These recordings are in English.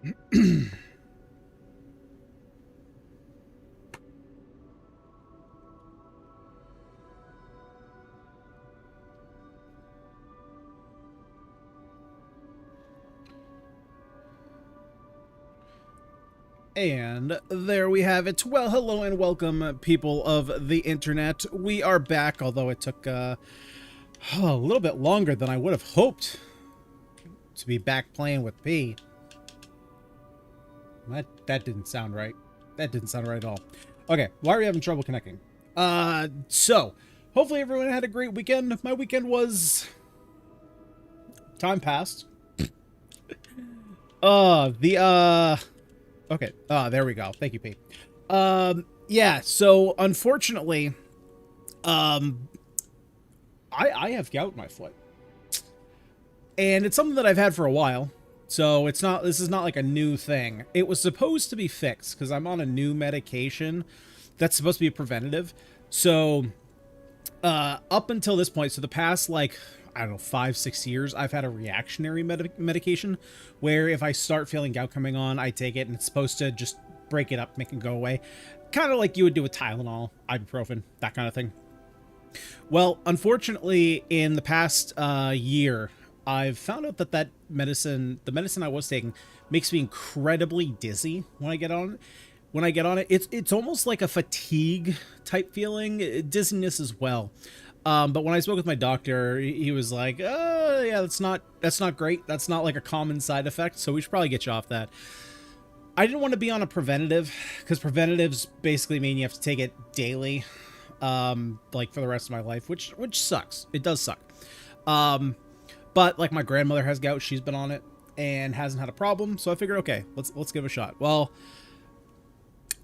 And there we have it. Well, hello and welcome, people of the internet. We are back, although it took a little bit longer than I would have hoped to be back playing with P. That didn't sound right. That didn't sound right at all. Okay, why are we having trouble connecting? So, hopefully everyone had a great weekend. My weekend was... Time passed. Okay. There we go. Thank you, P. Yeah, so unfortunately, I have gout in my foot. And it's something that I've had for a while. So this is not like a new thing. It was supposed to be fixed because I'm on a new medication that's supposed to be preventative. So, up until this point, so the past, like, I don't know, 5-6 years, I've had a reactionary medication where if I start feeling gout coming on, I take it and it's supposed to just break it up, make it go away. Kind of like you would do with Tylenol, ibuprofen, that kind of thing. Well, unfortunately, in the past year, I've found out that the medicine I was taking makes me incredibly dizzy when I get on it. When I get on it, it's almost like a fatigue type feeling, dizziness as well. But when I spoke with my doctor, he was like, "Oh, yeah, that's not great. That's not like a common side effect. So we should probably get you off that." I didn't want to be on a preventative because preventatives basically mean you have to take it daily, like for the rest of my life, which sucks. It does suck. But like my grandmother has gout, she's been on it and hasn't had a problem. So I figured, okay, let's give it a shot. Well,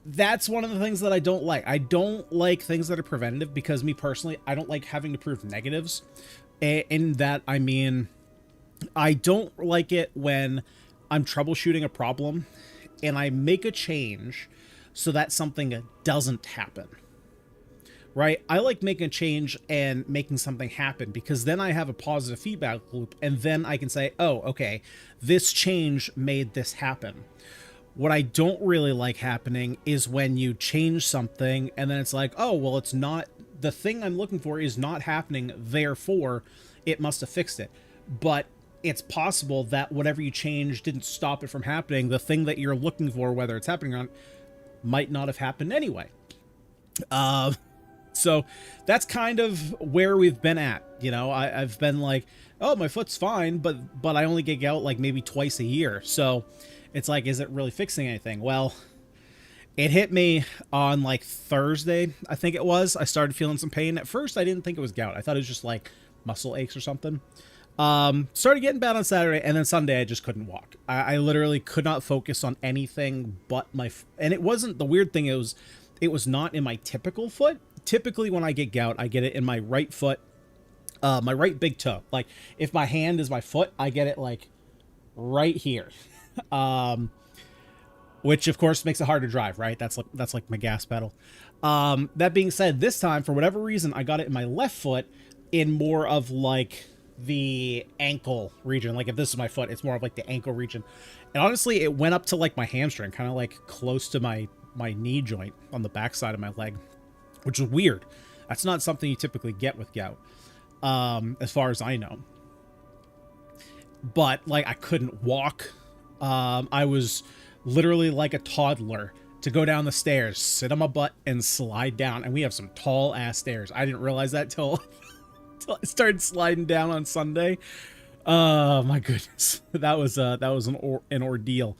that's one of the things that I don't like. I don't like things that are preventative because me personally, I don't like having to prove negatives. In that, I mean, I don't like it when I'm troubleshooting a problem and I make a change so that something doesn't happen. Right? I like making a change and making something happen because then I have a positive feedback loop and then I can say, oh, okay, this change made this happen. What I don't really like happening is when you change something and then it's like, oh, well, it's not, the thing I'm looking for is not happening, therefore it must have fixed it. But it's possible that whatever you changed didn't stop it from happening. The thing that you're looking for, whether it's happening or not, might not have happened anyway. So that's kind of where we've been at. You know, I've been like, oh, my foot's fine, but I only get gout like maybe twice a year. So it's like, is it really fixing anything? Well, it hit me on like Thursday, I think it was. I started feeling some pain. At first, I didn't think it was gout. I thought it was just like muscle aches or something. Started getting bad on Saturday, and then Sunday I just couldn't walk. I literally could not focus on anything but and it wasn't, the weird thing, it was not in my typical foot. Typically when I get gout, I get it in my right foot, my right big toe. Like if my hand is my foot, I get it like right here. Which of course makes it hard to drive, right? That's like my gas pedal. That being said, this time for whatever reason, I got it in my left foot in more of like the ankle region. Like if this is my foot, it's more of like the ankle region. And honestly, it went up to like my hamstring, kind of like close to my knee joint on the back side of my leg, which is weird. That's not something you typically get with gout, as far as I know. But like I couldn't walk. I was literally like a toddler to go down the stairs, sit on my butt and slide down. And we have some tall ass stairs. I didn't realize that till I started sliding down on Sunday. Oh my goodness. That was an ordeal.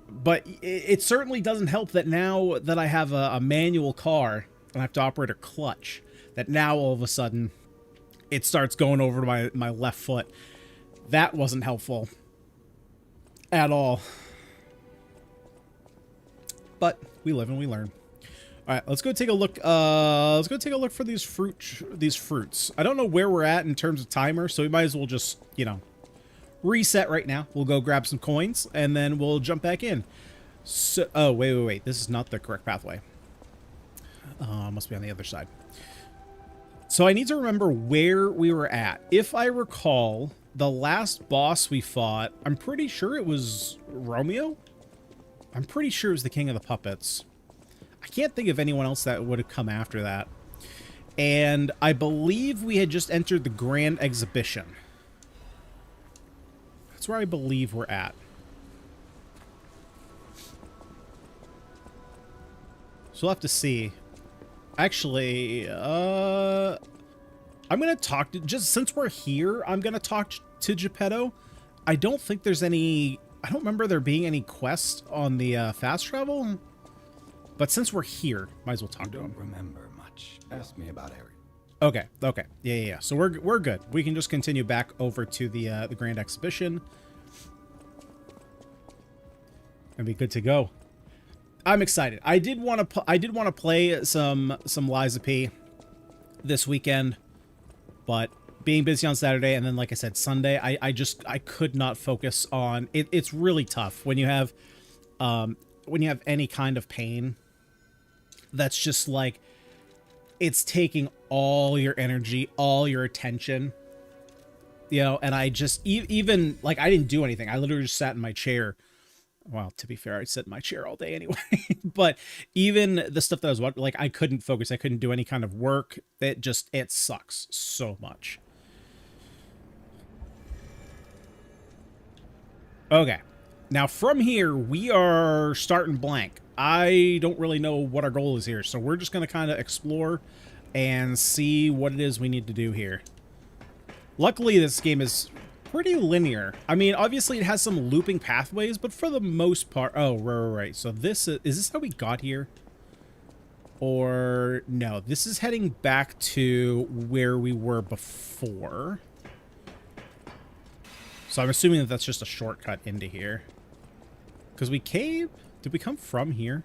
But it certainly doesn't help that now that I have a manual car and I have to operate a clutch, that now all of a sudden it starts going over to my left foot. That wasn't helpful at all. But we live and we learn. All right, let's go take a look. Let's go take a look for these fruits. I don't know where we're at in terms of timer, so we might as well just, you know, reset right now. We'll go grab some coins and then we'll jump back in. So, oh, wait. This is not the correct pathway. Must be on the other side. So I need to remember where we were at. If I recall, the last boss we fought, I'm pretty sure it was Romeo. I'm pretty sure it was the King of the Puppets. I can't think of anyone else that would have come after that. And I believe we had just entered the Grand Exhibition. That's where I believe we're at. So we'll have to see. Actually, I'm going to talk to... Just since we're here, I'm going to talk to Geppetto. I don't think there's any... I don't remember there being any quest on the fast travel. But since we're here, might as well talk to him. Don't remember much. Ask me about Eric. Okay, okay. Yeah. So we're good. We can just continue back over to the Grand Exhibition. And be good to go. I'm excited. I did want to play some Lies of P this weekend, but being busy on Saturday and then, like I said, Sunday, I could not focus on it. It's really tough when you have any kind of pain that's just like it's taking all your energy, all your attention, you know. And I just even like I didn't do anything. I literally just sat in my chair. Well, to be fair, I sit in my chair all day anyway. But even the stuff that I was watching, like, I couldn't focus. I couldn't do any kind of work. It sucks so much. Okay. Now, from here, we are starting blank. I don't really know what our goal is here. So we're just going to kind of explore and see what it is we need to do here. Luckily, this game is pretty linear. I mean, obviously it has some looping pathways, but for the most part... Oh, right. So this is this how we got here? Or no, this is heading back to where we were before. So I'm assuming that that's just a shortcut into here. Because we came... Did we come from here?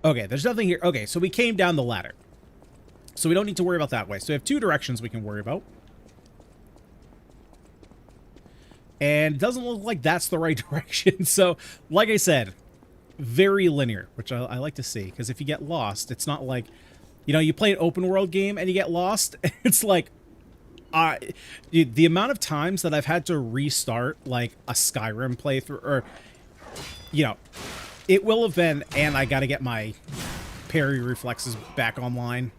Okay, there's nothing here. Okay, so we came down the ladder. So we don't need to worry about that way. So we have two directions we can worry about. And it doesn't look like that's the right direction. So, like I said, very linear, which I like to see. Because if you get lost, it's not like, you know, you play an open world game and you get lost. It's like, the amount of times that I've had to restart, like, a Skyrim playthrough, or, you know, it will have been, and I got to get my parry reflexes back online.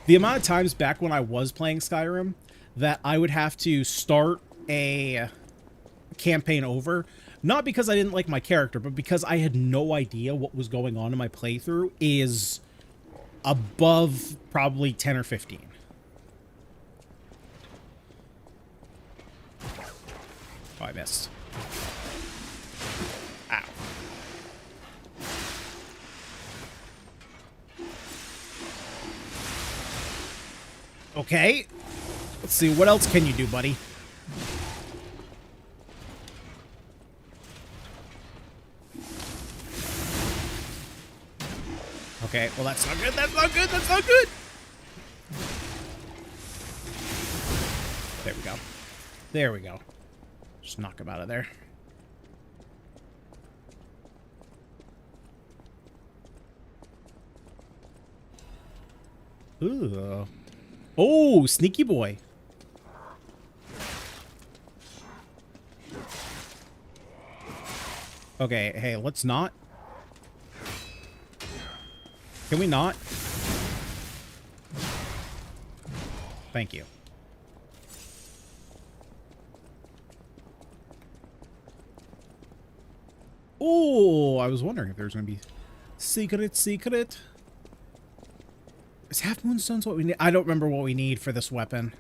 The amount of times back when I was playing Skyrim that I would have to start a campaign over, not because I didn't like my character, but because I had no idea what was going on in my playthrough, is above probably 10 or 15. Oh, I missed. Ow. Okay. Let's see, what else can you do, buddy? Okay, well, that's not good. That's not good. That's not good. There we go. There we go. Just knock him out of there. Ooh. Oh, sneaky boy. Okay, hey, let's not. Can we not? Thank you. Oh, I was wondering if there's going to be secret. Is half moonstones what we need? I don't remember what we need for this weapon.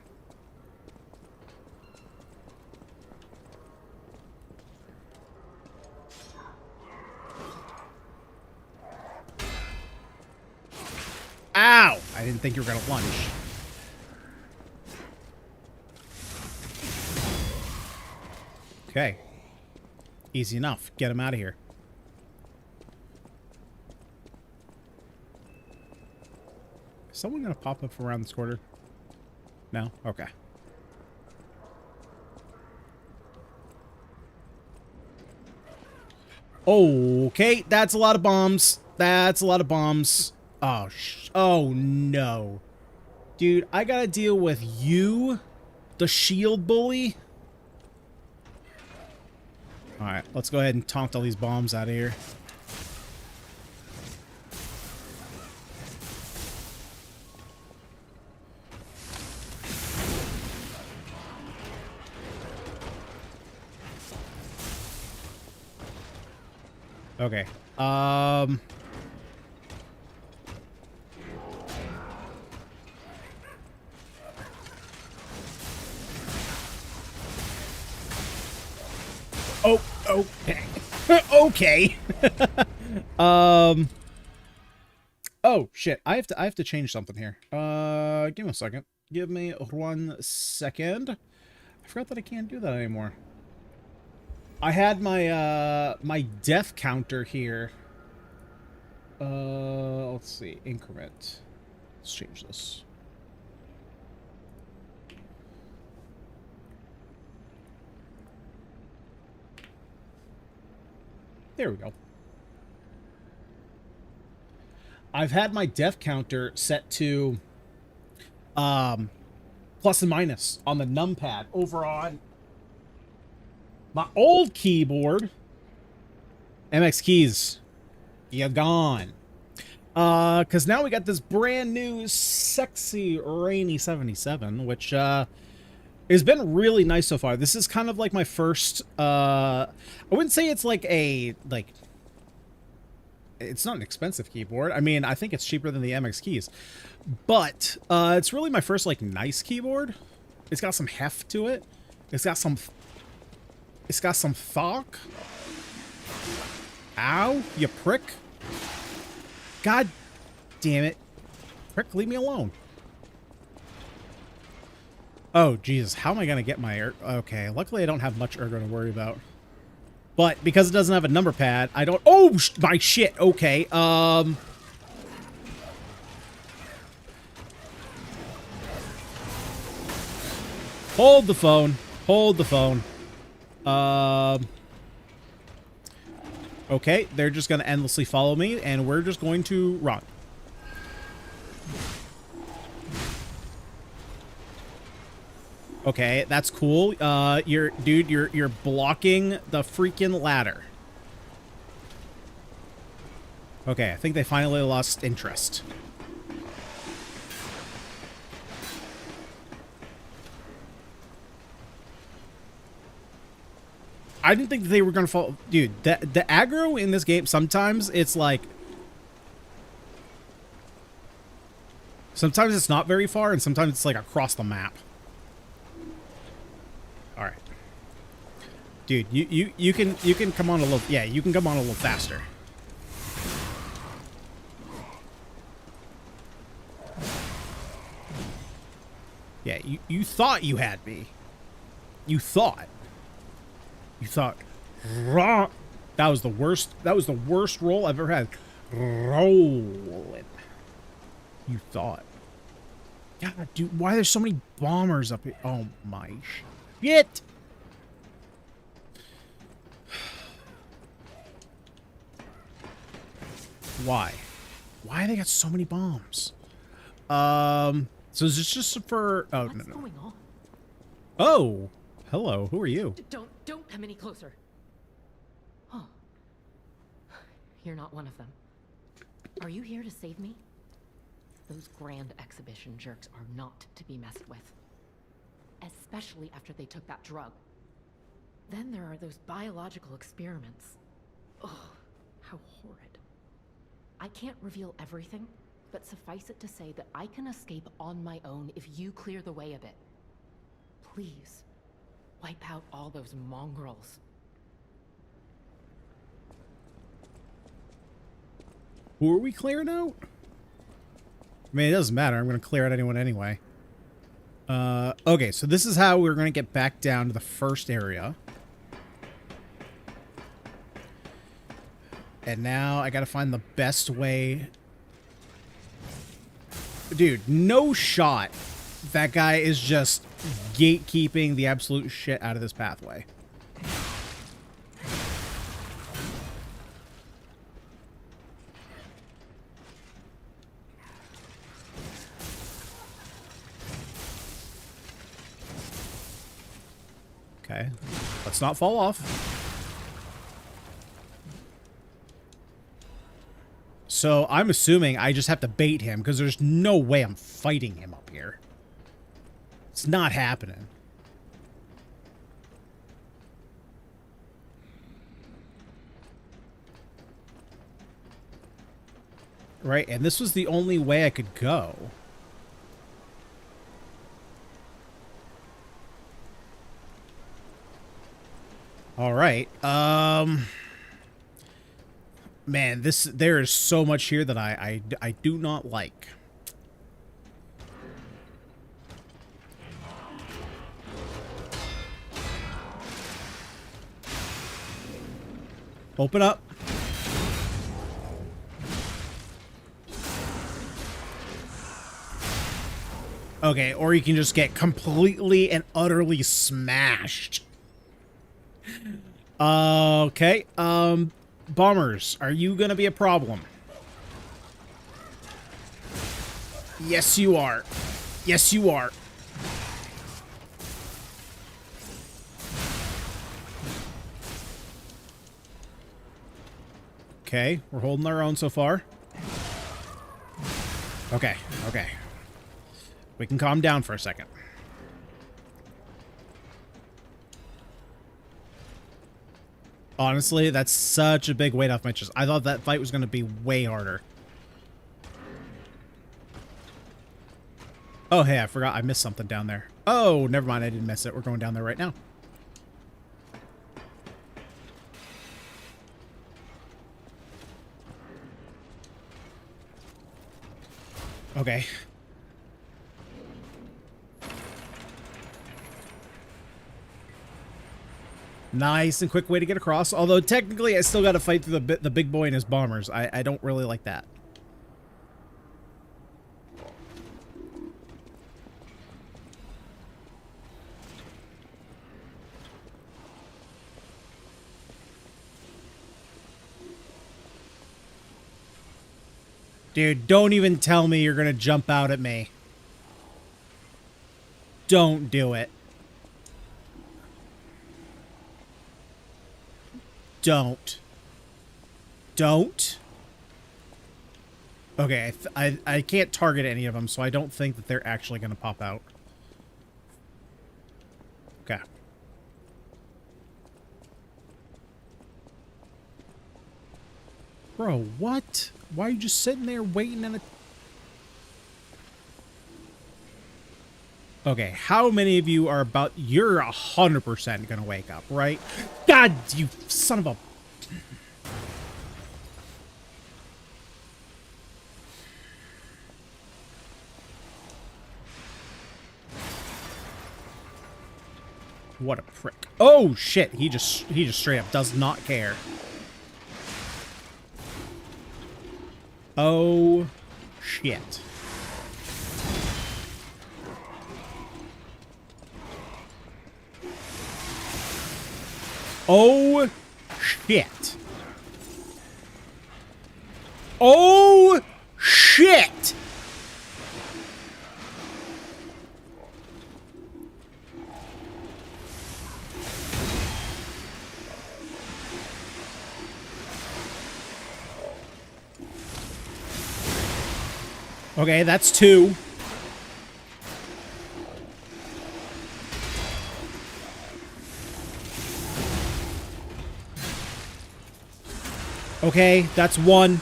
Ow! I didn't think you were going to lunge. Okay. Easy enough. Get him out of here. Is someone going to pop up around this corner? No? Okay. Okay, that's a lot of bombs. That's a lot of bombs. Oh, oh no. Dude, I gotta deal with you, the shield bully. Alright, let's go ahead and taunt all these bombs out of here. Okay. Oh, okay. Okay. Oh shit. I have to change something here. Give me a second. Give me 1 second. I forgot that I can't do that anymore. I had my my death counter here. Let's see. Increment. Let's change this. There we go. I've had my death counter set to plus and minus on the numpad over on my old keyboard. MX keys, you're gone. Because now we got this brand new sexy rainy 77, which has been really nice so far. This is kind of like my first, I wouldn't say it's like a, like, it's not an expensive keyboard. I mean, I think it's cheaper than the MX keys. But it's really my first, like, nice keyboard. It's got some heft to it. It's got some thok. Ow, you prick. God damn it. Prick, leave me alone. Oh, Jesus. How am I going to get my... Okay, luckily I don't have much ergo to worry about. But because it doesn't have a number pad, I don't... Oh, my shit. Okay, Hold the phone. Hold the phone. Okay, they're just going to endlessly follow me, and we're just going to run. Okay, that's cool. You're blocking the freaking ladder. Okay, I think they finally lost interest. I didn't think they were gonna fall. Dude, the aggro in this game, sometimes it's like... Sometimes it's not very far, and sometimes it's like across the map. Alright. Dude, you can come on a little... Yeah, you can come on a little faster. Yeah, you thought you had me. You thought. You thought, raw. That was the worst roll I've ever had. Rolling. You thought. God, dude, why are there so many bombers up here? Oh my shit. Why? Why they got so many bombs? So is this just for... Oh, What's going on? Oh, hello. Who are you? Don't come any closer. Oh. You're not one of them. Are you here to save me? Those grand exhibition jerks are not to be messed with. Especially after they took that drug. Then there are those biological experiments. Ugh, how horrid. I can't reveal everything, but suffice it to say that I can escape on my own if you clear the way a bit. Please. Wipe out all those mongrels. Who are we clearing out? I mean, it doesn't matter. I'm going to clear out anyone anyway. Okay, so this is how we're going to get back down to the first area. And now I got to find the best way. Dude, no shot. That guy is just gatekeeping the absolute shit out of this pathway. Okay. Let's not fall off. So I'm assuming I just have to bait him because there's no way I'm fighting him up here. It's not happening. Right, and this was the only way I could go. All right. Man, there is so much here that I do not like. Open up. Okay, or you can just get completely and utterly smashed. Okay, bombers, are you gonna be a problem? Yes, you are. Yes, you are. Okay, we're holding our own so far. Okay, okay. We can calm down for a second. Honestly, that's such a big weight off my chest. I thought that fight was going to be way harder. Oh, hey, I forgot. I missed something down there. Oh, never mind. I didn't miss it. We're going down there right now. Okay. Nice and quick way to get across. Although, technically, I still got to fight through the big boy and his bombers. I don't really like that. Dude, don't even tell me you're going to jump out at me. Don't do it. Don't. Don't. Okay, I can't target any of them, so I don't think that they're actually going to pop out. Okay. Bro, what? Why are you just sitting there waiting in a... Okay, how many of you are about... You're 100% gonna wake up, right? God, you son of a... What a prick. Oh, shit. He just straight up does not care. Oh, shit. Oh, shit. Oh, shit. Okay, that's two. Okay, that's one.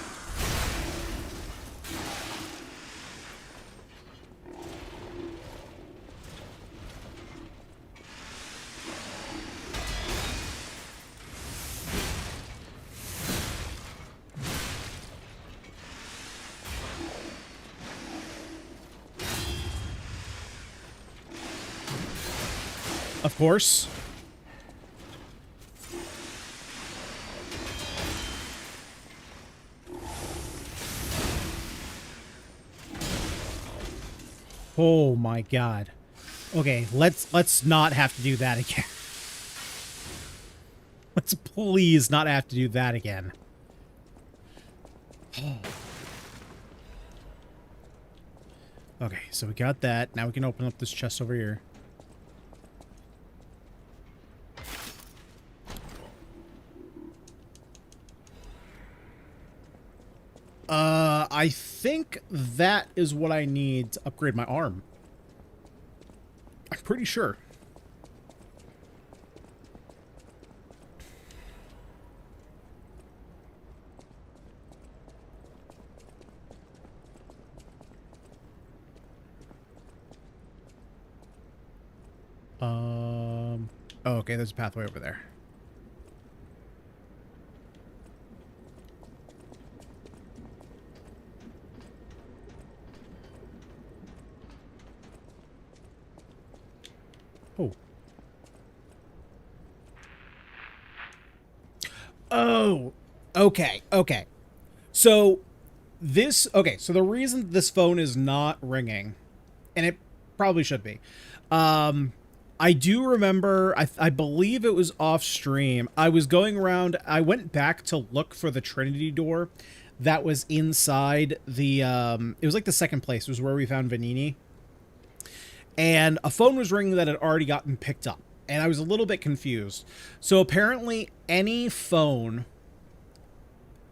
Of course. Oh my god. Okay, let's not have to do that again. Let's please not have to do that again. Okay, so we got that. Now we can open up this chest over here. I think that is what I need to upgrade my arm. I'm pretty sure. Oh, okay, there's a pathway over there. Oh. Oh, okay, okay. So so the reason this phone is not ringing, and it probably should be, I do remember, I believe it was off stream. I was going around, I went back to look for the Trinity door that was inside the, it was like the second place, it was where we found Vanini. And a phone was ringing that had already gotten picked up. And I was a little bit confused. So apparently any phone,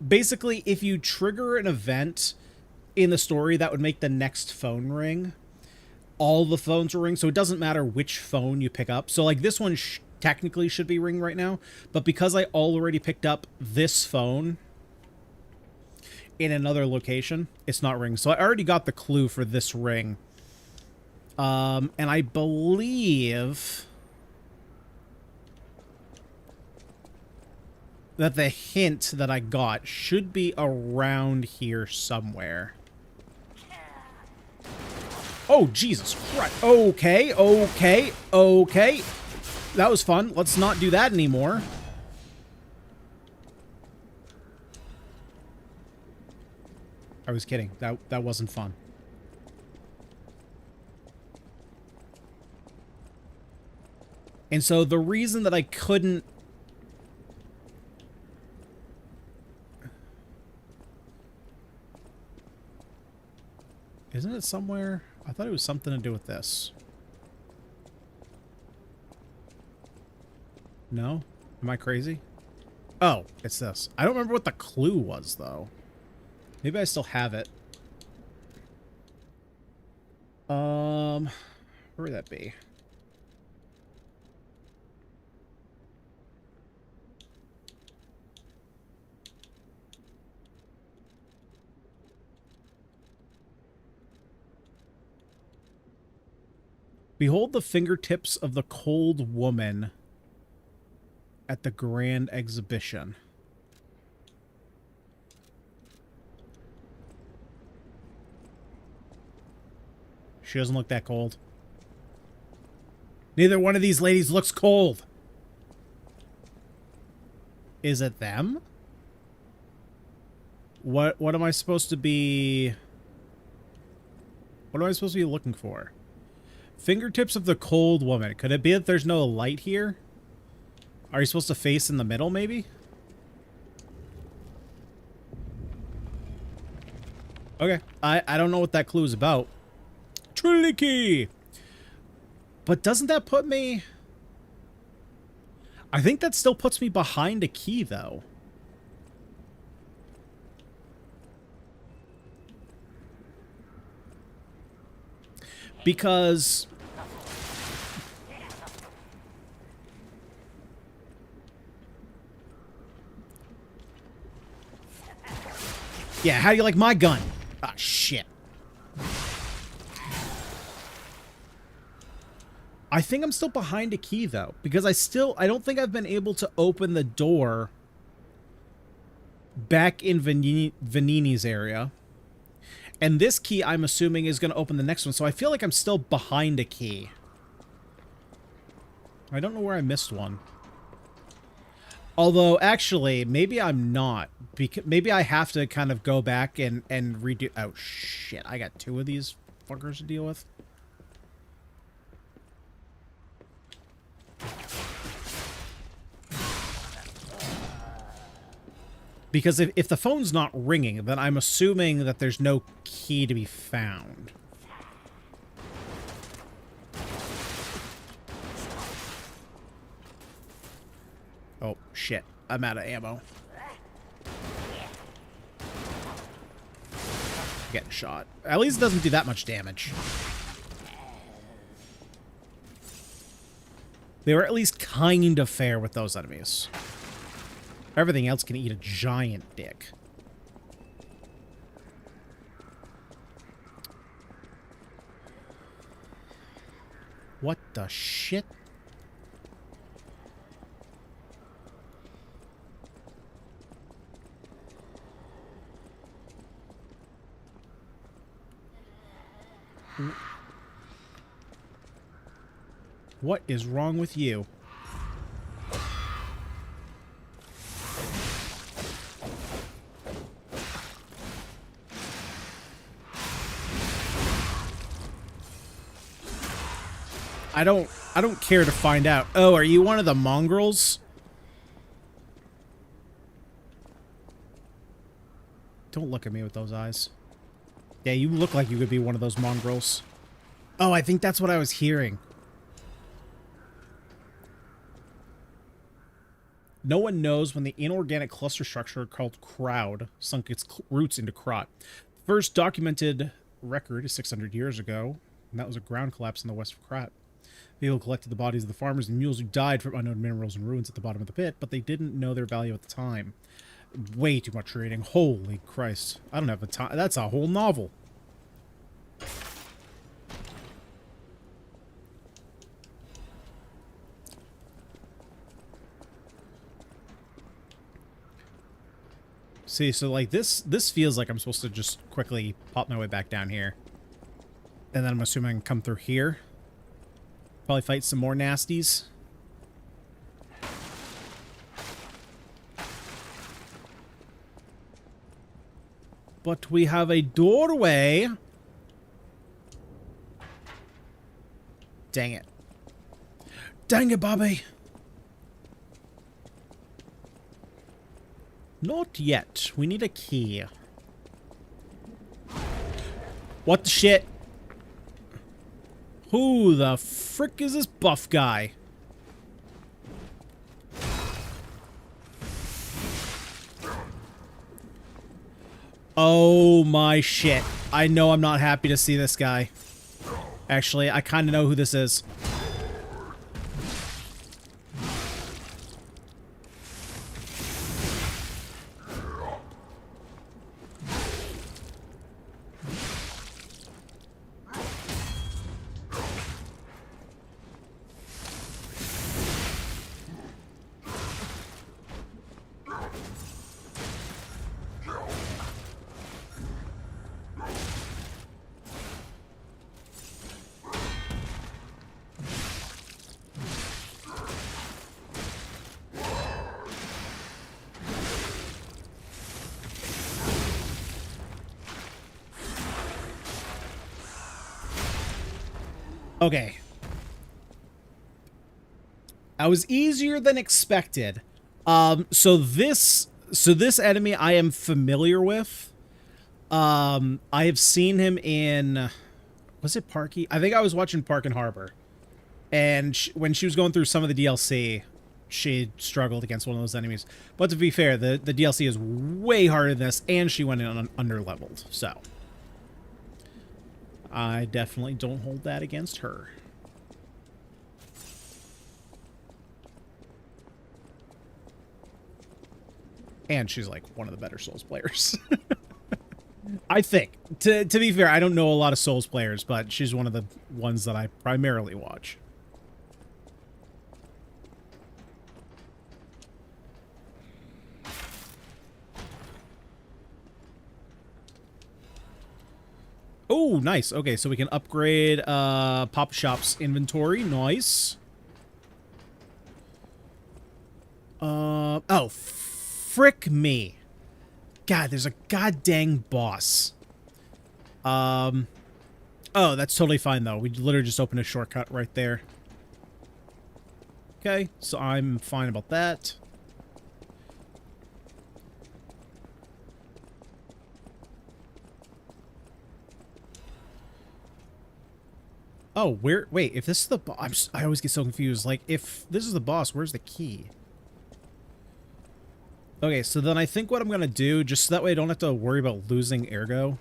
basically if you trigger an event in the story that would make the next phone ring, all the phones will ring, so it doesn't matter which phone you pick up. So like this one technically should be ringing right now, but because I already picked up this phone in another location, it's not ringing. So I already got the clue for this ring. And I believe that the hint that I got should be around here somewhere. Oh, Jesus Christ. Okay, okay, okay. That was fun. Let's not do that anymore. I was kidding. That wasn't fun. And so the reason that I couldn't... Isn't it somewhere? I thought it was something to do with this. No? Am I crazy? Oh, it's this. I don't remember what the clue was, though. Maybe I still have it. Where would that be? Behold the fingertips of the cold woman at the grand exhibition. She doesn't look that cold. Neither one of these ladies looks cold. Is it them? What am I supposed to be... What am I supposed to be looking for? Fingertips of the cold woman. Could it be that there's no light here? Are you supposed to face in the middle, maybe? Okay. I don't know what that clue is about. Trinity key! But doesn't that put me... I think that still puts me behind a key, though. Because... Yeah, how do you like my gun? Ah, shit. I think I'm still behind a key, though. Because I don't think I've been able to open the door back in Vanini's area. And this key, I'm assuming, is going to open the next one. So I feel like I'm still behind a key. I don't know where I missed one. Although, actually, maybe I'm not. Maybe I have to kind of go back and redo... Oh, shit. I got two of these fuckers to deal with. Because if the phone's not ringing, then I'm assuming that there's no key to be found. Oh, shit. I'm out of ammo. getting shot. At least it doesn't do that much damage. They were at least kind of fair with those enemies. Everything else can eat a giant dick. What the shit? What is wrong with you? I don't care to find out. Oh, are you one of the mongrels? Don't look at me with those eyes. Yeah, you look like you could be one of those mongrels. Oh, I think that's what I was hearing. No one knows when the inorganic cluster structure called Crowd sunk its roots into Krot. The first documented record is 600 years ago, and that was a ground collapse in the west of Krot. People collected the bodies of the farmers and mules who died from unknown minerals and ruins at the bottom of the pit, but they didn't know their value at the time. Way too much reading. Holy Christ. I don't have the time. That's a whole novel. See, so like this feels like I'm supposed to just quickly pop my way back down here. And then I'm assuming I can come through here. Probably fight some more nasties. But we have a doorway. Dang it. Dang it, Bobby. Not yet. We need a key. What the shit? Who the frick is this buff guy? Oh my shit. I know I'm not happy to see this guy. Actually, I kind of know who this is. Okay. That was easier than expected. So this enemy I am familiar with. I have seen him in, was it Parky? I think I was watching Park and Harbor. And when she was going through some of the DLC, she struggled against one of those enemies. But to be fair, the DLC is way harder than this, and she went in under-leveled, so I definitely don't hold that against her. And she's like one of the better Souls players. I think. To be fair, I don't know a lot of Souls players, but she's one of the ones that I primarily watch. Oh, nice. Okay, so we can upgrade Pop Shop's inventory. Nice. Oh, frick me. God, there's a goddamn boss. Oh, that's totally fine, though. We literally just opened a shortcut right there. Okay, so I'm fine about that. Oh, where? Wait, if this is the boss, I always get so confused. Like, if this is the boss, where's the key? Okay, so then I think what I'm gonna do, just so that way I don't have to worry about losing Ergo,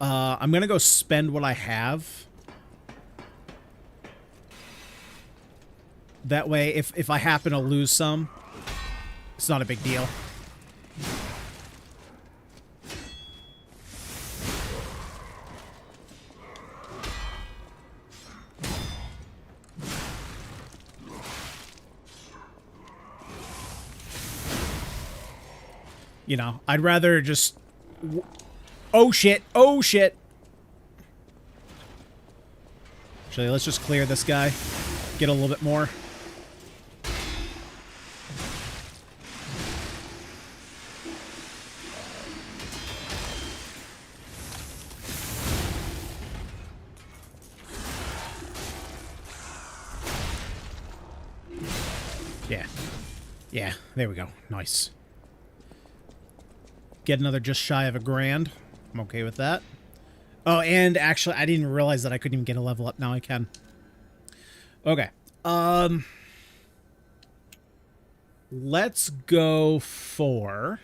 I'm gonna go spend what I have. That way, if I happen to lose some, it's not a big deal. You know, I'd rather just... Oh, shit. Oh, shit. Actually, let's just clear this guy. Get a little bit more. Yeah. Yeah, there we go. Nice. Get another just shy of $1,000. I'm okay with that. Oh, and actually, I didn't realize that I couldn't even get a level up. Now I can. Okay. Let's go for...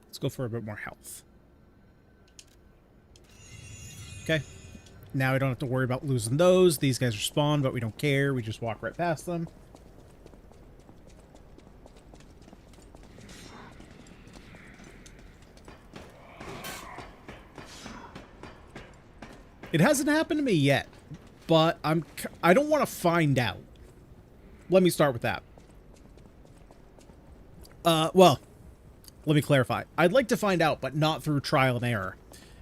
Let's go for a bit more health. Okay. Now we don't have to worry about losing those. These guys are spawned, but we don't care. We just walk right past them. It hasn't happened to me yet, but I don't want to find out. Let me start with that. Well, let me clarify. I'd like to find out, but not through trial and error.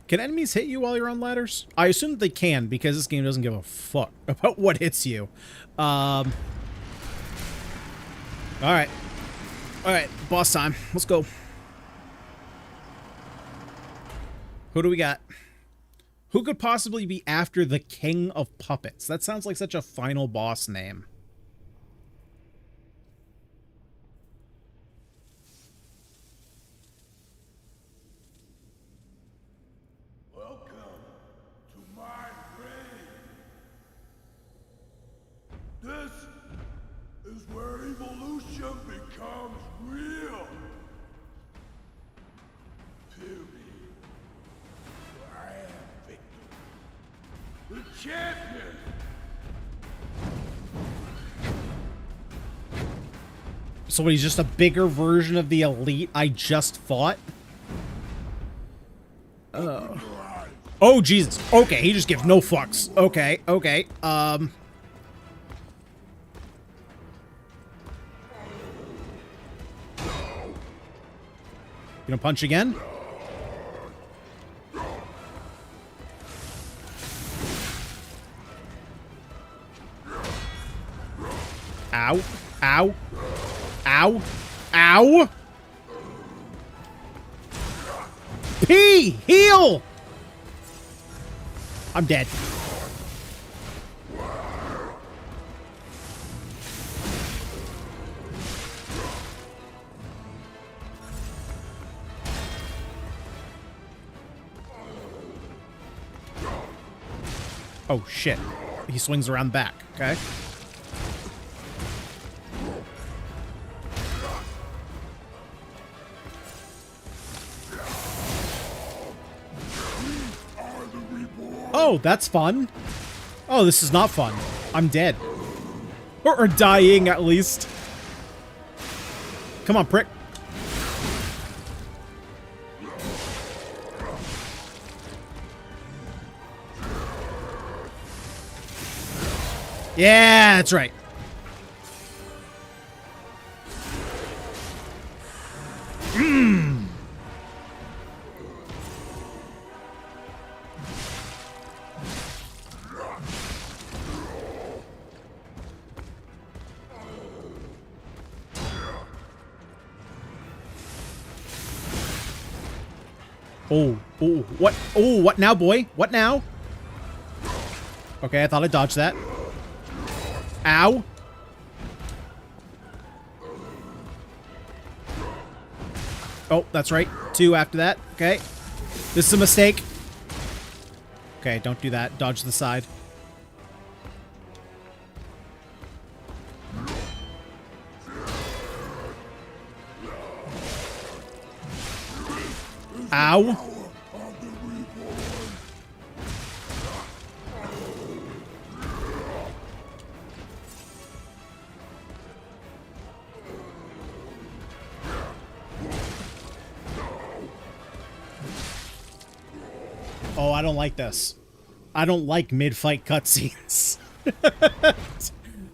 Can enemies hit you while you're on ladders? I assume that they can, because this game doesn't give a fuck about what hits you. Alright. Alright, boss time. Let's go. Who do we got? Who could possibly be after the King of Puppets? That sounds like such a final boss name. This is where evolution becomes real. Period. I am Victor, the champion. So he's just a bigger version of the elite I just fought? Oh, Jesus. Okay, he just gives no fucks. Okay, okay. You gonna punch again? Ow. Ow. Ow. Ow. P! Heal! I'm dead. Oh, shit. He swings around back. Okay. Oh, that's fun. Oh, this is not fun. I'm dead. Or dying, at least. Come on, prick. Yeah, that's right. Oh, oh, what? Oh, what now, boy? What now? Okay, I thought I dodged that. Ow. Oh, that's right. 2 after that. Okay. This is a mistake. Okay, don't do that. Dodge the side. Ow. Oh, I don't like this. I don't like mid-fight cutscenes.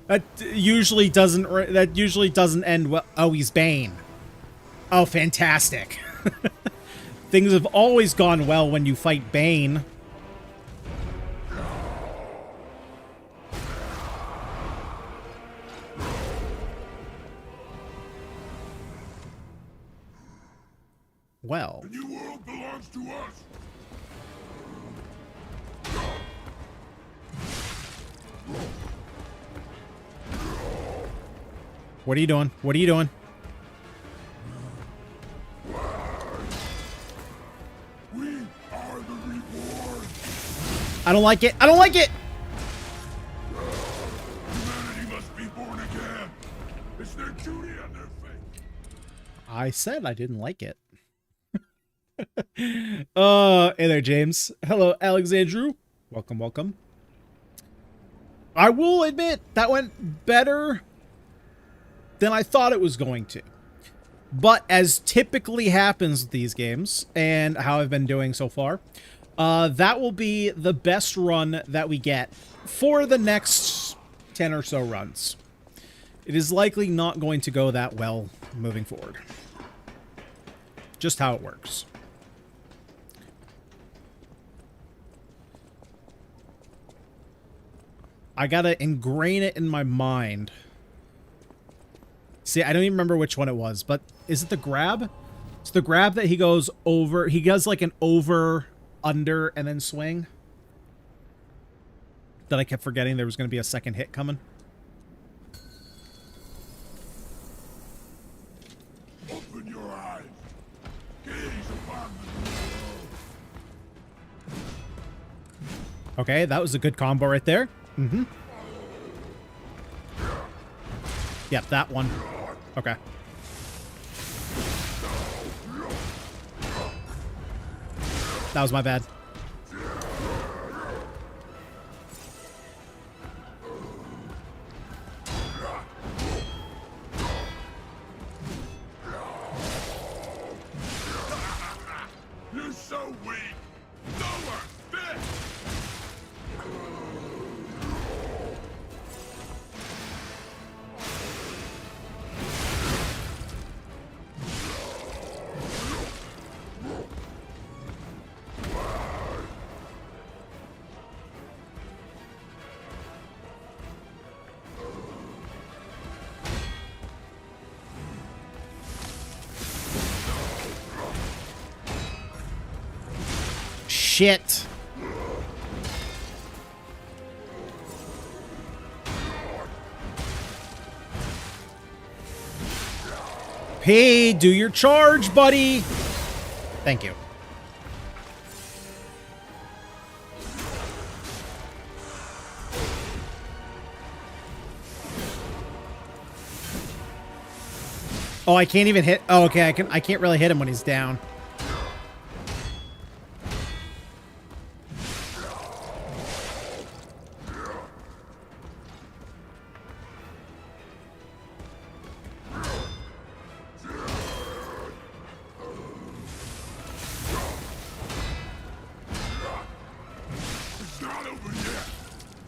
That usually doesn't end well. Oh, he's Bane. Oh, fantastic. Things have always gone well when you fight Bane. Well. The new world belongs to us. What are you doing? What are you doing? We are the reborn. I don't like it. I don't like it. Humanity must be born again. It's their duty and their fate. I said I didn't like it. Hey there, James. Hello, Alexandru. Welcome, welcome. I will admit that went better than I thought it was going to. But as typically happens with these games, and how I've been doing so far, that will be the best run that we get for the next 10 or so runs. It is likely not going to go that well moving forward. Just how it works. I gotta ingrain it in my mind. See, I don't even remember which one it was, but is it the grab? It's the grab that he goes over. He does like an over, under, and then swing. That I kept forgetting there was going to be a second hit coming. Open your eyes. Gaze upon the new world. Okay, that was a good combo right there. Mm-hmm. Yep, that one. Okay. That was my bad. You're so weak. Lower, fit. Shit. Hey, do your charge, buddy. Thank you. Oh, I can't even hit. Oh, okay. I can't really hit him when he's down. It's not over yet.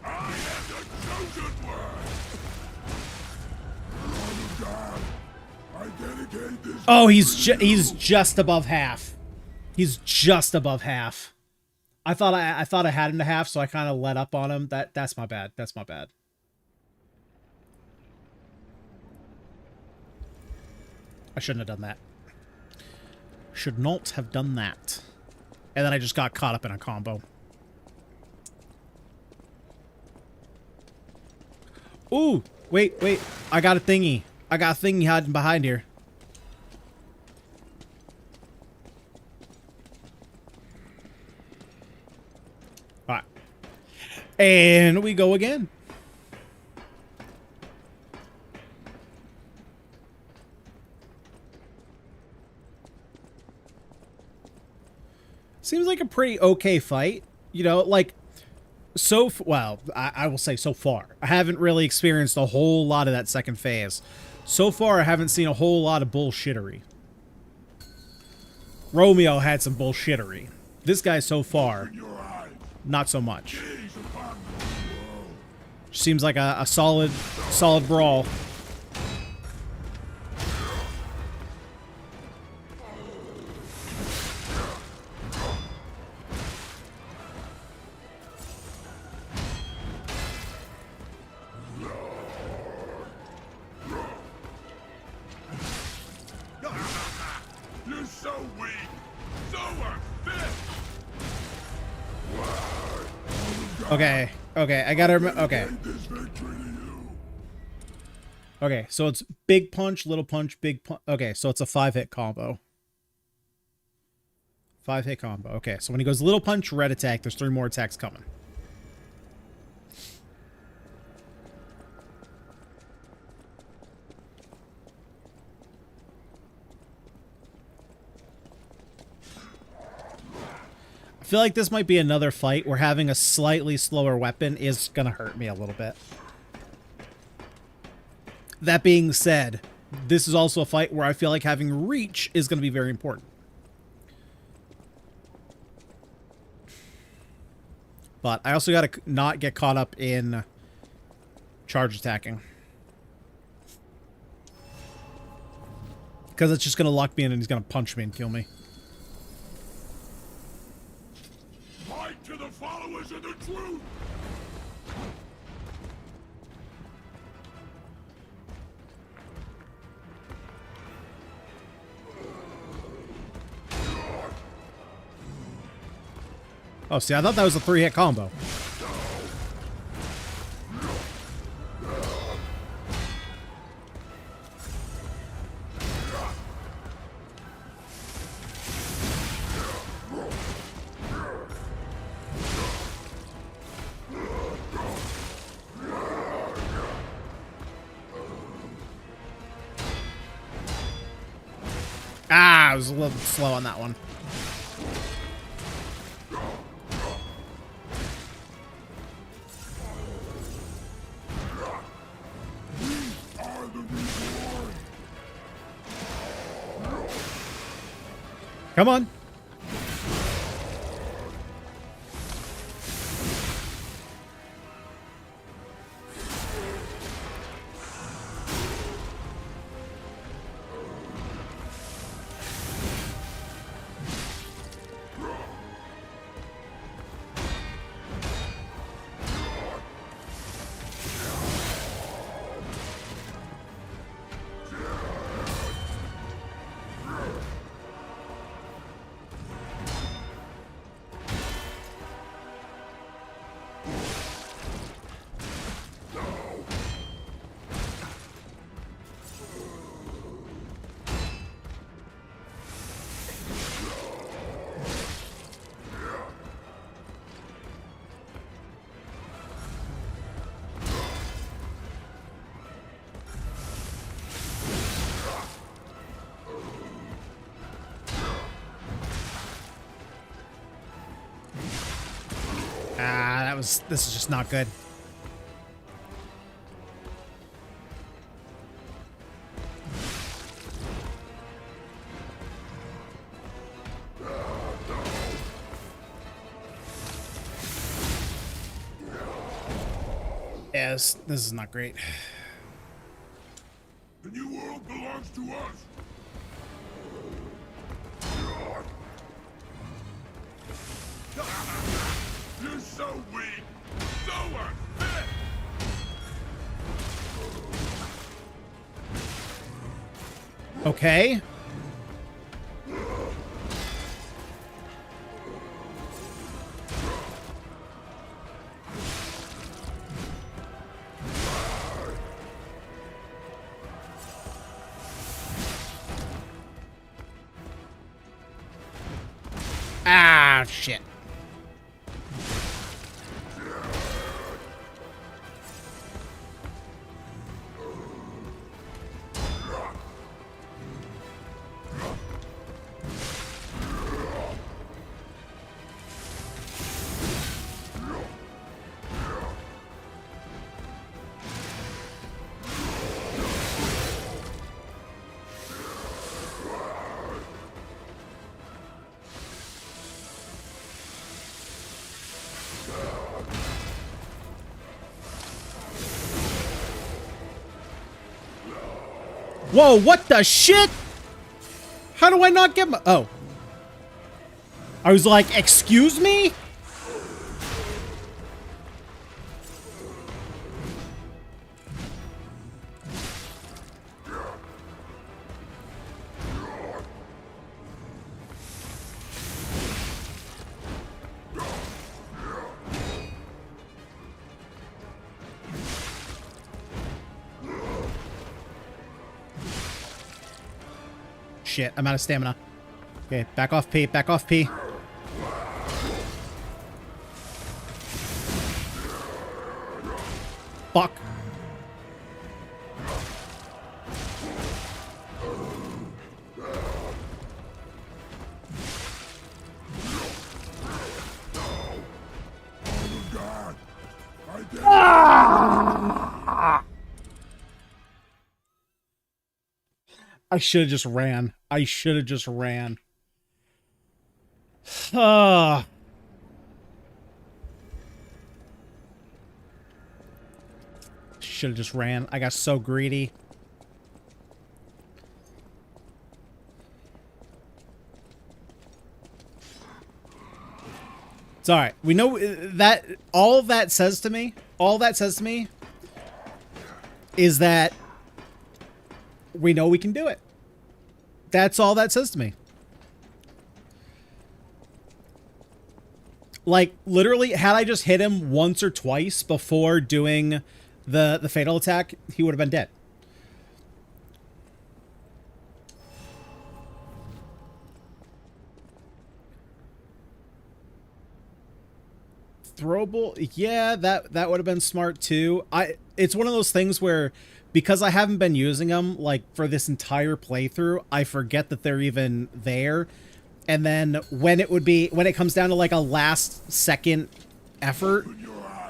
I am the chosen one. Father God, I dedicate this. Oh, he's just above half. He's just above half. I thought I had him to half, so I kind of let up on him. That's my bad. That's my bad. I shouldn't have done that. Should not have done that. And then I just got caught up in a combo. Ooh, wait. I got a thingy. I got a thingy hiding behind here. All right. And we go again. Seems like a pretty okay fight. You know, like, well, I will say so far. I haven't really experienced a whole lot of that second phase. So far, I haven't seen a whole lot of bullshittery. Romeo had some bullshittery. This guy so far, not so much. Seems like a solid brawl. You're so weak. So unfit. Okay, I gotta remember. Okay. This victory to you. Okay, so it's big punch, little punch, big punch. Okay, so it's a 5-hit combo. 5-hit combo. Okay, so when he goes little punch, red attack, there's 3 more attacks coming. I feel like this might be another fight where having a slightly slower weapon is gonna hurt me a little bit. That being said, this is also a fight where I feel like having reach is going to be very important. But I also got to not get caught up in charge attacking. Because it's just going to lock me in and he's going to punch me and kill me. Fight to the followers of the truth. Oh, see, I thought that was a 3-hit combo. Ah, I was a little bit slow on that one. Come on. This is just not good. Yes, this is not great. The new world belongs to us. You're so weak. So unfit. Okay. Ah, shit. Whoa, what the shit? How do I not get my... Oh. I was like, excuse me? Shit, I'm out of stamina. Okay, back off P, back off P. Fuck. I should have just ran. I should have just ran. Should have just ran. I got so greedy. It's alright. We know that all that says to me, is that we know we can do it. That's all that says to me. Like, literally, had I just hit him once or twice before doing the fatal attack, he would have been dead. Throwable, yeah, that would have been smart too. It's one of those things where, because I haven't been using them like for this entire playthrough, I forget that they're even there. And then when it comes down to like a last second effort,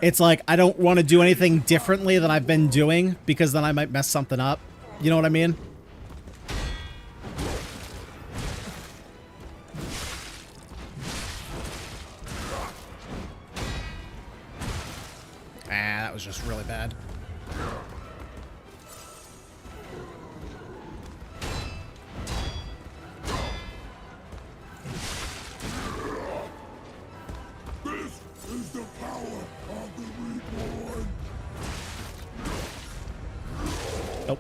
it's like I don't want to do anything differently than I've been doing, because then I might mess something up. You know what I mean? That was just really bad. This is the power of the reborn. Nope.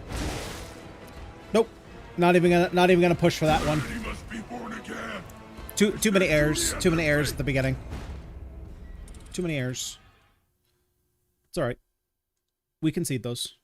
Nope. Not even gonna push for that one. He must be born again. Too many errors. Too many errors at the beginning. Too many errors. It's alright. We concede those.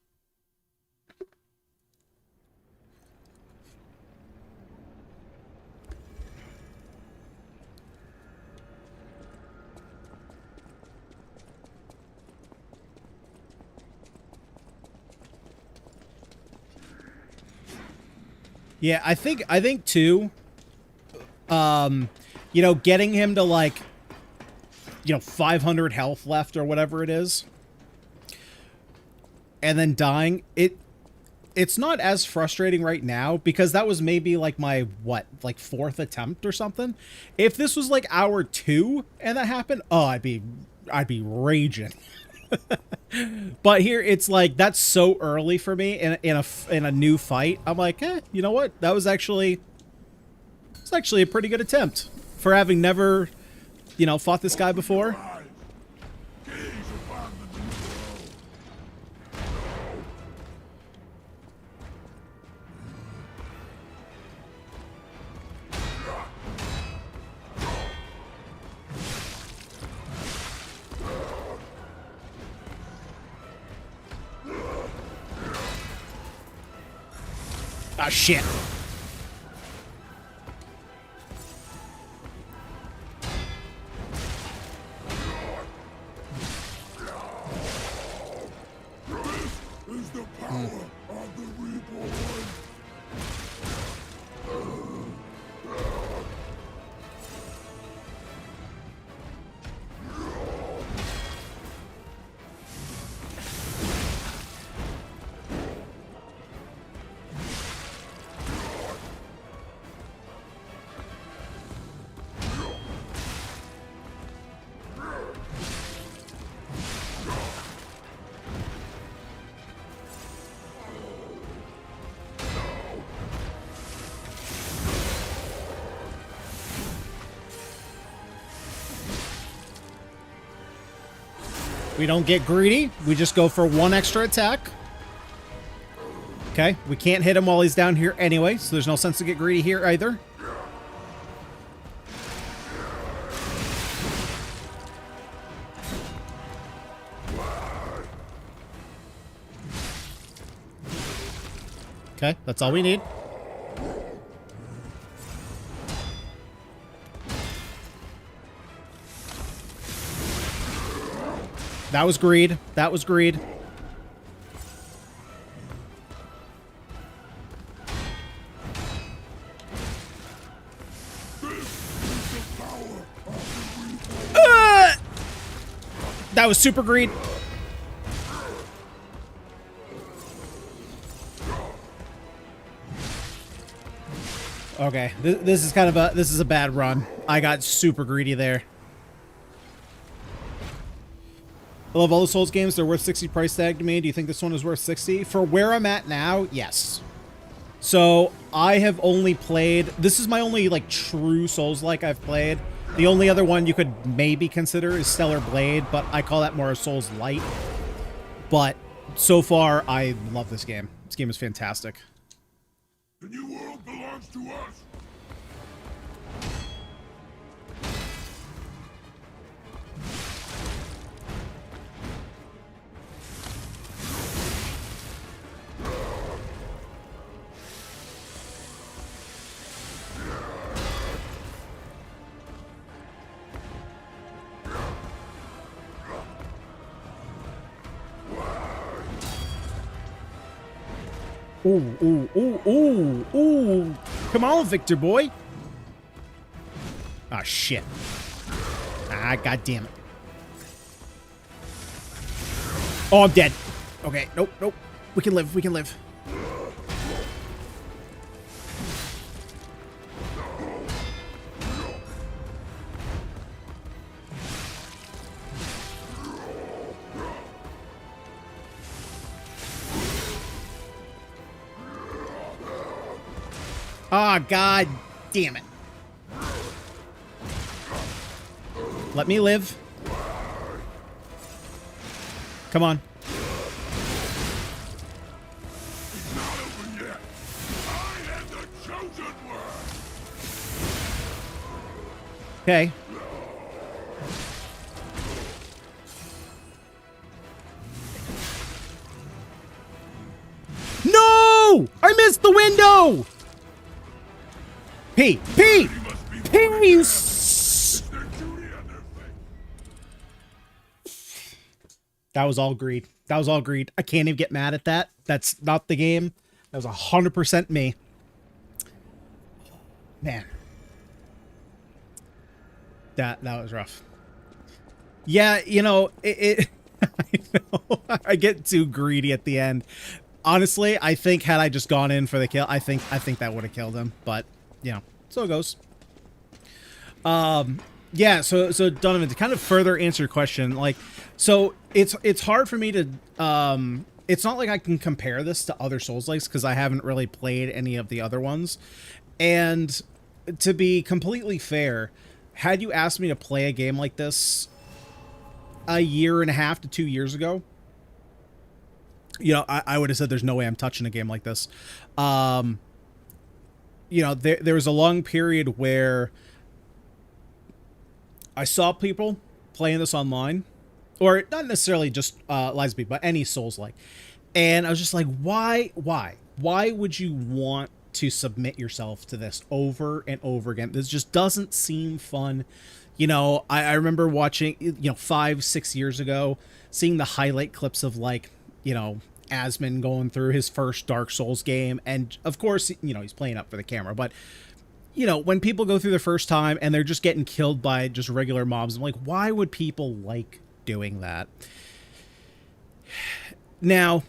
Yeah, I think too, you know, getting him to like, you know, 500 health left or whatever it is, and then dying, it's not as frustrating right now, because that was maybe like my, what, like 4th attempt or something. If this was like hour 2 and that happened, oh, I'd be raging. But here it's like, that's so early for me in a new fight. I'm like, you know what? That was actually, it's actually a pretty good attempt for having never, you know, fought this guy before. Ah, shit. This is the power of the reborn. We don't get greedy. We just go for one extra attack. Okay, we can't hit him while he's down here anyway, so there's no sense to get greedy here either. Okay, that's all we need. That was greed. That was greed. That was super greed. Okay, this is kind of a bad run. I got super greedy there. I love all the Souls games. They're worth 60 price tag to me. Do you think this one is worth 60? For where I'm at now, yes. So I have only played. This is my only like true Souls-like I've played. The only other one you could maybe consider is Stellar Blade, but I call that more a Souls-light. But so far, I love this game. This game is fantastic. The new world belongs to us. Ooh, ooh, ooh, ooh, ooh. Come on, Victor boy. Ah, shit. Ah, god damn it. Oh, I'm dead. Okay, nope, nope. We can live, we can live. Ah, god damn it. Let me live. Come on. It's not over yet. I am the chosen one. Okay. No! I missed the window! P! P! P! You That was all greed. That was all greed. I can't even get mad at that. That's not the game. That was 100% me. Man. That was rough. Yeah, you know, I know. I get too greedy at the end. Honestly, I think had I just gone in for the kill, I think that would have killed him. But, you know, so it goes. Yeah, so Donovan, to kind of further answer your question, like, so it's hard for me to it's not like I can compare this to other Souls-likes because I haven't really played any of the other ones. And to be completely fair, had you asked me to play a game like this a year and a half to 2 years ago, you know, I would have said there's no way I'm touching a game like this. You know, there was a long period where I saw people playing this online, or not necessarily just Lies of P, but any Souls-like, and I was just like, why would you want to submit yourself to this over and over again? This just doesn't seem fun. You know, I remember watching, you know, 5-6 years ago, seeing the highlight clips of, like, you know, Asmon going through his first Dark Souls game, and of course, you know, he's playing up for the camera, but you know, when people go through the first time and they're just getting killed by just regular mobs, I'm like, why would people like doing that? Now,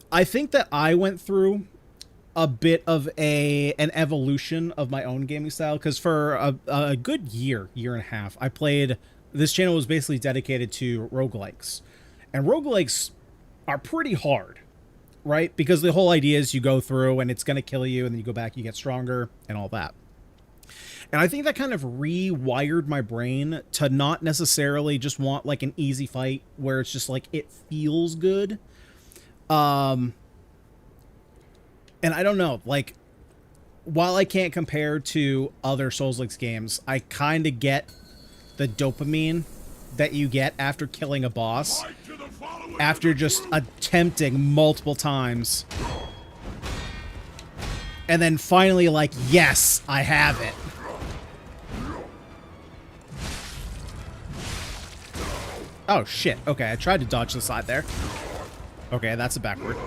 I think that I went through a bit of an evolution of my own gaming style, because for a good year and a half, I played, this channel was basically dedicated to roguelikes. And roguelikes are pretty hard, right? Because the whole idea is you go through and it's going to kill you, and then you go back, you get stronger, and all that. And I think that kind of rewired my brain to not necessarily just want like an easy fight where it's just like it feels good. And I don't know, like, while I can't compare to other Souls-like games, I kind of get the dopamine that you get after killing a boss, after just attempting multiple times. And then finally, like, yes, I have it. Oh, shit. Okay, I tried to dodge the side there. Okay, that's a backward.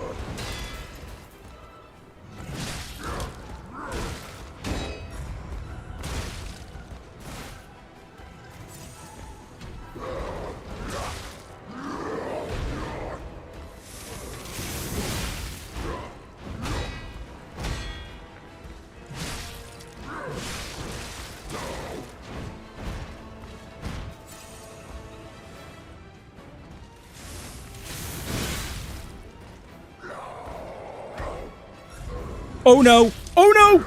Oh no! Oh no!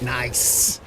Nice.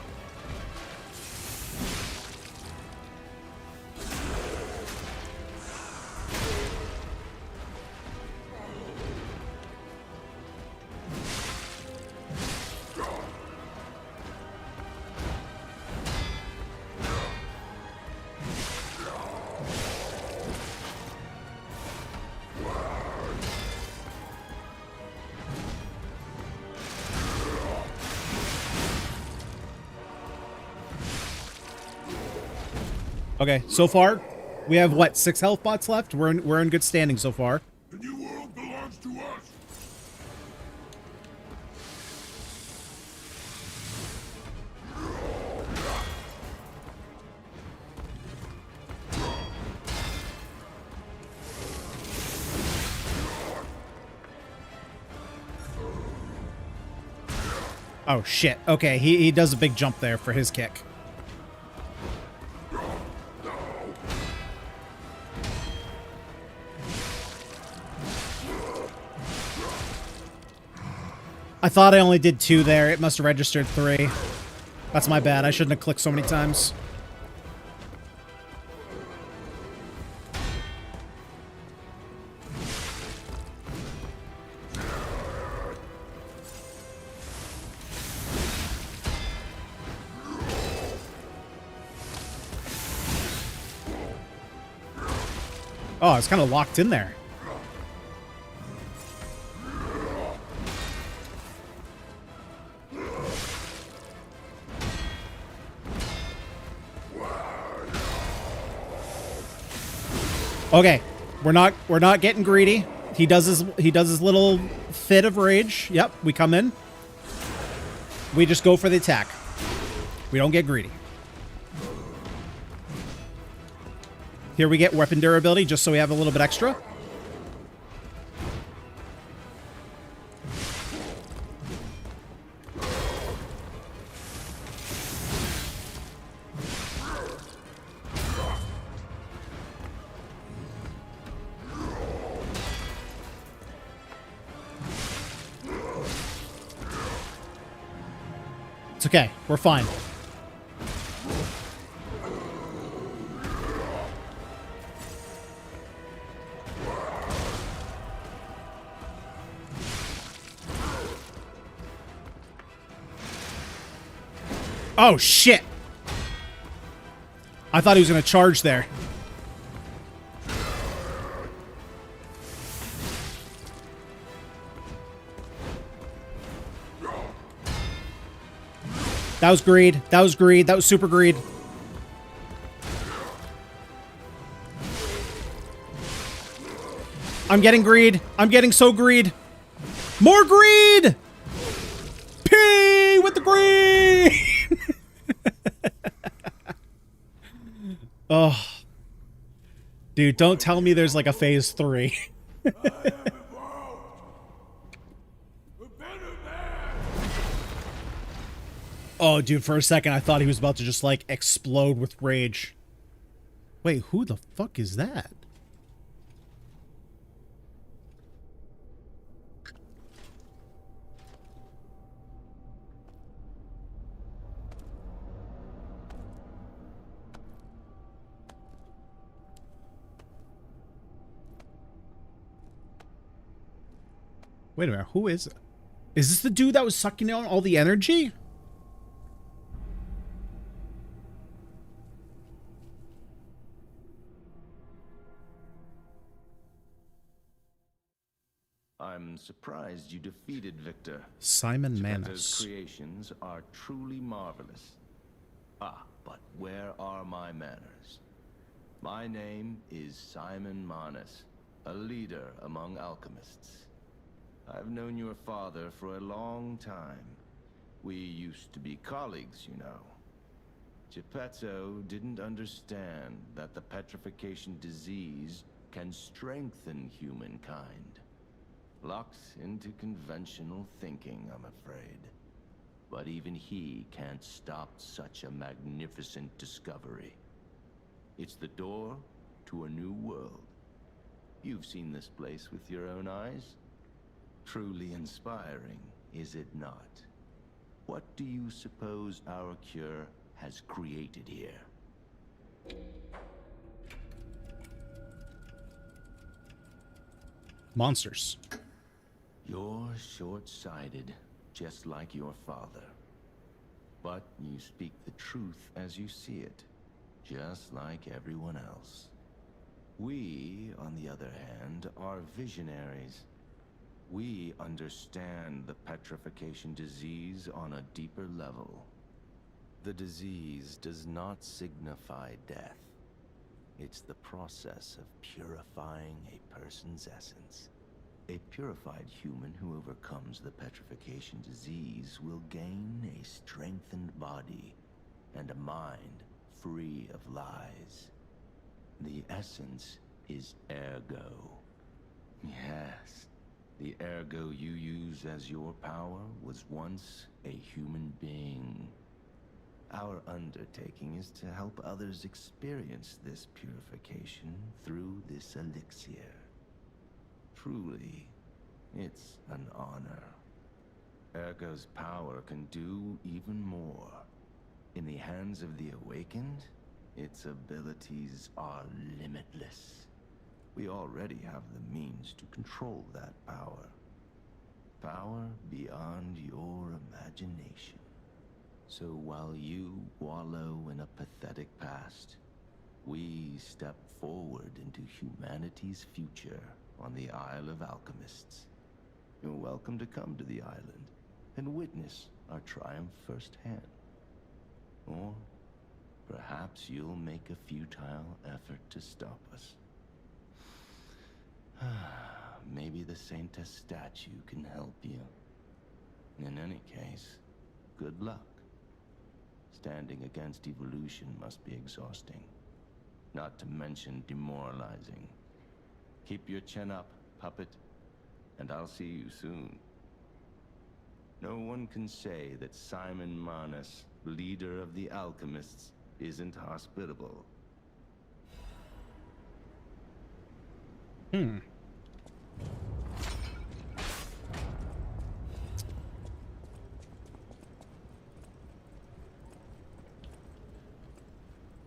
Okay, so far, we have, what, 6 health bots left? We're in good standing so far. The new world belongs to us. Oh, shit. Okay, he does a big jump there for his kick. I thought I only did 2 there. It must have registered 3. That's my bad. I shouldn't have clicked so many times. Oh, it's kind of locked in there. Okay, we're not getting greedy. He does his little fit of rage. Yep, we come in. We just go for the attack. We don't get greedy. Here we get weapon durability just so we have a little bit extra. It's okay. We're fine. Oh, shit. I thought he was going to charge there. That was greed. That was greed. That was super greed. I'm getting greed. I'm getting so greed. More greed! P with the greed! Oh. Dude, don't tell me there's like a phase 3. Oh, dude, for a second I thought he was about to just like explode with rage. Wait, who the fuck is that? Wait a minute, who is it? Is this the dude that was sucking down all the energy? I'm surprised you defeated Victor. Simon Geppetto's Manus. creations are truly marvelous. Ah, but where are my manners? My name is Simon Manus, a leader among alchemists. I've known your father for a long time. We used to be colleagues, you know. Geppetto didn't understand that the petrification disease can strengthen humankind. Locked into conventional thinking, I'm afraid. But even he can't stop such a magnificent discovery. It's the door to a new world. You've seen this place with your own eyes. Truly inspiring, is it not? What do you suppose our cure has created here? Monsters. You're short-sighted, just like your father. But you speak the truth as you see it, just like everyone else. We, on the other hand, are visionaries. We understand the petrification disease on a deeper level. The disease does not signify death. It's the process of purifying a person's essence. A purified human who overcomes the petrification disease will gain a strengthened body and a mind free of lies. The essence is ergo. Yes, the ergo you use as your power was once a human being. Our undertaking is to help others experience this purification through this elixir. Truly, it's an honor. Ergo's power can do even more. In the hands of the awakened, its abilities are limitless. We already have the means to control that power. Power beyond your imagination. So while you wallow in a pathetic past, we step forward into humanity's future on the Isle of Alchemists. You're welcome to come to the island and witness our triumph firsthand. Or perhaps you'll make a futile effort to stop us. Maybe the Saintess statue can help you. In any case, good luck. Standing against evolution must be exhausting, not to mention demoralizing. Keep your chin up, puppet, and I'll see you soon. No one can say that Simon Manus, leader of the alchemists, isn't hospitable.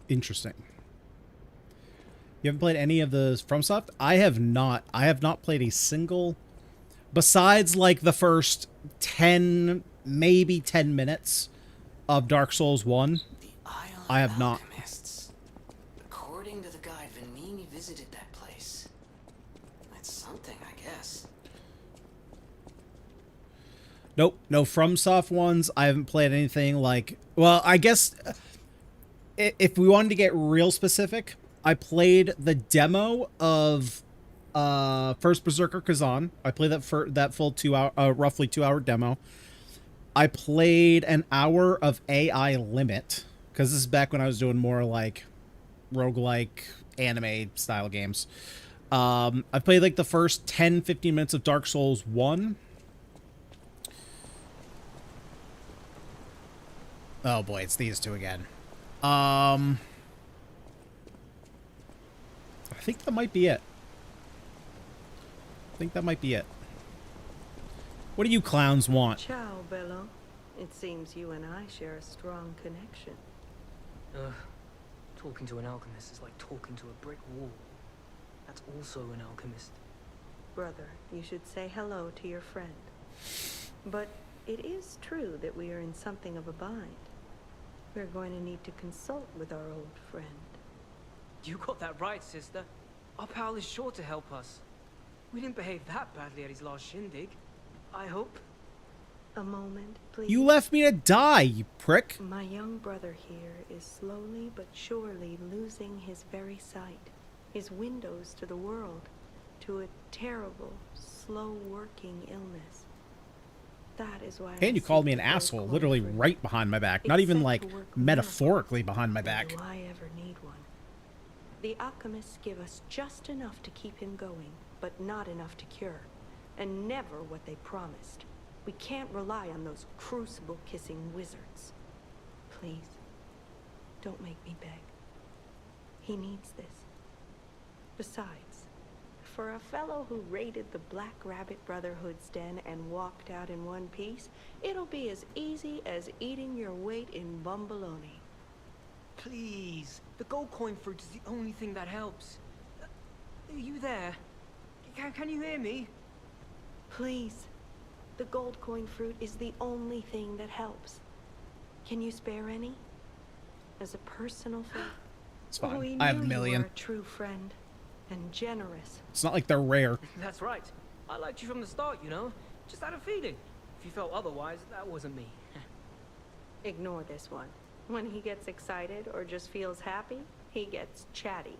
Interesting. You haven't played any of the FromSoft? I have not. I have not played a single, besides like the first 10, maybe 10 minutes of Dark Souls 1. I have not. Alchemists. According to the guide, Vanini visited that place. That's something, I guess. Nope, no FromSoft ones. I haven't played anything like... Well, I guess if we wanted to get real specific, I played the demo of First Berserker Kazan. I played that full 2-hour, roughly 2-hour demo. I played an hour of AI Limit, because this is back when I was doing more like roguelike anime style games. I played like the first 10-15 minutes of Dark Souls 1. Oh boy, it's these two again. I think that might be it. What do you clowns want? Ciao, Bello. It seems you and I share a strong connection. Talking to an alchemist is like talking to a brick wall. That's also an alchemist. brother, you should say hello to your friend. But it is true that we are in something of a bind. We're going to need to consult with our old friend. You got that right, sister. Our pal is sure to help us. We didn't behave that badly at his last shindig. I hope. A moment, please. You left me to die, you prick. My young brother here is slowly but surely losing his very sight, his windows to the world, to a terrible, slow-working illness. That is why. And you called me an asshole, literally right behind my back. Not even, like, metaphorically behind my back. Do I ever need one? The alchemists give us just enough to keep him going, but not enough to cure. And never what they promised. We can't rely on those crucible-kissing wizards. Please, don't make me beg. He needs this. Besides, for a fellow who raided the Black Rabbit Brotherhood's den and walked out in one piece, it'll be as easy as eating your weight in bumbaloni. Please. The gold coin fruit is the only thing that helps. Are you there? Can you hear me? Please. The gold coin fruit is the only thing that helps. Can you spare any? As a personal favor? It's fine. We I have a knew million. You were a true friend. And generous. It's not like they're rare. That's right. I liked you from the start, you know? Just had a feeling. If you felt otherwise, that wasn't me. Ignore this one. When he gets excited or just feels happy, he gets chatty.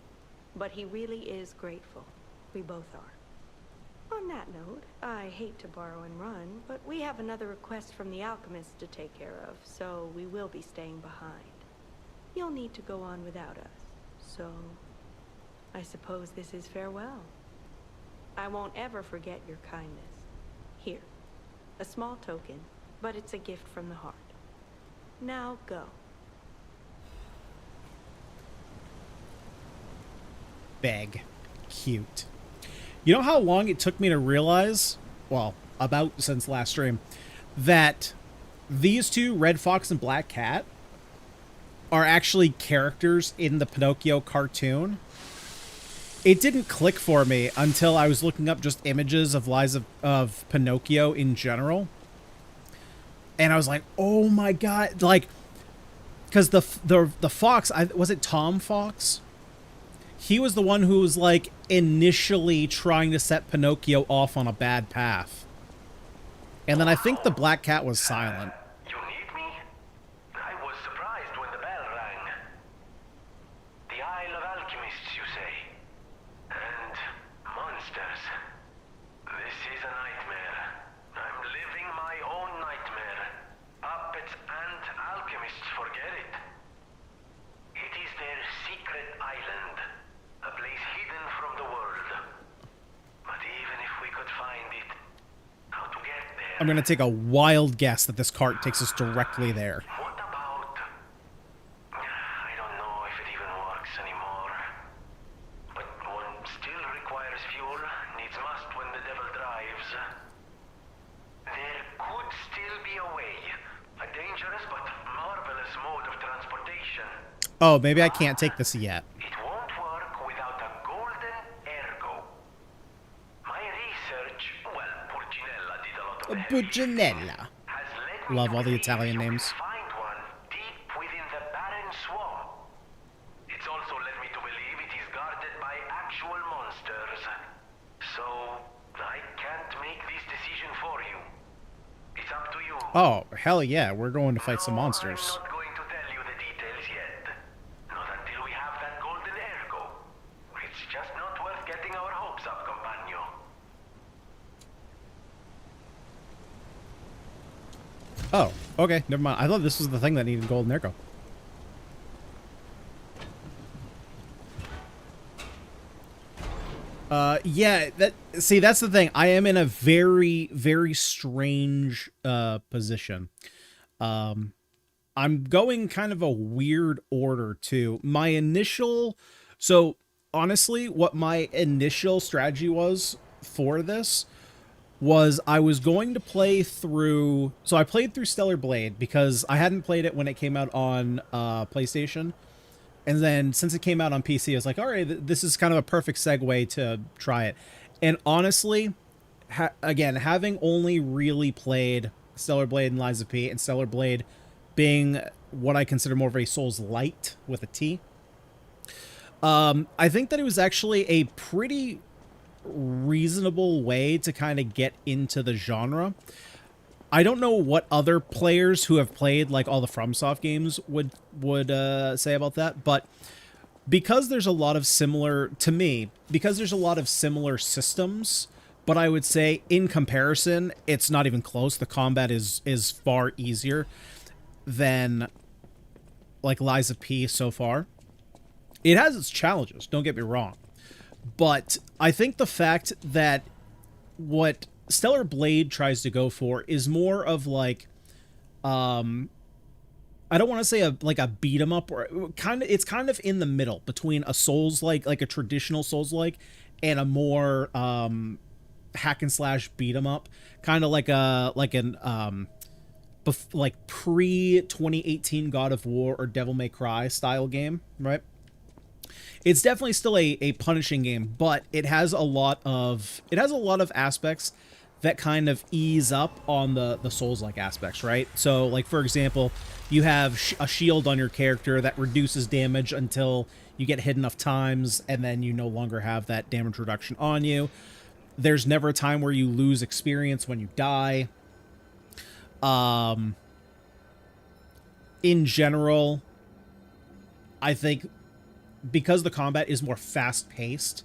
But he really is grateful. We both are. On that note, I hate to borrow and run, but we have another request from the alchemists to take care of, so we will be staying behind. You'll need to go on without us, so I suppose this is farewell. I won't ever forget your kindness. Here, a small token, but it's a gift from the heart. Now go. Beg. Cute. You know how long it took me to realize, well, about since last stream, that these two, Red Fox and Black Cat, are actually characters in the Pinocchio cartoon? It didn't click for me until I was looking up just images of lies of Pinocchio in general. And I was like, oh my god, like, because the fox, was it Tom Fox? He was the one who was, like, initially trying to set Pinocchio off on a bad path. And then I think the Black Cat was silent. You need me? I was surprised when the bell rang. The Isle of Alchemists, you say? And monsters. This is a nightmare. I'm living my own nightmare. Puppets and alchemists forget it. It is their secret island. A place hidden from the world. But even if we could find it, how to get there? I'm going to take a wild guess that this cart takes us directly there. What about... I don't know if it even works anymore. But one still requires fuel, needs must when the devil drives. There could still be a way. A dangerous but marvelous mode of transportation. Oh, maybe I can't take this yet. It won't work without a golden ergo. My research, well, Purcinella did a lot of the heavy lifting, Buginella. has led me Love to all the believe Italian you can names. find one deep within the barren swamp. It's also led me to believe it is guarded by actual monsters. So, I can't make this decision for you. It's up to you. Oh, hell yeah, we're going to fight some No, monsters. I'm not going to tell you the details yet. Not until we have that golden ergo. It's just not worth getting our hopes up, companion. Oh, okay, never mind. I thought this was the thing that needed golden arrow. Yeah, that's the thing. I am in a very, very strange position. I'm going kind of a weird order too. My initial, so honestly, what my initial strategy was for this was I was going to play through, so I played through Stellar Blade because I hadn't played it when it came out on PlayStation. And then since it came out on PC, I was like, all right, this is kind of a perfect segue to try it. And honestly, again, having only really played Stellar Blade and Lies of P, and Stellar Blade being what I consider more of a Souls light with a T, I think that it was actually a pretty reasonable way to kind of get into the genre. I don't know what other players who have played like all the FromSoft games would say about that, but because there's a lot of similar, to me, because there's a lot of similar systems, but I would say in comparison, it's not even close. The combat is far easier than like Lies of P so far. It has its challenges, don't get me wrong. But I think the fact that what Stellar Blade tries to go for is more of like, I don't want to say like a beat 'em up, or it's kind of in the middle between a Souls-like, like a traditional Souls-like, and a more hack and slash beat 'em up, kind of like like pre 2018 God of War or Devil May Cry style game, right? It's definitely still a punishing game, but it has a lot of aspects that kind of ease up on the Souls-like aspects, right? So, like, for example, you have a shield on your character that reduces damage until you get hit enough times, and then you no longer have that damage reduction on you. There's never a time where you lose experience when you die. In general, I think because the combat is more fast-paced,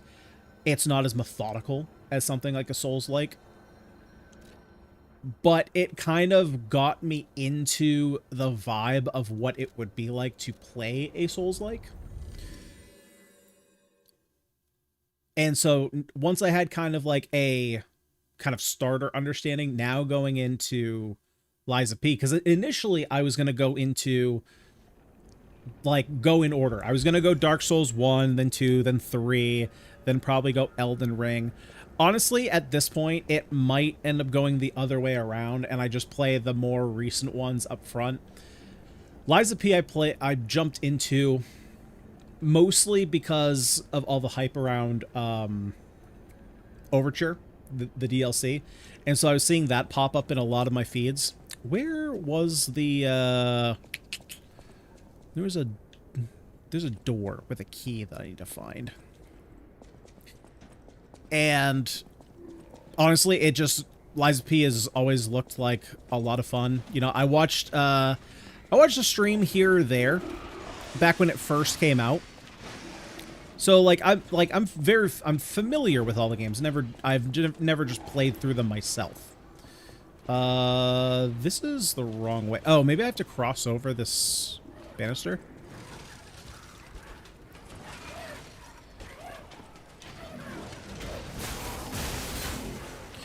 it's not as methodical as something like a Souls-like. But it kind of got me into the vibe of what it would be like to play a Souls-like. And so once I had kind of like a kind of starter understanding, now going into Lies of P, because initially I was going to go into, like, go in order. I was going to go Dark Souls 1, then 2, then 3, then probably go Elden Ring. Honestly, at this point, it might end up going the other way around, and I just play the more recent ones up front. Lies of P I jumped into mostly because of all the hype around Overture, the DLC. And so I was seeing that pop up in a lot of my feeds. Where was the there's a door with a key that I need to find. And honestly, it just, Lies of P has always looked like a lot of fun. You know, I watched a stream here or there back when it first came out. So I'm familiar with all the games. I've never just played through them myself. This is the wrong way. Oh, maybe I have to cross over this banister.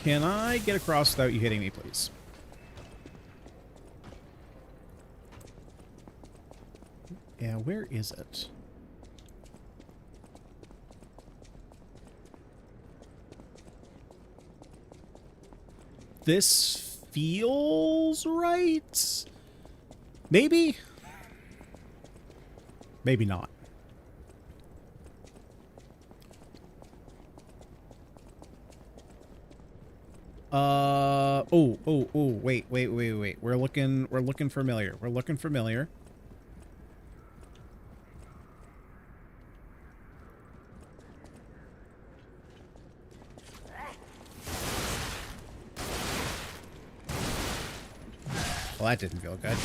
Can I get across without you hitting me, please? Yeah, where is it? This feels right? Maybe? Maybe not. Wait. We're looking familiar. We're looking familiar. Well, that didn't feel good.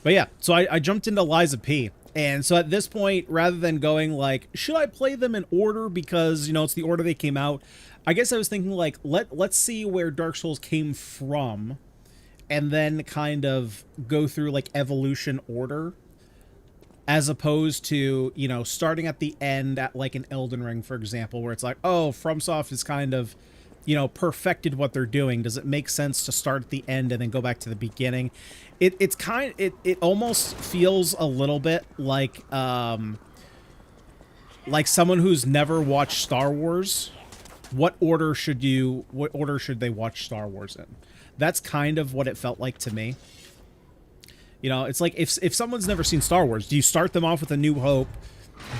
But yeah, so I jumped into Lies of P. And so at this point, rather than going like, should I play them in order because, you know, it's the order they came out, I guess I was thinking like, let's see where Dark Souls came from and then kind of go through like evolution order, as opposed to, you know, starting at the end at like an Elden Ring, for example, where it's like, oh, FromSoft is kind of, you know, perfected what they're doing. Does it make sense to start at the end and then go back to the beginning? It almost feels a little bit like someone who's never watched Star Wars. What order should they watch Star Wars in? That's kind of what it felt like to me. You know, it's like if someone's never seen Star Wars, do you start them off with A New Hope,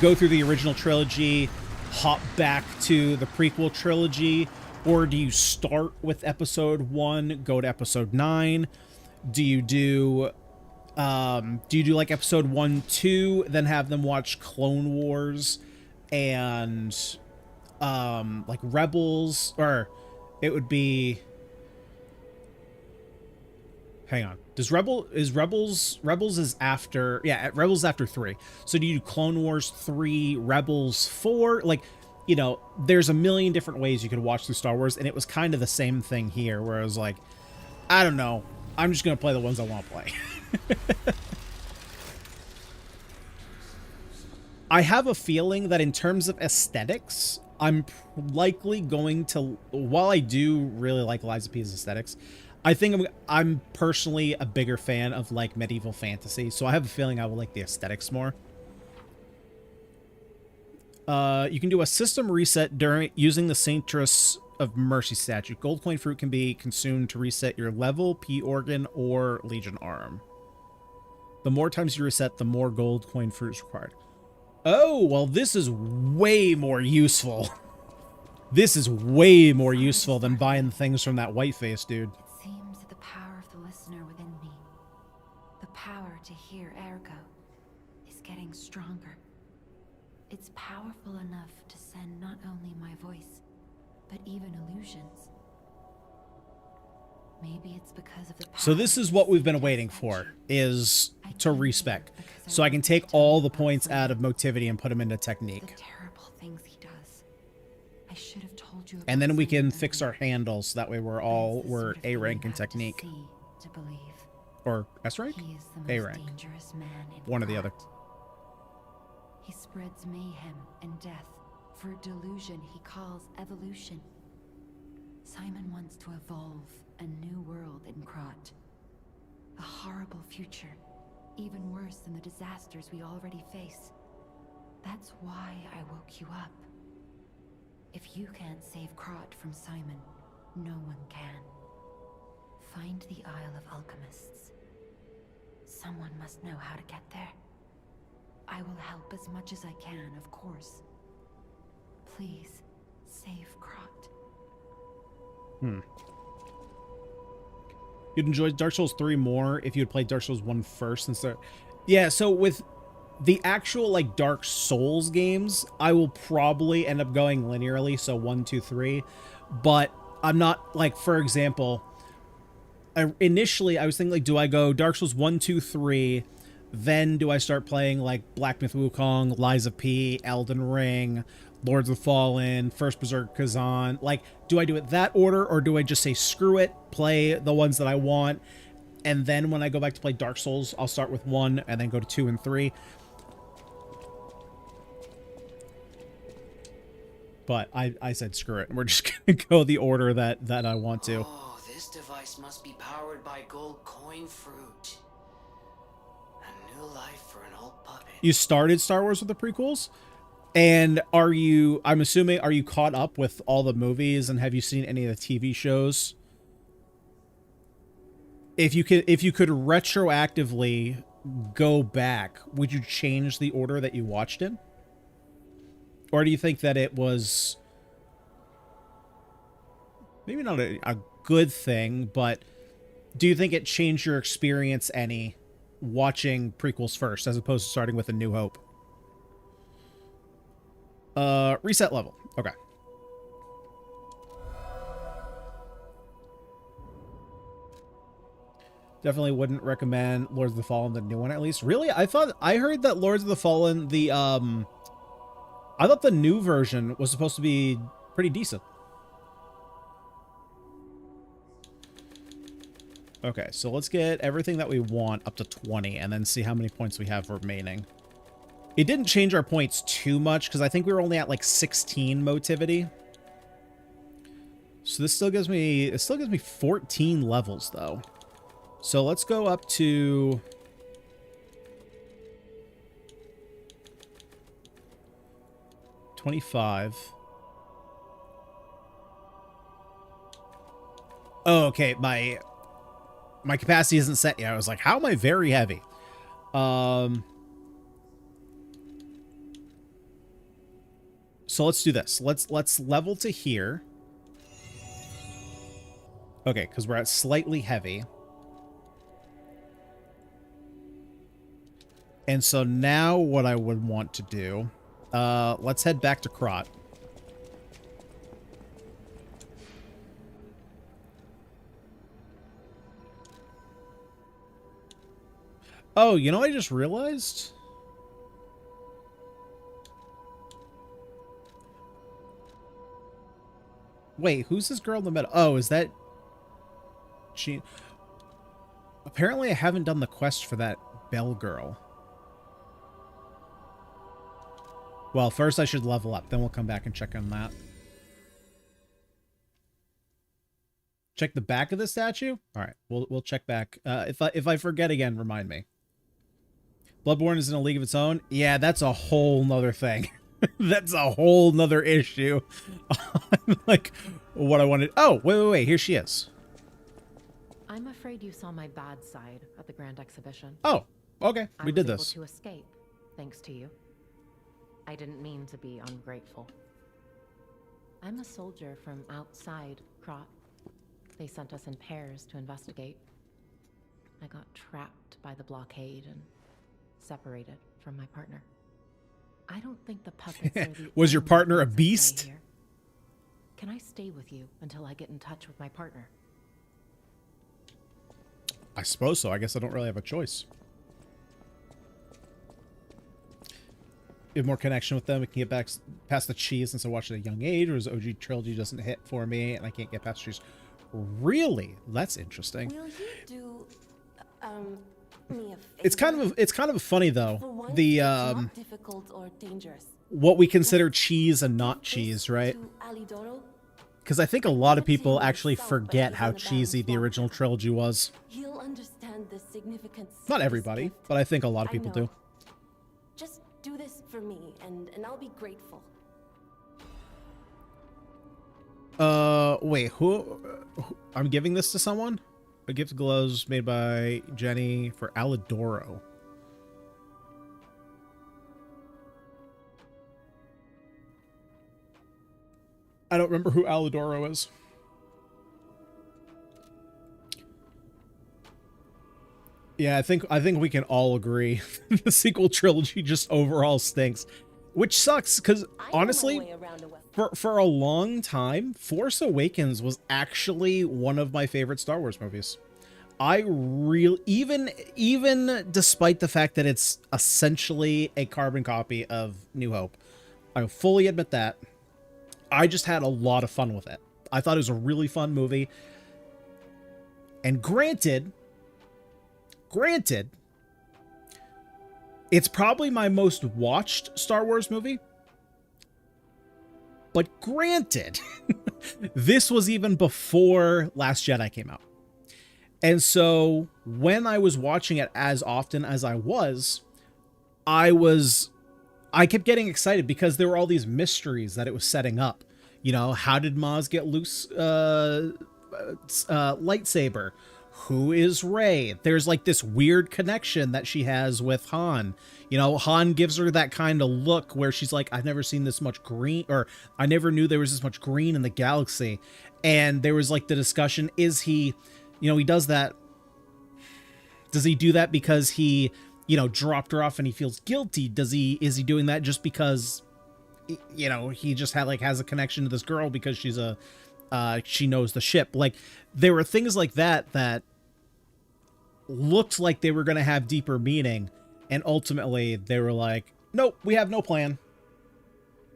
go through the original trilogy, hop back to the prequel trilogy, or do you start with episode 1, go to episode 9? Do you do like episode 1, 2, then have them watch Clone Wars and like Rebels, or it would be, hang on. Rebels is after, yeah, Rebels after 3. So do you do Clone Wars 3, Rebels 4? Like, you know, there's a million different ways you could watch through Star Wars, and it was kind of the same thing here, where I was like, I don't know, I'm just going to play the ones I want to play. I have a feeling that in terms of aesthetics, I'm likely going to, while I do really like Liza P's aesthetics, I think I'm personally a bigger fan of like medieval fantasy, so I have a feeling I will like the aesthetics more. You can do a system reset during using the Sanctress of Mercy statue. Gold coin fruit can be consumed to reset your level, P organ, or Legion arm. The more times you reset, the more gold coin fruit is required. Oh, well, this is way more useful. This is way more useful than buying things from that whiteface dude. It seems that the power of the listener within me, the power to hear ergo, is getting stronger. It's powerful enough to send not only my voice, but even illusions. Maybe it's because of the power. So this is what we've been waiting for, is to respec. So I can take all the points out of motivity and put them into technique. The terrible things he does. I should have told you. And then we can fix our handles, so that way we're A rank in technique. To believe. Or S rank? He is the A most rank. dangerous man in One or the other. art. He spreads mayhem and death for a delusion he calls evolution. Simon wants to evolve a new world in Krot. A horrible future, even worse than the disasters we already face. That's why I woke you up. If you can't save Krot from Simon, no one can. Find the Isle of Alchemists. Someone must know how to get there. I will help as much as I can, of course. Please, save Krot. You'd enjoy Dark Souls 3 more if you had played Dark Souls 1 first instead. Yeah, so with the actual like Dark Souls games, I will probably end up going linearly, so 1, 2, 3. But I'm not, like, for example, initially I was thinking, like, do I go Dark Souls 1, 2, 3, then do I start playing like Black Myth Wukong, Liza P, Elden Ring, Lords of the Fallen, First Berserk Kazan? Like, do I do it that order, or do I just say screw it, play the ones that I want, and then when I go back to play Dark Souls, I'll start with 1 and then go to 2 and 3? But I said screw it. We're just gonna go the order that I want to. Oh, this device must be powered by gold coin fruit. A new life for an old puppet. You started Star Wars with the prequels? And are you, I'm assuming, are you caught up with all the movies, and have you seen any of the TV shows? If you could retroactively go back, would you change the order that you watched in? Or do you think that it was maybe not a good thing, but do you think it changed your experience any watching prequels first as opposed to starting with A New Hope? Reset level. Okay. Definitely wouldn't recommend Lords of the Fallen, the new one, at least. Really? I heard that Lords of the Fallen, I thought the new version was supposed to be pretty decent. Okay, so let's get everything that we want up to 20 and then see how many points we have remaining. It didn't change our points too much because I think we were only at like 16 motivity. So this still gives me 14 levels though. So let's go up to 25. Oh, okay, my capacity isn't set yet. I was like, how am I very heavy? So let's do this. Let's level to here. Okay, because we're at slightly heavy. And so now what I would want to do, let's head back to Krot. Oh, you know what I just realized? Wait, who's this girl in the middle? Oh, is that... She... Apparently I haven't done the quest for that Bell girl. Well, first I should level up. Then we'll come back and check on that. Check the back of the statue? Alright, we'll check back. If I forget again, remind me. Bloodborne is in a league of its own? Yeah, that's a whole nother thing. That's a whole nother issue. Like, what I wanted... Oh, wait. Here she is. I'm afraid you saw my bad side at the Grand Exhibition. Oh, okay. We did I this. was able to escape, thanks to you. I didn't mean to be ungrateful. I'm a soldier from outside Krot. They sent us in pairs to investigate. I got trapped by the blockade and separated from my partner. I don't think the puppets are the Was your only partner a ones at play beast? here. Can I stay with you until I get in touch with my partner? I suppose so. I guess I don't really have a choice. Have more connection with them. We can get back past the cheese since I watched it at a young age, or his OG trilogy doesn't hit for me, and I can't get past cheese. Really? That's interesting. Will you do me a favor? It's kind of funny though. For once, The it's not difficult or dangerous. what we consider cheese and not cheese, right? To Alidoro, Because I think a lot of people actually forget how cheesy the original trilogy was. he'll understand the significance. Not of this everybody, gift. but I think a lot of I people know. do. Just do this for me, and I'll be grateful. Wait, who I'm giving this to someone? A gift of gloves made by Jenny for Alidoro. I don't remember who Alidoro is. Yeah, I think we can all agree the sequel trilogy just overall stinks, which sucks because honestly, for a long time, Force Awakens was actually one of my favorite Star Wars movies. I really, even despite the fact that it's essentially a carbon copy of New Hope, I fully admit that. I just had a lot of fun with it. I thought it was a really fun movie. And granted, it's probably my most watched Star Wars movie. But granted, this was even before Last Jedi came out. And so when I was watching it as often as I kept getting excited because there were all these mysteries that it was setting up. You know, how did Maz get Luke's lightsaber? Who is Rey? There's like this weird connection that she has with Han. You know, Han gives her that kind of look where she's like, I've never seen this much green, or I never knew there was this much green in the galaxy. And there was like the discussion, is he, you know, he does that. Does he do that because he, you know, dropped her off and he feels guilty? Is he doing that just because, you know, he just has a connection to this girl because she's she knows the ship? Like, there were things like that looked like they were going to have deeper meaning, and ultimately they were like, nope, we have no plan.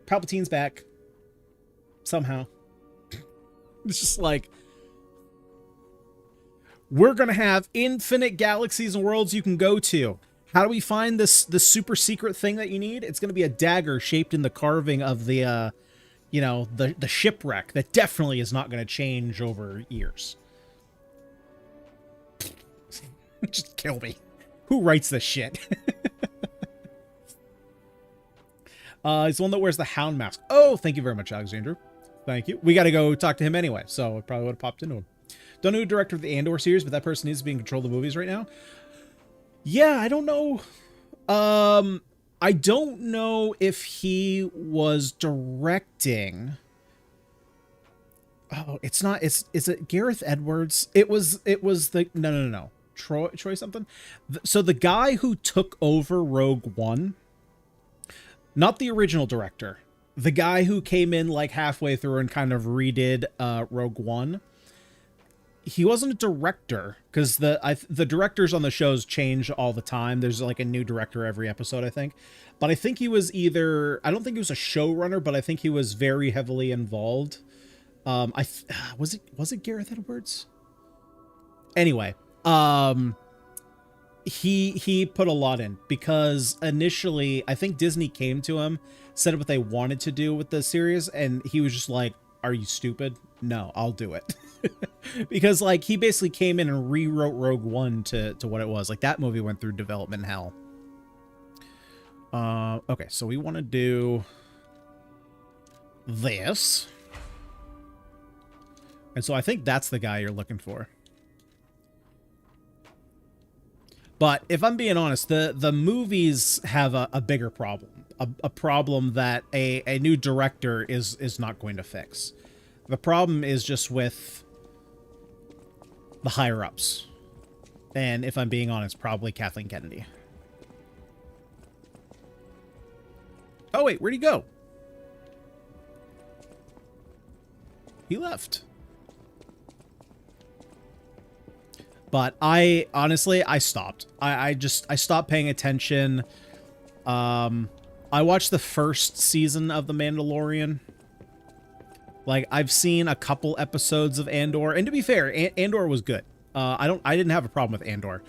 Palpatine's back somehow. It's just like, we're going to have infinite galaxies and worlds you can go to. How do we find this super secret thing that you need? It's going to be a dagger shaped in the carving of the you know, the shipwreck that definitely is not going to change over years. Just kill me. Who writes this shit? He's the one that wears the hound mask. Oh, thank you very much, Alexander. Thank you. We got to go talk to him anyway, so I probably would have popped into him. Don't know who director of the Andor series, but that person needs to be in control of the movies right now. Yeah, I don't know. I don't know if he was directing. Oh, it's not. Is it Gareth Edwards? It was the no. Troy something. So the guy who took over Rogue One, not the original director, the guy who came in like halfway through and kind of redid Rogue One. He wasn't a director, because the directors on the shows change all the time. There's like a new director every episode, I think. But I think he was either, I don't think he was a showrunner, but I think he was very heavily involved. Was it Gareth Edwards? Anyway, he put a lot in, because initially I think Disney came to him, said what they wanted to do with the series, and he was just like, "Are you stupid? No, I'll do it." Because like he basically came in and rewrote Rogue One to what it was. Like that movie went through development hell. Okay, so we want to do this. And so I think that's the guy you're looking for. But if I'm being honest, the movies have a bigger problem. A problem that a new director is not going to fix. The problem is just with the higher-ups. And if I'm being honest, probably Kathleen Kennedy. Oh, wait, where'd he go? He left. But I stopped. I stopped paying attention. I watched the first season of The Mandalorian. Like, I've seen a couple episodes of Andor, and to be fair, Andor was good. I didn't have a problem with Andor.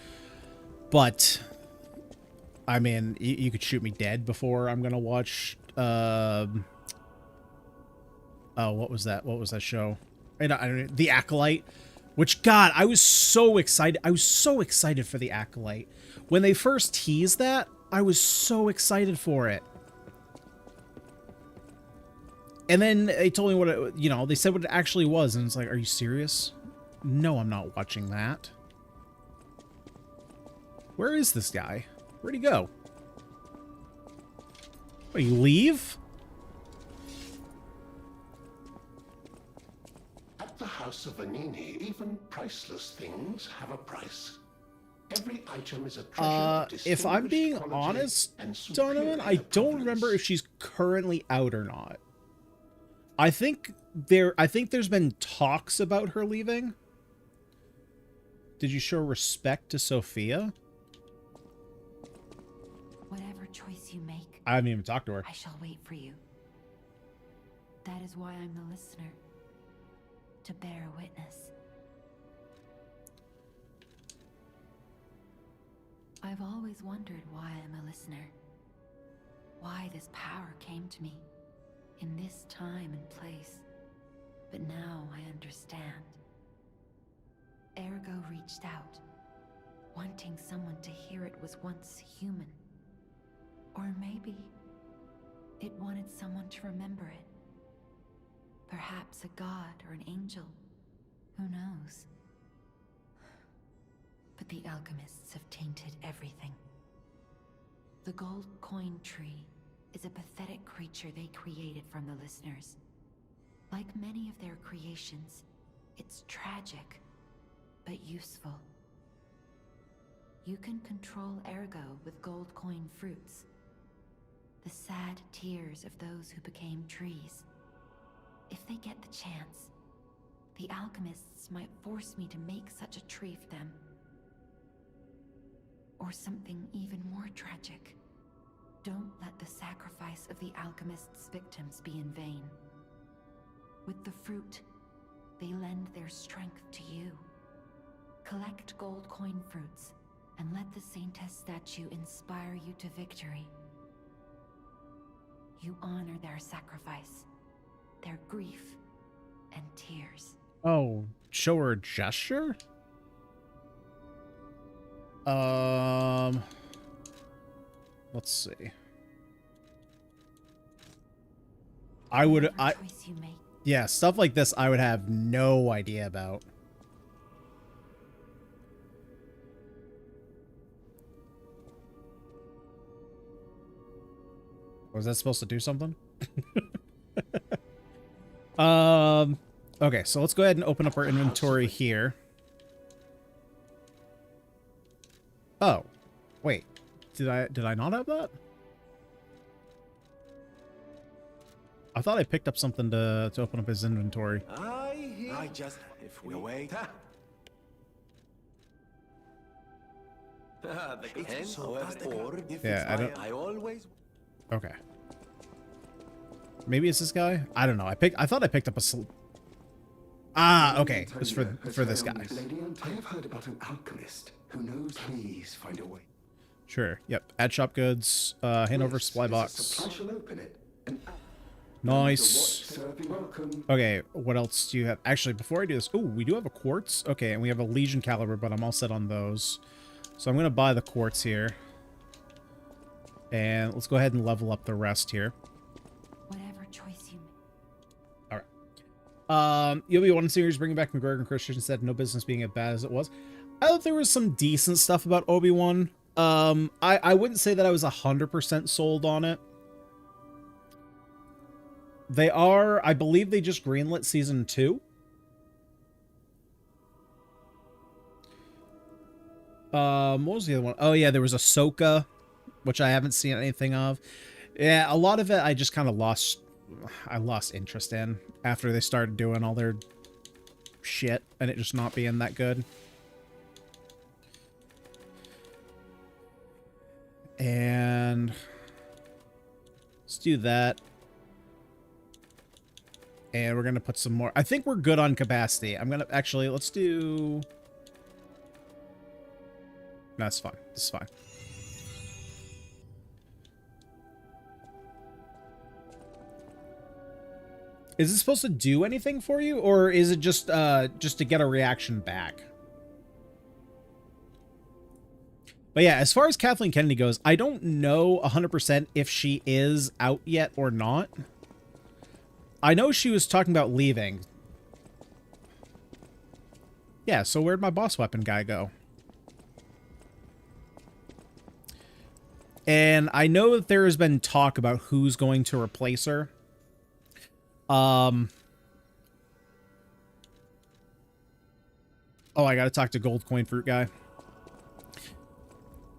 But I mean, you could shoot me dead before I'm gonna watch oh, what was that? What was that show? I don't know, The Acolyte. Which, God, I was so excited. I was so excited for The Acolyte. When they first teased that, I was so excited for it. And then they told me what it, they said what it actually was, and it's like, are you serious? No, I'm not watching that. Where is this guy? Where'd he go? What, you leave? At the House of Vanini, even priceless things have a price. Every item is a treasure of if I'm being distinguished quality honest, and superior Donovan, I don't provenance. remember if she's currently out or not. I think there's been talks about her leaving. Did you show respect to Sophia? Whatever choice you make, I haven't even talked to her. I shall wait for you. That is why I'm the listener. To bear witness. I've always wondered why I'm a listener. Why this power came to me. In this time and place. But now I understand. Ergo reached out, wanting someone to hear it was once human. Or maybe it wanted someone to remember it. Perhaps a god or an angel. Who knows? But the alchemists have tainted everything. The gold coin tree is a pathetic creature they created from the listeners. Like many of their creations, it's tragic, but useful. You can control Ergo with gold coin fruits. The sad tears of those who became trees. If they get the chance, the alchemists might force me to make such a tree for them. Or something even more tragic. Don't let the sacrifice of the alchemists' victims be in vain. With the fruit, they lend their strength to you. Collect gold coin fruits, and let the Saintess statue inspire you to victory. You honor their sacrifice, their grief, and tears. Oh, show her a gesture? Let's see. Yeah, stuff like this I would have no idea about. Was that supposed to do something? Okay, so let's go ahead and open up our inventory here. Oh, wait. Did I not have that? I thought I picked up something to open up his inventory. I just, if we wait. Yeah, I don't. I always. Okay. Maybe it's this guy. I don't know. I thought I picked up a. Ah, okay. It's for this guy. I have heard about an alchemist who knows. Please find a way. Sure. Yep. Add shop goods. Hand over supply box. Open it. Nice. Okay, what else do you have? Actually, before I do this, oh, we do have a quartz. Okay, and we have a Legion caliber, but I'm all set on those. So I'm going to buy the quartz here. And let's go ahead and level up the rest here. Whatever choice you make. All right. You'll be one series bringing back McGregor and Christian said no business being as bad as it was. I thought there was some decent stuff about Obi-Wan. I wouldn't say that I was 100% sold on it. They are, I believe they just greenlit season 2. What was the other one? Oh yeah, there was Ahsoka, which I haven't seen anything of. Yeah, a lot of it I just kind of lost interest in after they started doing all their shit and it just not being that good. And let's do that. And we're going to put some more. I think we're good on capacity. I'm going to actually, let's do. That's fine. This is fine. Is it supposed to do anything for you, or is it just to get a reaction back? But yeah, as far as Kathleen Kennedy goes, I don't know 100% if she is out yet or not. I know she was talking about leaving. Yeah, so where'd my boss weapon guy go? And I know that there has been talk about who's going to replace her. Oh, I gotta talk to Gold Coin Fruit guy.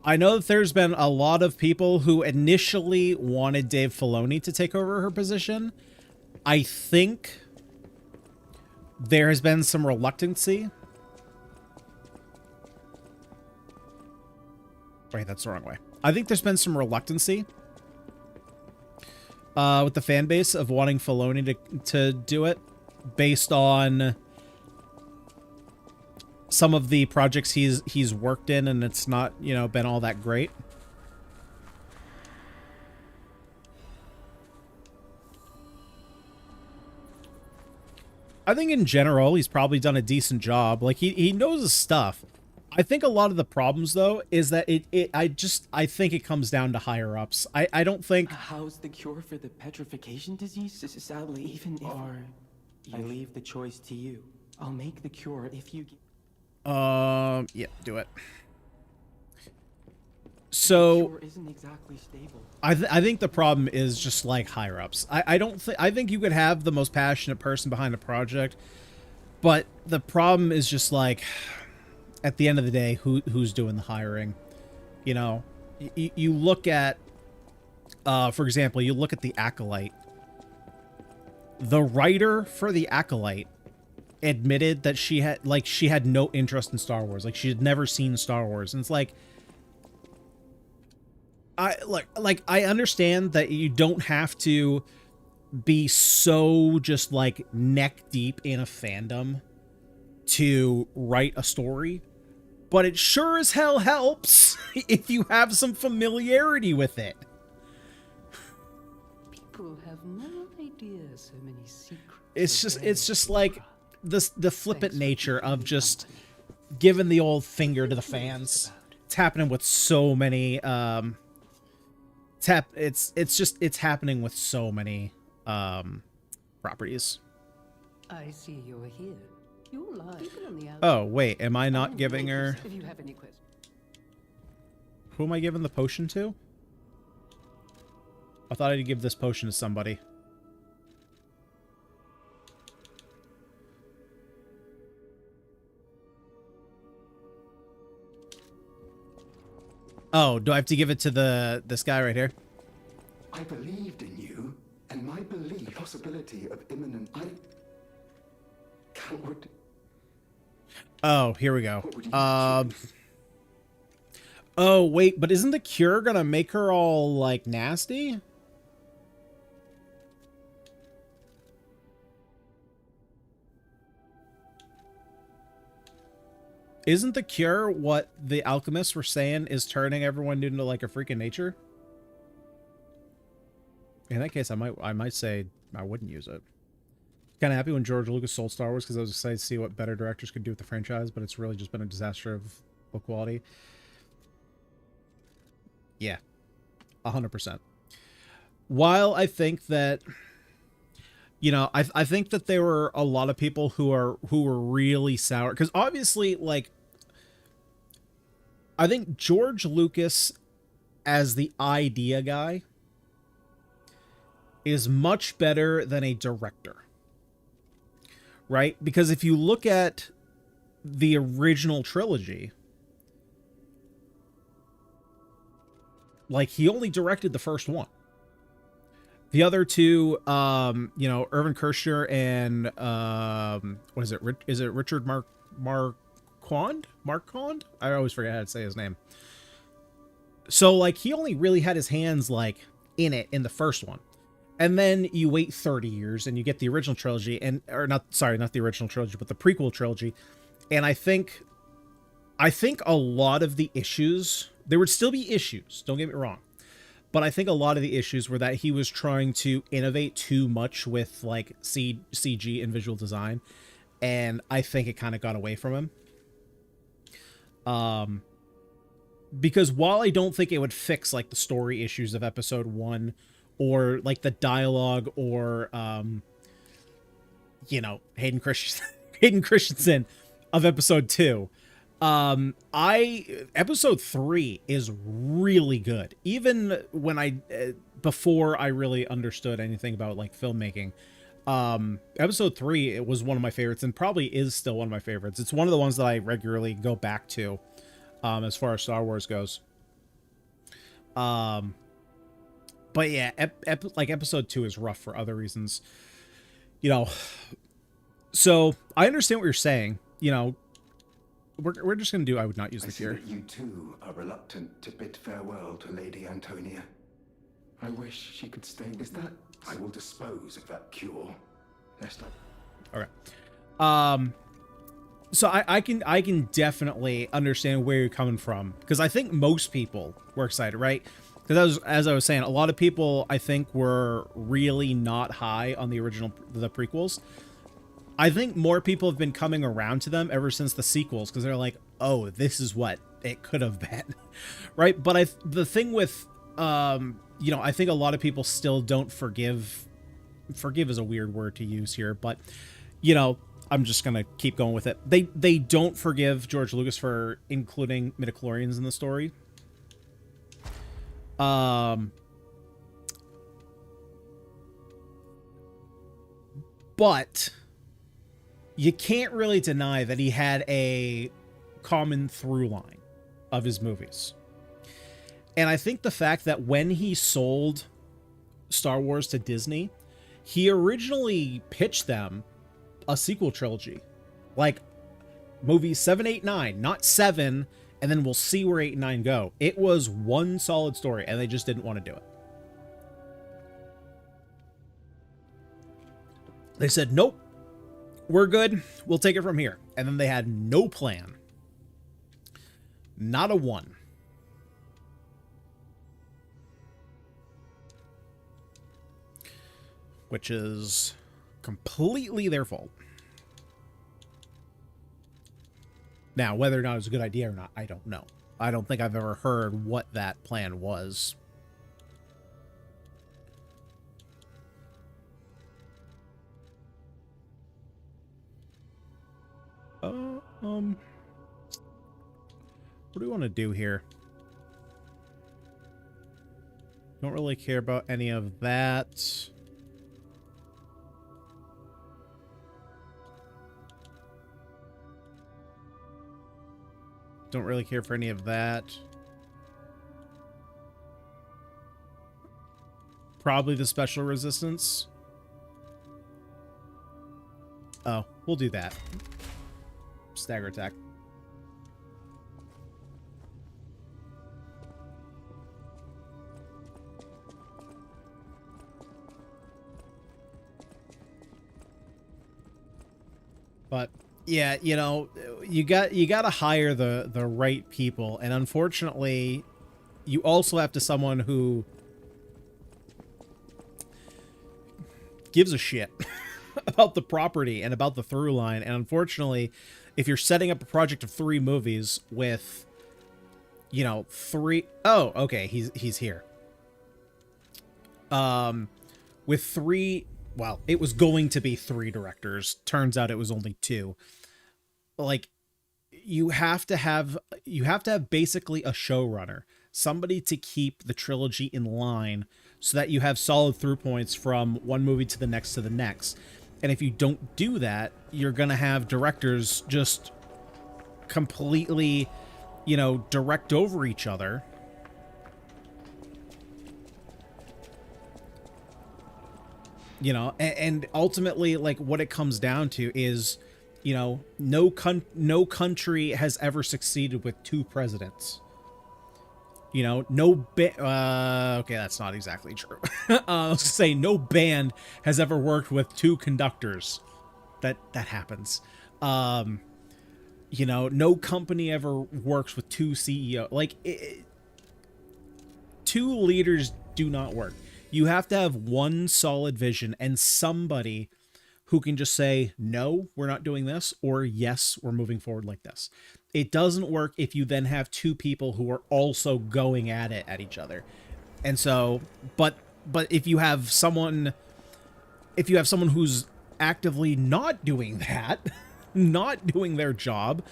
I know that there's been a lot of people who initially wanted Dave Filoni to take over her position. I think there has been some reluctancy. Wait, that's the wrong way. I think there's been some reluctancy with the fan base of wanting Filoni to do it based on some of the projects he's worked in, and it's not, you know, been all that great. I think in general, he's probably done a decent job. Like, he knows his stuff. I think a lot of the problems, though, is that I think it comes down to higher-ups. I don't think... How's the cure for the petrification disease? Sadly, even if I leave the choice to you, I'll make the cure if you... Yeah, do it. So, isn't exactly stable. I think the problem is just like higher ups. I think you could have the most passionate person behind a project, but the problem is just like, at the end of the day, who's doing the hiring? You know, you look at, for example, you look at the Acolyte. The writer for the Acolyte admitted that she had no interest in Star Wars. Like, she had never seen Star Wars, and it's like, I understand that you don't have to be so just like neck deep in a fandom to write a story, but it sure as hell helps if you have some familiarity with it. People have no idea so many secrets. It's just like the flippant nature of just giving the old finger to the fans. It's happening with so many it's happening with so many properties. I see you're here. You're live. Oh, wait, am I not giving her... If you have any questions. Who am I giving the potion to? I thought I'd give this potion to somebody. Oh, do I have to give it to this guy right here? I believed in you, and my belief possibility of imminent coward. Oh, here we go. Oh, wait, but isn't the cure gonna make her all, like, nasty? Isn't the cure what the alchemists were saying is turning everyone into, like, a freak of nature? In that case, I might say I wouldn't use it. Kind of happy when George Lucas sold Star Wars because I was excited to see what better directors could do with the franchise, but it's really just been a disaster of book quality. Yeah, 100%. While I think that, you know, I think that there were a lot of people who were really sour because obviously, like, I think George Lucas as the idea guy is much better than a director. Right? Because if you look at the original trilogy, like, he only directed the first one. The other two, you know, Irvin Kershner and, what is it? Is it Richard Marquand? I always forget how to say his name. So, like, he only really had his hands, like, in it in the first one. And then you wait 30 years and you get the original trilogy not the original trilogy, but the prequel trilogy. And I think a lot of the issues, there would still be issues, don't get me wrong. But I think a lot of the issues were that he was trying to innovate too much with, like, CG and visual design. And I think it kind of got away from him. Because while I don't think it would fix, like, the story issues of episode 1, or, like, the dialogue, or, you know, Hayden Christensen of episode 2. Episode 3 is really good. Even when before I really understood anything about, like, filmmaking. Episode 3, it was one of my favorites, and probably is still one of my favorites. It's one of the ones that I regularly go back to, as far as Star Wars goes. But yeah, like, episode 2 is rough for other reasons, you know. So I understand what you're saying. You know, we're just gonna do. I would not use the cure. I see that you too are reluctant to bid farewell to Lady Antonia. I wish she could stay with that. I will dispose of that cure. Let's not. Okay. So I can definitely understand where you're coming from, because I think most people were excited, right? Because as I was saying, a lot of people, I think, were really not high on the prequels. I think more people have been coming around to them ever since the sequels, because they're like, oh, this is what it could have been, right? But the thing with, you know, I think a lot of people still don't forgive. Forgive is a weird word to use here, but, you know, I'm just gonna keep going with it. They don't forgive George Lucas for including midichlorians in the story. But you can't really deny that he had a common through line of his movies. And I think the fact that when he sold Star Wars to Disney, he originally pitched them a sequel trilogy. Like, movies 7, 8, 9, not 7, and then we'll see where 8 and 9 go. It was one solid story, and they just didn't want to do it. They said, nope, we're good. We'll take it from here. And then they had no plan. Not a one. Which is completely their fault. Now, whether or not it was a good idea or not, I don't know. I don't think I've ever heard what that plan was. What do we want to do here? Don't really care about any of that. Don't really care for any of that. Probably the special resistance. Oh, we'll do that. Stagger attack. But yeah, you know, you got to hire the right people, and unfortunately, you also have to someone who gives a shit about the property and about the through line. And unfortunately, if you're setting up a project of 3 movies with, you know, 3 oh, okay, he's here. With 3, well, it was going to be 3 directors. Turns out it was only 2. Like, you have to have basically a showrunner, somebody to keep the trilogy in line so that you have solid through points from one movie to the next to the next. And if you don't do that, you're going to have directors just completely, you know, direct over each other. You know, and ultimately, like, what it comes down to is, you know, no country has ever succeeded with 2 presidents. You know, okay, that's not exactly true. I was gonna say no band has ever worked with 2 conductors. That happens. You know, no company ever works with 2 CEO. Like, 2 leaders do not work. You have to have one solid vision and somebody who can just say, no, we're not doing this, or yes, we're moving forward like this. It doesn't work if you then have 2 people who are also going at it at each other. And so, but if you have someone who's actively not doing that, not doing their job,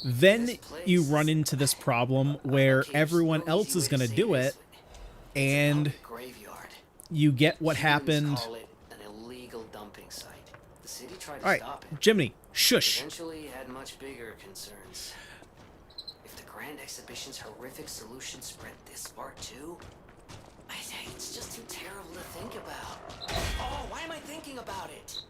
then you run into this problem where everyone else is going to do it, and you get what happened. Call it an illegal dumping site. The city tried to All right, stop it. Jiminy, shush. Eventually had much bigger concerns. If the Grand Exhibition's horrific solution spread this far too, it's just too terrible to think about. Oh, why am I thinking about it?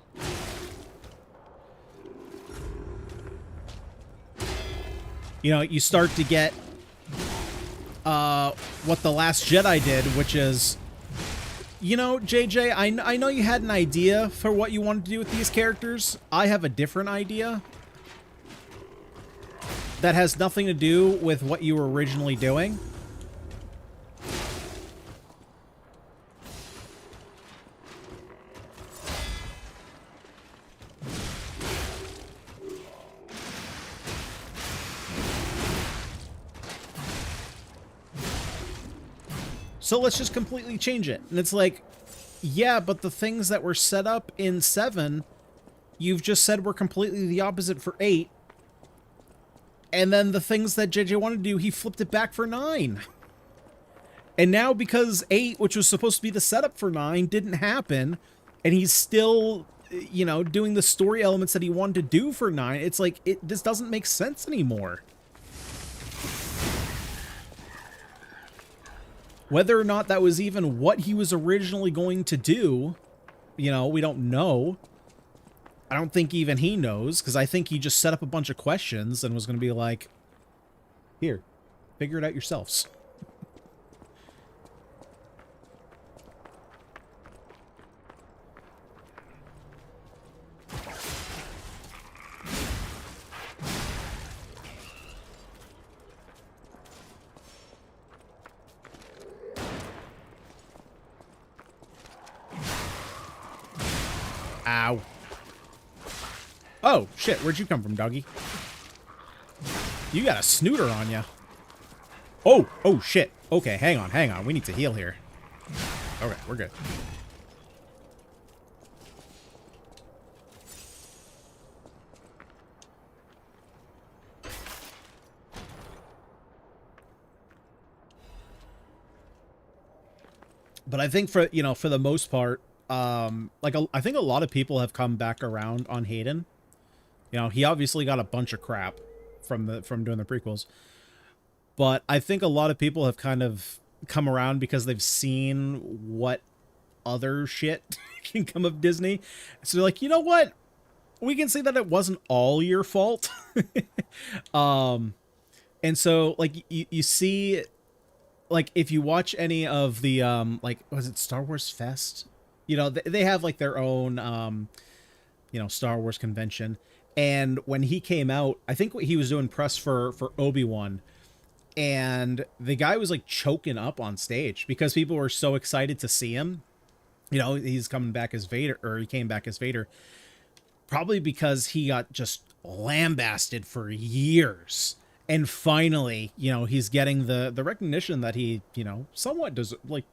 You know, you start to get what The Last Jedi did, which is, you know, JJ, I know you had an idea for what you wanted to do with these characters. I have a different idea that has nothing to do with what you were originally doing. So let's just completely change it. And it's like, yeah, but the things that were set up in 7, you've just said were completely the opposite for 8. And then the things that JJ wanted to do, he flipped it back for 9. And now because 8, which was supposed to be the setup for 9, didn't happen, and he's still, you know, doing the story elements that he wanted to do for 9, it's like, this doesn't make sense anymore. Whether or not that was even what he was originally going to do, you know, we don't know. I don't think even he knows, because I think he just set up a bunch of questions and was going to be like, here, figure it out yourselves. Ow. Oh, shit. Where'd you come from, doggy? You got a snooter on ya. Oh, shit. Okay, hang on. We need to heal here. Okay, we're good. But I think for for the most part, I think a lot of people have come back around on Hayden. He obviously got a bunch of crap from doing the prequels, but I think a lot of people have kind of come around because they've seen what other shit can come of Disney. So they're like, you know what? We can say that it wasn't all your fault. And so like you see, like if you watch any of the like, was it Star Wars Fest? They have like their own Star Wars convention. And when he came out, I think he was doing press for Obi-Wan, and the guy was like choking up on stage because people were so excited to see him. He's coming back as Vader, or he came back as Vader, probably because he got just lambasted for years. And finally, he's getting the recognition that he, somewhat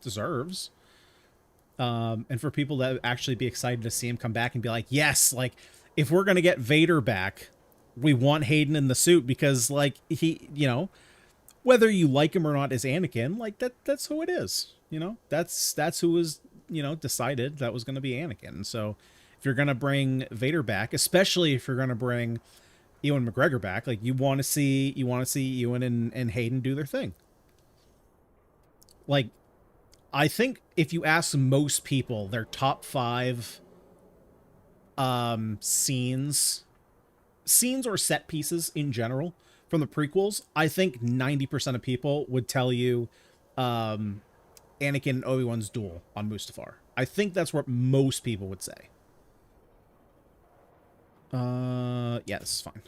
deserves. And for people to actually be excited to see him come back and be like, yes, like, if we're going to get Vader back, we want Hayden in the suit because, like, he, whether you like him or not as Anakin, like, that's who it is. That's who was, decided that was going to be Anakin. So if you're going to bring Vader back, especially if you're going to bring Ewan McGregor back, like, you want to see Ewan and Hayden do their thing. Like, I think if you ask most people their top 5 scenes or set pieces in general from the prequels, I think 90% of people would tell you Anakin and Obi-Wan's duel on Mustafar. I think that's what most people would say. Yeah, this is fine.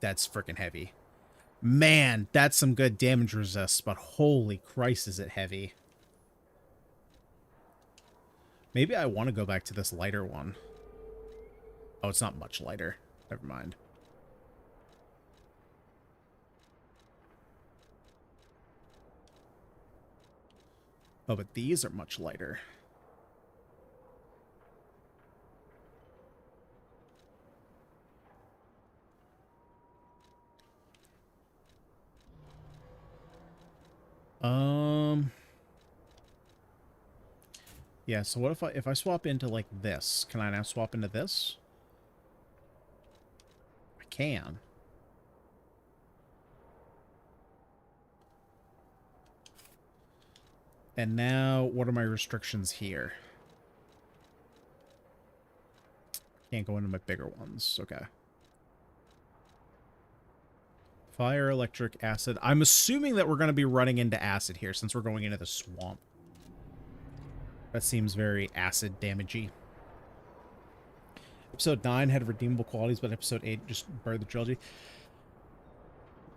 That's freaking heavy. Man, that's some good damage resist, but holy Christ, is it heavy. Maybe I want to go back to this lighter one. Oh, it's not much lighter. Never mind. Oh, but these are much lighter. Yeah, so what if I swap into like this? Can I now swap into this? I can. And now, what are my restrictions here? Can't go into my bigger ones. Okay. Fire, electric, acid. I'm assuming that we're going to be running into acid here since we're going into the swamp. That seems very acid damagey. Episode 9 had redeemable qualities, but episode 8 just burned the trilogy.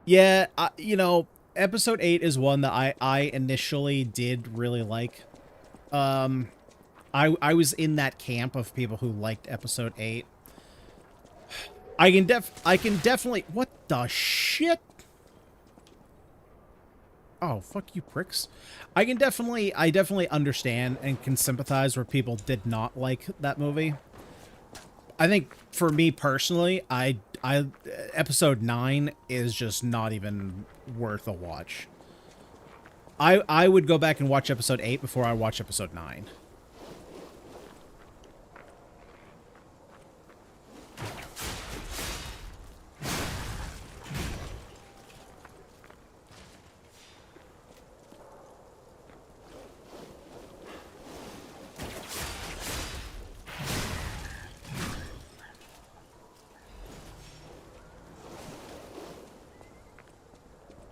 Yeah, episode 8 is one that I initially did really like. I was in that camp of people who liked episode 8. I can definitely... What the shit? Oh, fuck you pricks. I definitely understand and can sympathize where people did not like that movie. I think for me personally, episode 9 is just not even worth a watch. I would go back and watch episode 8 before I watch episode 9.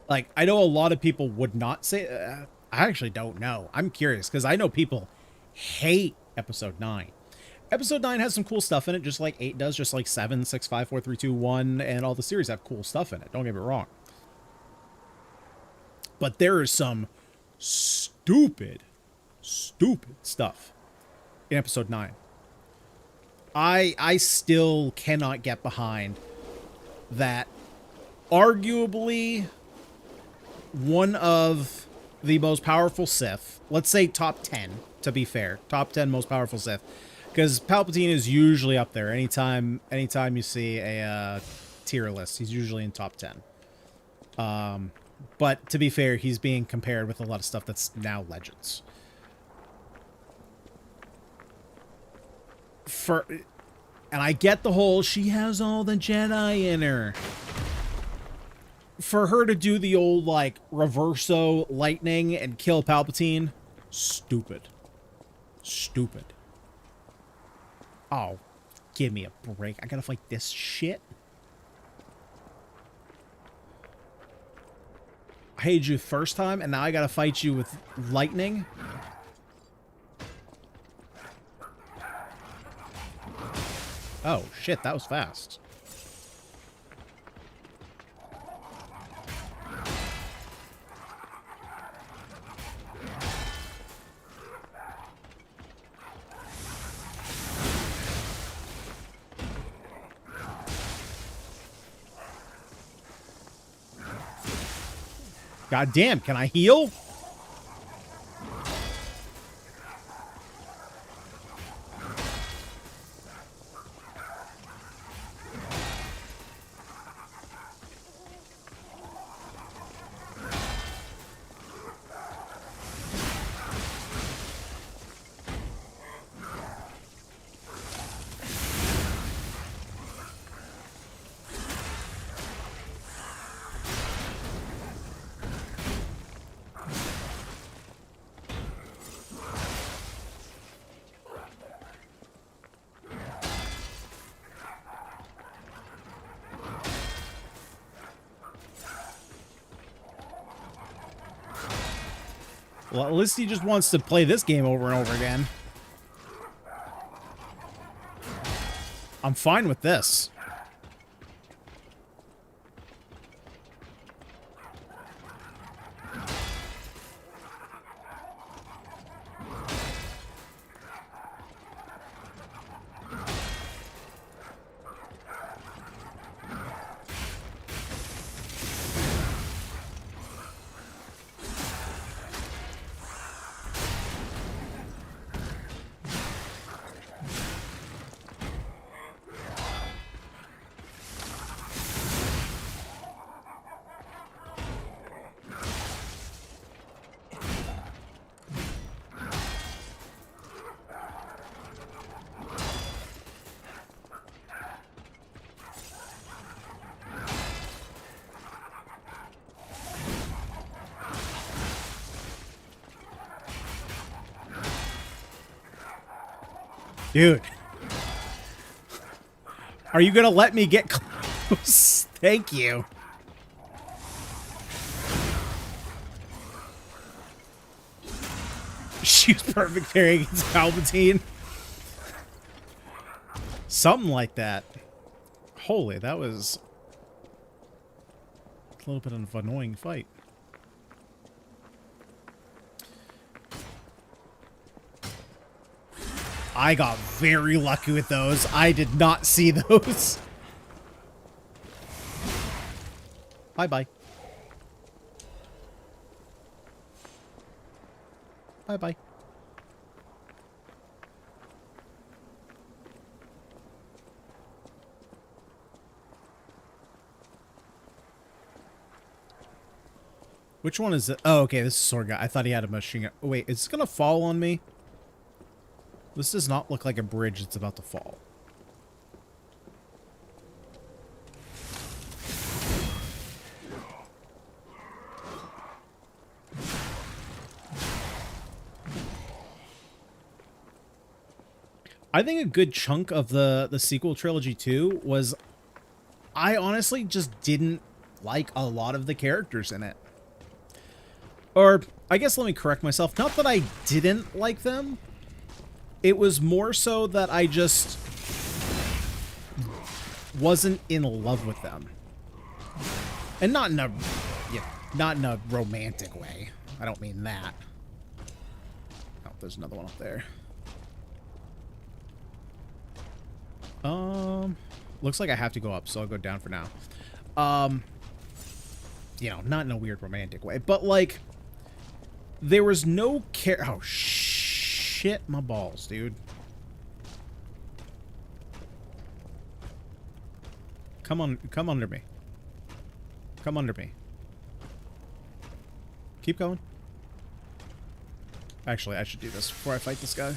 Like, I know a lot of people would not say... I actually don't know. I'm curious, because I know people hate Episode 9. Episode 9 has some cool stuff in it, just like 8 does, just like 7, 6, 5, 4, 3, 2, 1, and all the series have cool stuff in it. Don't get me wrong. But there is some stupid stuff in Episode 9. I still cannot get behind that arguably... one of the most powerful Sith, let's say top 10, to be fair, top 10 most powerful Sith, because Palpatine is usually up there anytime you see a tier lists. He's usually in top 10. But to be fair, he's being compared with a lot of stuff that's now Legends. And I get the whole, she has all the Jedi in her. For her to do the old, like, reverso lightning and kill Palpatine, stupid. Stupid. Oh, give me a break. I gotta fight this shit? I hated you first time, and now I gotta fight you with lightning? Oh, shit, that was fast. God damn, can I heal? Well, at least he just wants to play this game over and over again. I'm fine with this. Dude. Are you gonna let me get close? Thank you. She's perfect parry against Palpatine. Something like that. Holy, that was a little bit of an annoying fight. I got very lucky with those. I did not see those. Bye-bye. Bye-bye. Which one is it? Oh, okay, this is Sword Guy. I thought he had a machine gun. Oh, wait, is this gonna fall on me? This does not look like a bridge that's about to fall. I think a good chunk of the sequel trilogy too was I honestly just didn't like a lot of the characters in it. Or I guess let me correct myself. Not that I didn't like them. It was more so that I just wasn't in love with them. And not in a, not in a romantic way. I don't mean that. Oh, there's another one up there. Looks like I have to go up, so I'll go down for now. You know, not in a weird romantic way, but like, there was no care. Oh, shit, my balls, dude. Come on, come under me. Come under me. Keep going. Actually, I should do this before I fight this guy.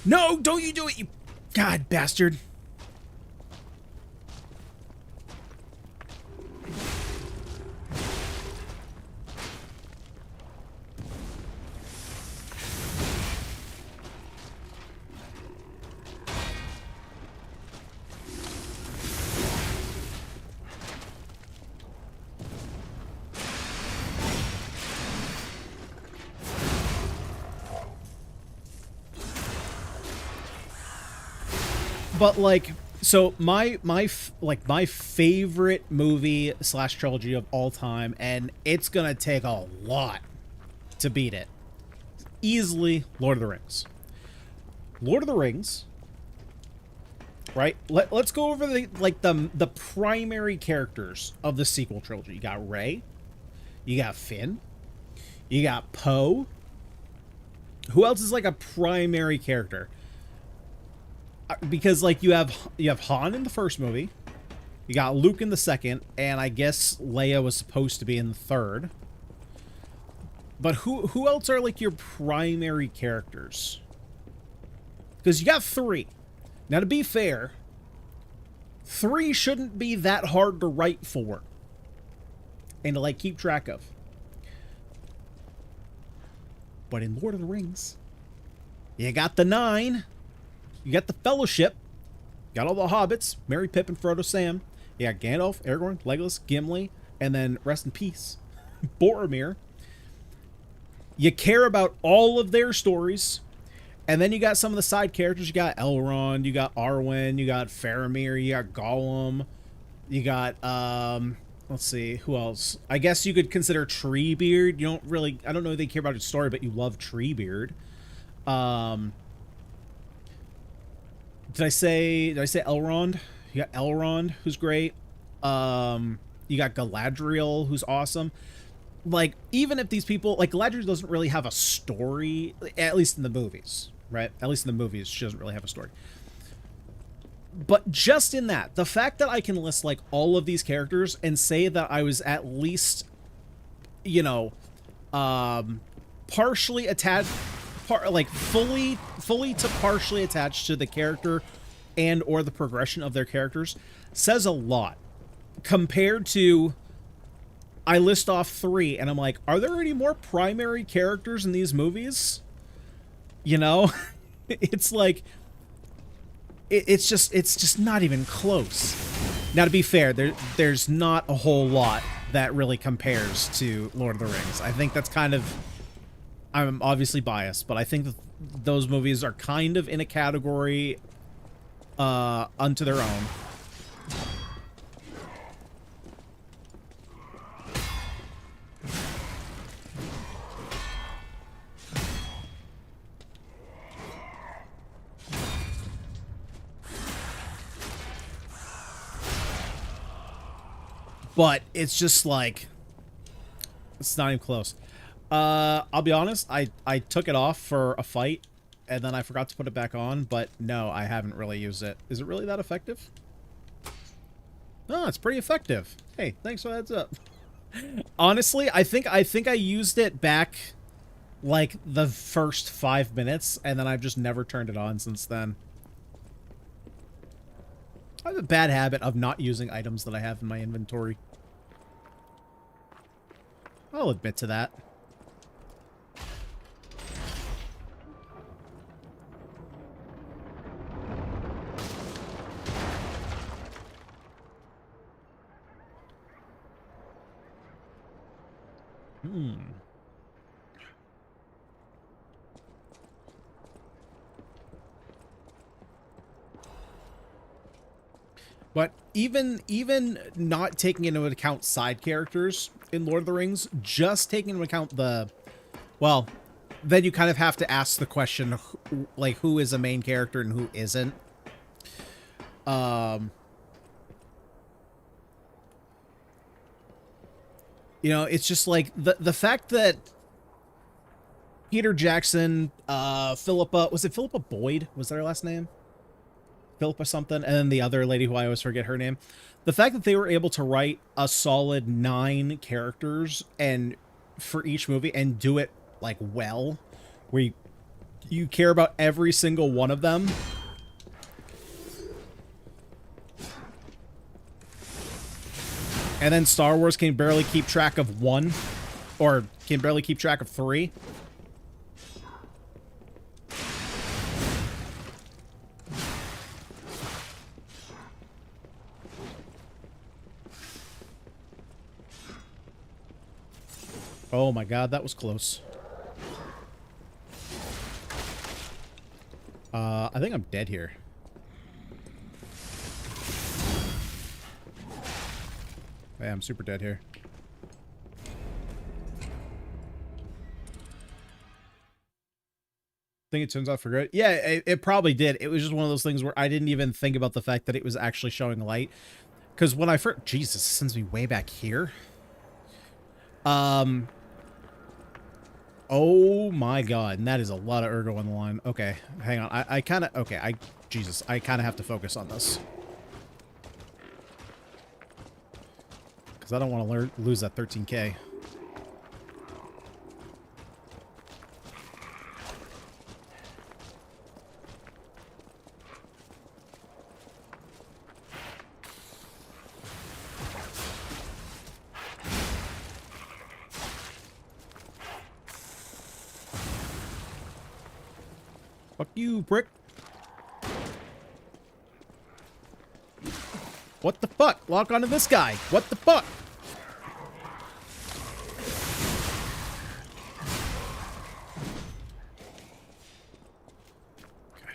No, don't you do it, you god bastard. But like, so my favorite movie / trilogy of all time, and it's gonna take a lot to beat it. Easily, Lord of the Rings. Lord of the Rings. Right? Let's go over the primary characters of the sequel trilogy. You got Rey, you got Finn, you got Poe. Who else is like a primary character? Because like you have Han in the first movie, you got Luke in the second, and I guess Leia was supposed to be in the third. But who else are like your primary characters? Because you got 3. Now to be fair, 3 shouldn't be that hard to write for and to like keep track of. But in Lord of the Rings, you got the 9. You got the Fellowship. You got all the hobbits. Merry, Pippin, Frodo, Sam. You got Gandalf, Aragorn, Legolas, Gimli, and then rest in peace, Boromir. You care about all of their stories. And then you got some of the side characters. You got Elrond, you got Arwen, you got Faramir, you got Gollum. You got, let's see, who else? I guess you could consider Treebeard. You don't really, I don't know if they care about his story, but you love Treebeard. Did I say Elrond? You got Elrond, who's great. You got Galadriel, who's awesome. Like, even if these people, like, Galadriel doesn't really have a story, at least in the movies, right? At least in the movies, she doesn't really have a story. But just in that, the fact that I can list, like, all of these characters and say that I was at least, you know, partially attached, fully to partially attached to the character and or the progression of their characters says a lot compared to I list off 3 and I'm like, are there any more primary characters in these movies? You know, it's like it's just not even close. Now, to be fair, there's not a whole lot that really compares to Lord of the Rings. I think that's kind of, I'm obviously biased, but I think that those movies are kind of in a category unto their own. But it's just like, it's not even close. I'll be honest, I took it off for a fight, and then I forgot to put it back on, but no, I haven't really used it. Is it really that effective? Oh, it's pretty effective. Hey, thanks for the heads up. Honestly, I think I used it back, like, the first 5 minutes, and then I've just never turned it on since then. I have a bad habit of not using items that I have in my inventory. I'll admit to that. But even not taking into account side characters in Lord of the Rings, just taking into account the, well, then you kind of have to ask the question, like, who is a main character and who isn't. You know, it's just like the fact that Peter Jackson, Philippa, was it Philippa Boyd? Was that her last name? Philippa something, and then the other lady who I always forget her name. The fact that they were able to write a solid 9 characters and for each movie and do it like well, where you care about every single one of them. And then Star Wars can barely keep track of 1, or can barely keep track of 3. Oh my god, that was close. I think I'm dead here. Yeah, I'm super dead here. Think it turns out for good. Yeah, it probably did. It was just one of those things where I didn't even think about the fact that it was actually showing light. Because when I first... Jesus, this sends me way back here. Oh my god, and that is a lot of ergo on the line. Okay, hang on. I kind of... Okay, Jesus, I kind of have to focus on this. Because I don't want to lose that 13k. Fuck you, prick. What the fuck? Lock onto this guy. What the fuck? Okay.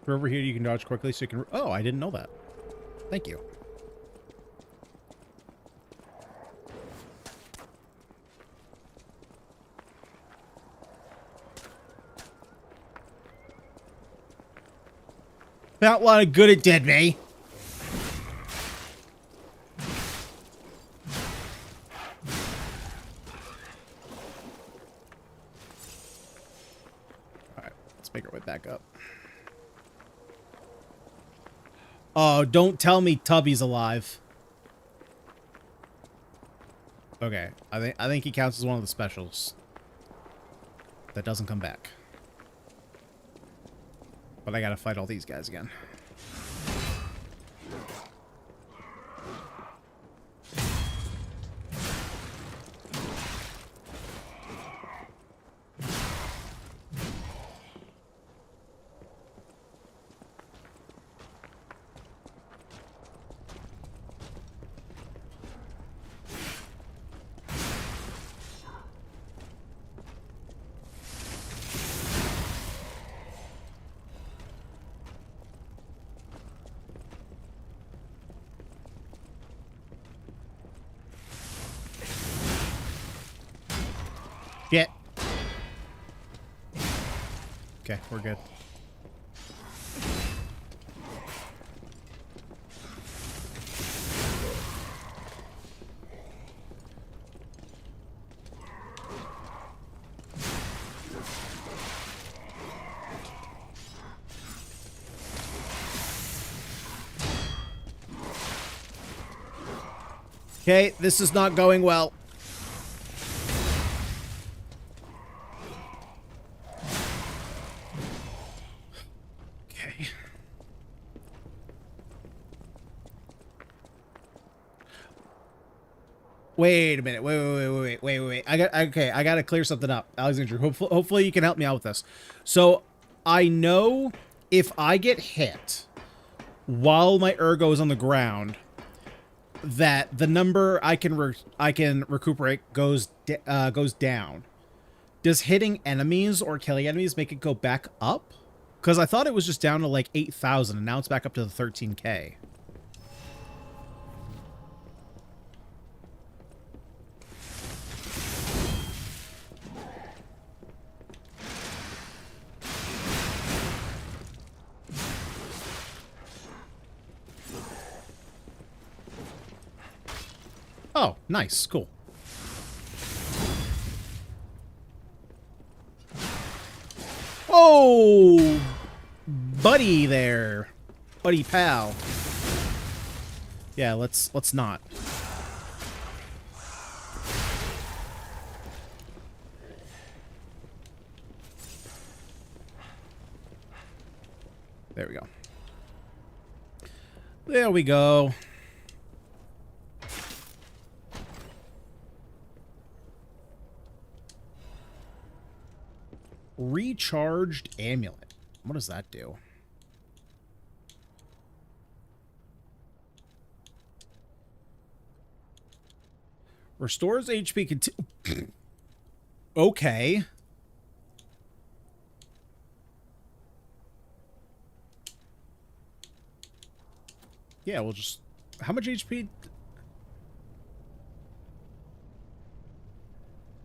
For over here, you can dodge quickly so you can... Oh, I didn't know that. Thank you. Not a lot of good it did me. Alright, let's make our way back up. Oh, don't tell me Tubby's alive. Okay, I think he counts as one of the specials that doesn't come back. But I gotta fight all these guys again. Shit. Okay, we're good. Okay, this is not going well. Wait a minute. Wait. I gotta clear something up, Alexander. Hopefully you can help me out with this. So I know if I get hit while my ergo is on the ground, that the number I can recuperate goes down. Does hitting enemies or killing enemies make it go back up? Because I thought it was just down to like 8,000, and now it's back up to the 13k. Oh, nice. Cool. Oh, buddy there. Buddy pal. Yeah, let's not. There we go. There we go. Recharged amulet. What does that do? Restores HP okay. Yeah, we'll just... How much HP?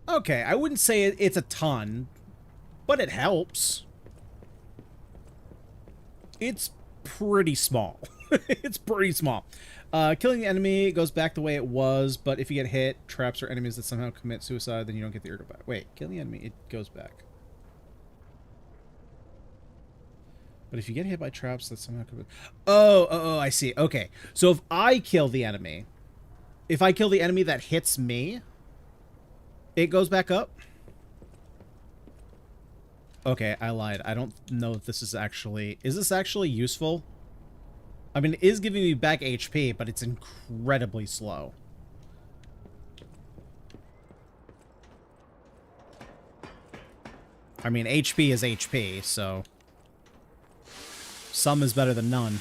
Okay, I wouldn't say it's a ton, but it helps. It's pretty small. It's pretty small. Killing the enemy goes back the way it was, but if you get hit, traps, or enemies that somehow commit suicide, then you don't get the ergo back. Wait, kill the enemy, it goes back. But if you get hit by traps that somehow commit... Oh, I see. Okay, so if I kill the enemy, that hits me, it goes back up? Okay, I lied. I don't know if this is actually... Is this actually useful? I mean, it is giving me back HP, but it's incredibly slow. I mean, HP is HP, so... Some is better than none.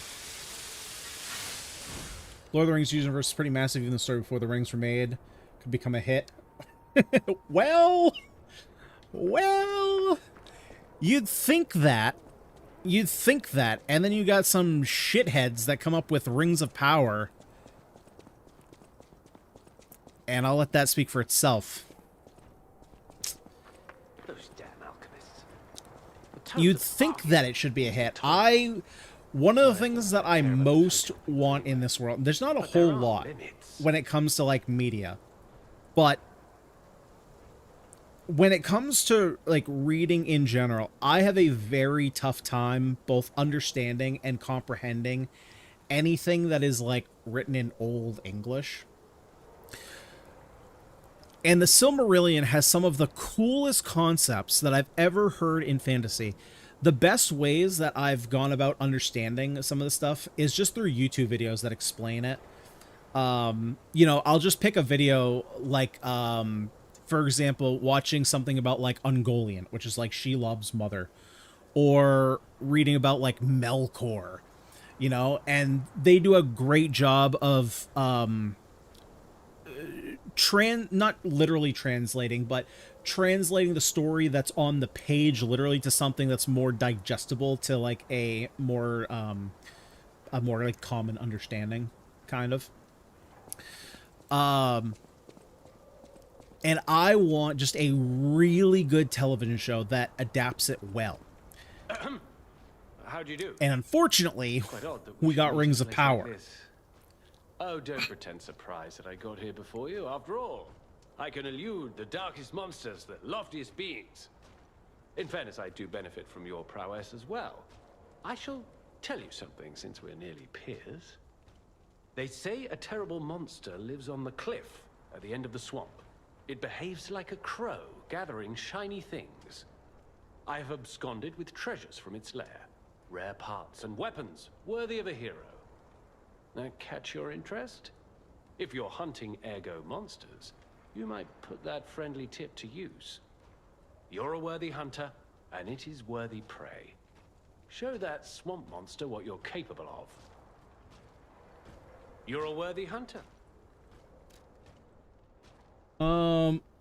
Lord of the Rings universe is pretty massive, even the story before the rings were made could become a hit. Well... You'd think that. And then you got some shitheads that come up with rings of power. And I'll let that speak for itself. Those damn alchemists. You'd think that it should be a hit. One of the things that I most want in this world, there's not a whole lot when it comes to, like, media. But when it comes to, like, reading in general, I have a very tough time both understanding and comprehending anything that is, like, written in Old English. And the Silmarillion has some of the coolest concepts that I've ever heard in fantasy. The best ways that I've gone about understanding some of the stuff is just through YouTube videos that explain it. You know, I'll just pick a video like, for example, watching something about, like, Ungoliant, which is, like, Shelob's mother, or reading about, like, Melkor, you know, and they do a great job of, not literally translating, but translating the story that's on the page literally to something that's more digestible to, like, a more, like, common understanding, kind of. And I want just a really good television show that adapts it well. How do you do? And unfortunately, we got Rings of Power. Like oh, don't pretend surprised that I got here before you. After all, I can elude the darkest monsters, the loftiest beings. In fairness, I do benefit from your prowess as well. I shall tell you something since we're nearly peers. They say a terrible monster lives on the cliff at the end of the swamp. It behaves like a crow, gathering shiny things. I have absconded with treasures from its lair, rare parts and weapons worthy of a hero. That catch your interest? If you're hunting ergo monsters, you might put that friendly tip to use. You're a worthy hunter, and it is worthy prey. Show that swamp monster what you're capable of. You're a worthy hunter.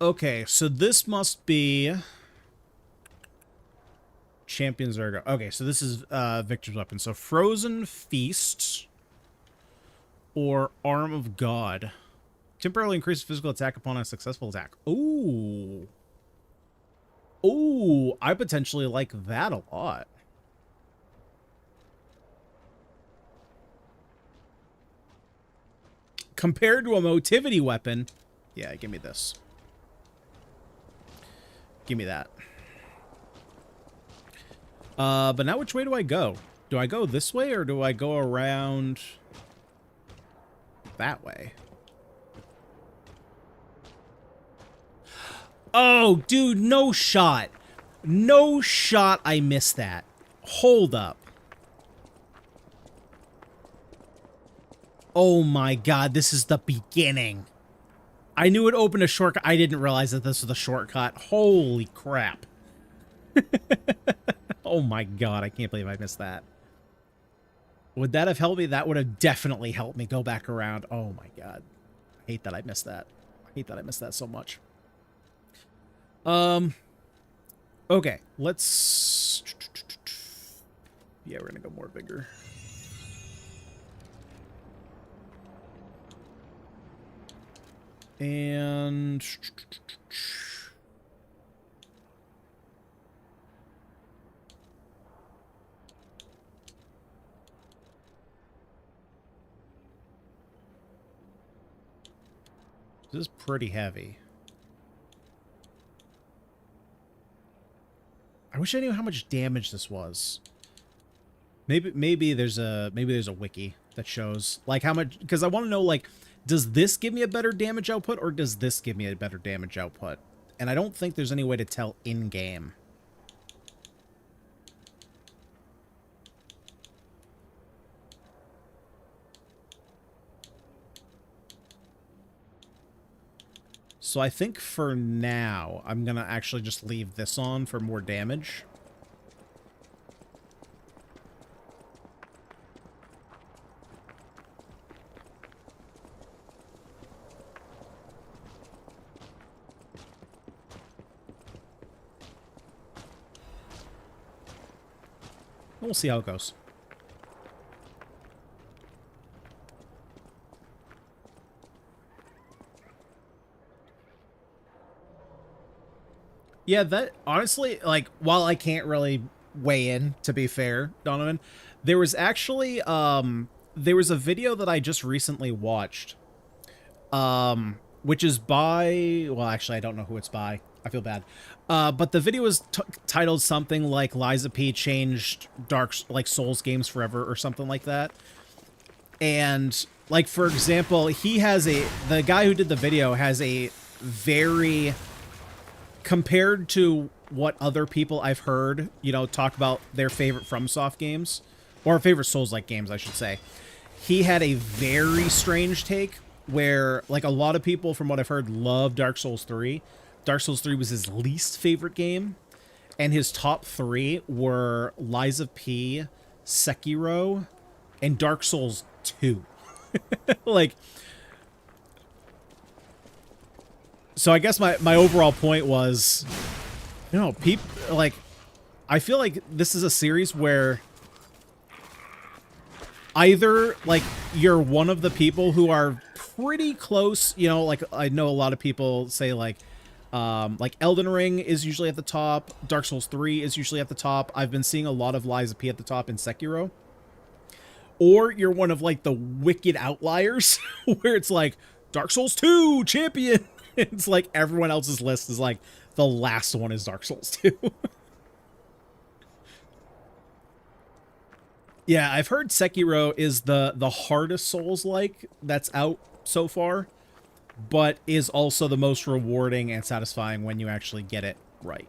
Okay, so this must be Champion's Ergo. Okay, so this is Victor's weapon. So Frozen Feast or Arm of God. Temporarily increase physical attack upon a successful attack. Ooh. Ooh, I potentially like that a lot. Compared to a motivity weapon, yeah, give me this. Give me that. But now which way do I go? Do I go this way or do I go around that way? Oh, dude, no shot. No shot I missed that. Hold up. Oh my god, this is the beginning. I knew it opened a shortcut. I didn't realize that this was a shortcut. Holy crap. Oh my god, I can't believe I missed that. Would that have helped me? That would have definitely helped me go back around. Oh my god. I hate that I missed that. I hate that I missed that so much. Okay, let's... Yeah, we're gonna go more bigger. And... this is pretty heavy. I wish I knew how much damage this was. Maybe there's a wiki that shows like how much, because I want to know, like, does this give me a better damage output or does this give me a better damage output? And I don't think there's any way to tell in game. So I think for now, I'm going to actually just leave this on for more damage. We'll see how it goes. Yeah, that honestly, like, while I can't really weigh in, to be fair, Donovan, there was actually there was a video that I just recently watched, which is by, well, actually I don't know who it's by. I feel bad. But the video was titled something like Liza P changed Souls games forever or something like that. And like, for example, the guy who did the video has a very, compared to what other people I've heard, you know, talk about their favorite FromSoft games, or favorite Souls-like games, I should say, he had a very strange take where, like, a lot of people, from what I've heard, love Dark Souls 3. Dark Souls 3 was his least favorite game, and his top 3 were Liza P, Sekiro, and Dark Souls 2. Like, so I guess my overall point was, you know, people, like, I feel like this is a series where either, like, you're one of the people who are pretty close, you know, like, I know a lot of people say, like Elden Ring is usually at the top, Dark Souls 3 is usually at the top. I've been seeing a lot of Liza P at the top in Sekiro. Or you're one of, like, the wicked outliers, where it's like, Dark Souls 2, champion! It's like everyone else's list is like, the last one is Dark Souls 2. Yeah, I've heard Sekiro is the hardest Souls-like that's out so far, but is also the most rewarding and satisfying when you actually get it right.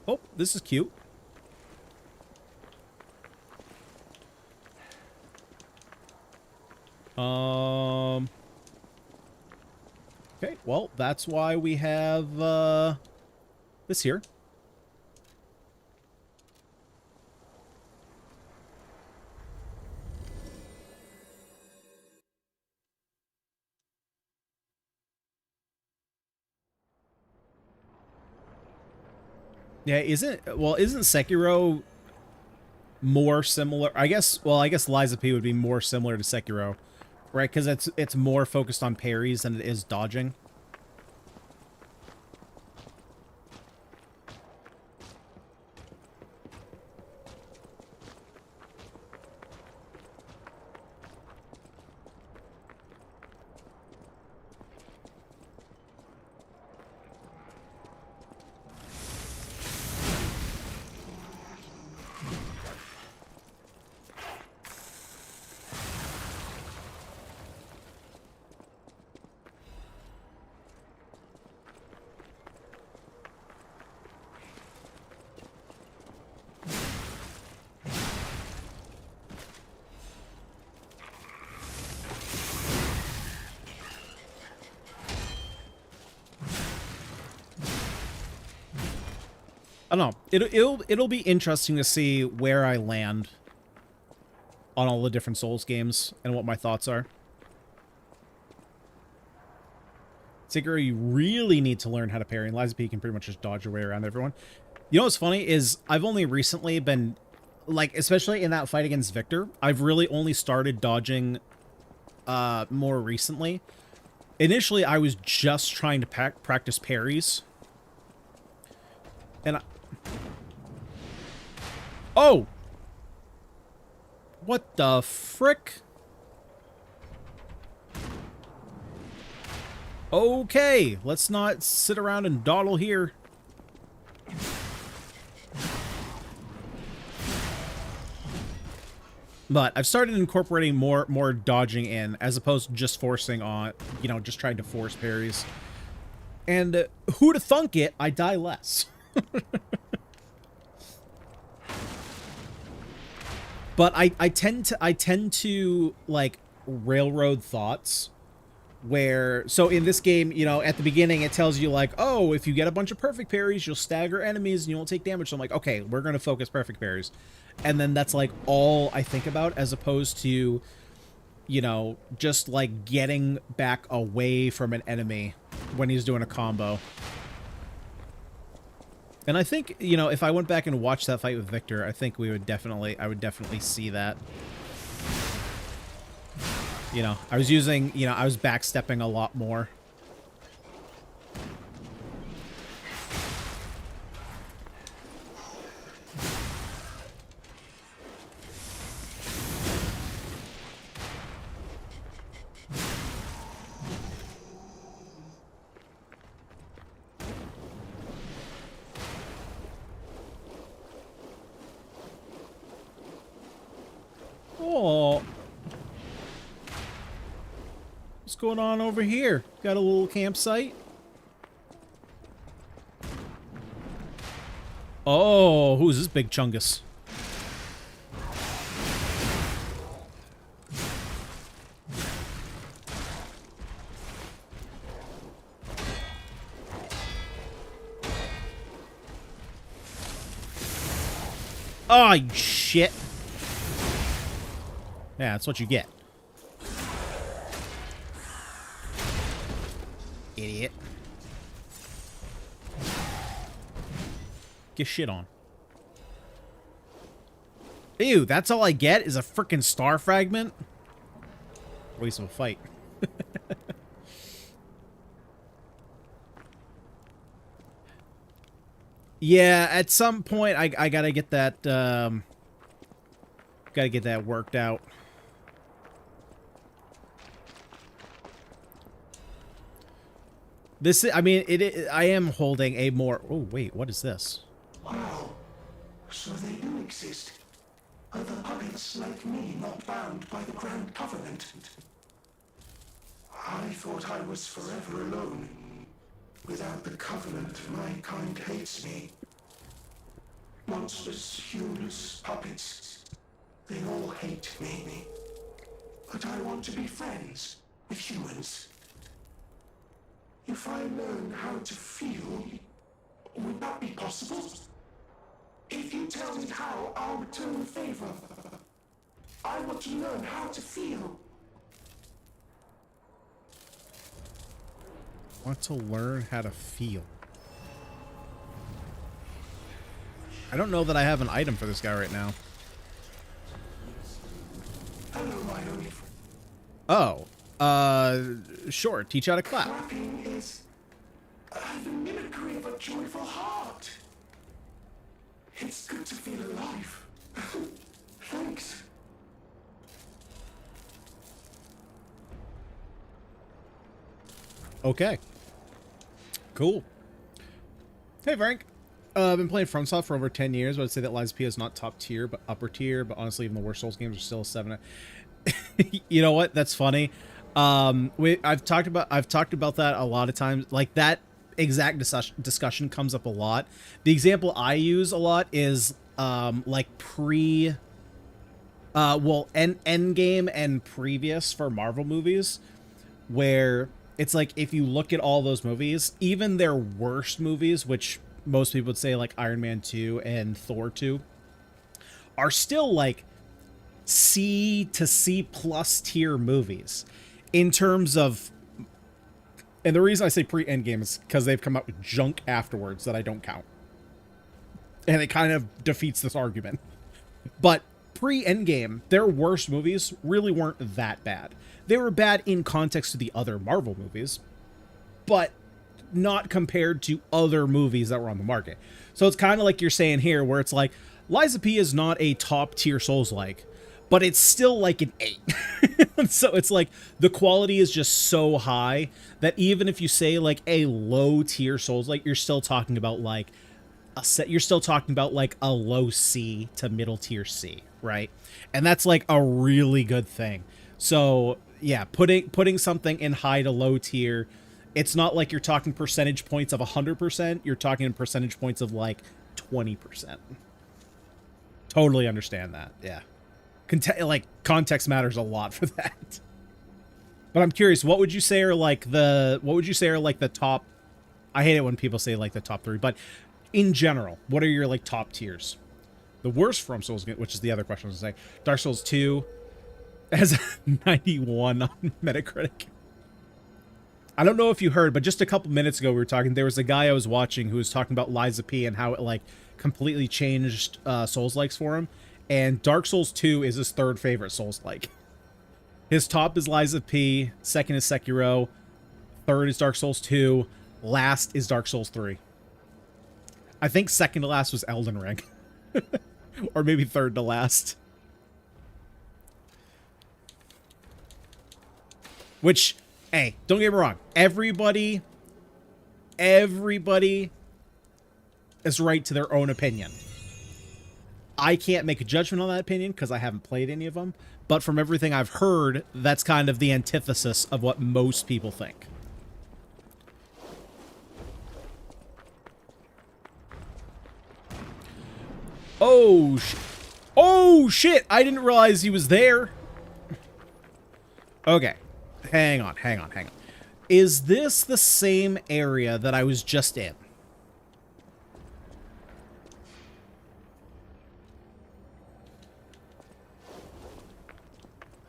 Oh, this is cute. Okay, well, that's why we have this here. Yeah, isn't Sekiro more similar? I guess Liza P would be more similar to Sekiro, right? Because it's more focused on parries than it is dodging. I don't know. It'll be interesting to see where I land on all the different Souls games and what my thoughts are. Tigger, you really need to learn how to parry. And Liza P can pretty much just dodge your way around everyone. You know what's funny is I've only recently been, like, especially in that fight against Victor, I've really only started dodging more recently. Initially, I was just trying to practice parries. And oh! What the frick? Okay, let's not sit around and dawdle here. But I've started incorporating more dodging in, as opposed to just forcing on, you know, just trying to force parries. And who'da thunk it, I die less. But I tend to like railroad thoughts where, so in this game, you know, at the beginning it tells you like, oh, if you get a bunch of perfect parries, you'll stagger enemies and you won't take damage. So I'm like, okay, we're going to focus perfect parries. And then that's like all I think about, as opposed to, you know, just like getting back away from an enemy when he's doing a combo. And I think, you know, if I went back and watched that fight with Victor, I think I would definitely see that. You know, I was backstepping a lot more. Oh. What's going on over here? Got a little campsite? Oh, who's this big chungus? Oh, shit. Yeah, that's what you get. Idiot. Get shit on. Ew, that's all I get is a frickin' star fragment? Waste of a fight. Yeah, at some point I gotta get that worked out. This, I mean, I am holding a more... Oh, wait, what is this? Wow. So they do exist. Other puppets like me not bound by the Grand Covenant. I thought I was forever alone. Without the Covenant, my kind hates me. Monsters, humans, puppets. They all hate me. But I want to be friends with humans. If I learn how to feel, would that be possible? If you tell me how, I'll return the favor. I want to learn how to feel. Want to learn how to feel. I don't know that I have an item for this guy right now. Hello, my only friend. Oh. Sure. Teach how to clap. Clapping is the mimicry of a joyful heart. It's good to feel alive. Thanks. Okay. Cool. Hey, Frank. I've been playing FromSoft for over 10 years, but I'd say that Lies P is not top tier, but upper tier. But honestly, even the worst Souls games are still a 7. You know what? That's funny. I've talked about that a lot of times. Like, that exact discussion comes up a lot. The example I use a lot is like Endgame and previous for Marvel movies, where it's like, if you look at all those movies, even their worst movies, which most people would say like Iron Man 2 and Thor 2 are still like C to C plus tier movies in terms of, and the reason I say pre-Endgame is because they've come up with junk afterwards that I don't count. And it kind of defeats this argument. But pre-Endgame, their worst movies really weren't that bad. They were bad in context to the other Marvel movies, but not compared to other movies that were on the market. So it's kind of like you're saying here, where it's like, Lies of P is not a top-tier Souls-like, but it's still like an 8. So it's like the quality is just so high that even if you say like a low-tier Souls-like, you're still talking about like you're still talking about like a low C to middle tier C, right? And that's like a really good thing. So yeah, putting something in high to low tier, it's not like you're talking percentage points of 100%. You're talking in percentage points of like 20%. Totally understand that. Yeah. Like context matters a lot for that. But I'm curious, what would you say are like the top, I hate it when people say like the top 3, but in general, what are your like top tiers? The worst From Souls, which is the other question I was gonna say, Dark Souls 2 has 91 on Metacritic. I don't know if you heard, but just a couple minutes ago we were talking, there was a guy I was watching who was talking about Lies of P and how it like completely changed Souls-likes for him. And Dark Souls 2 is his third favorite Souls-like. His top is Lies of P, second is Sekiro, third is Dark Souls 2, last is Dark Souls 3. I think second to last was Elden Ring. Or maybe third to last. Which, hey, don't get me wrong. Everybody is right to their own opinion. I can't make a judgment on that opinion because I haven't played any of them. But from everything I've heard, that's kind of the antithesis of what most people think. Oh, shit. I didn't realize he was there. Okay. Hang on. Is this the same area that I was just in?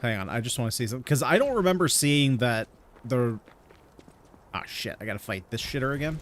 Hang on. I just want to see something. Because I don't remember seeing that the... Ah, shit. I gotta fight this shitter again.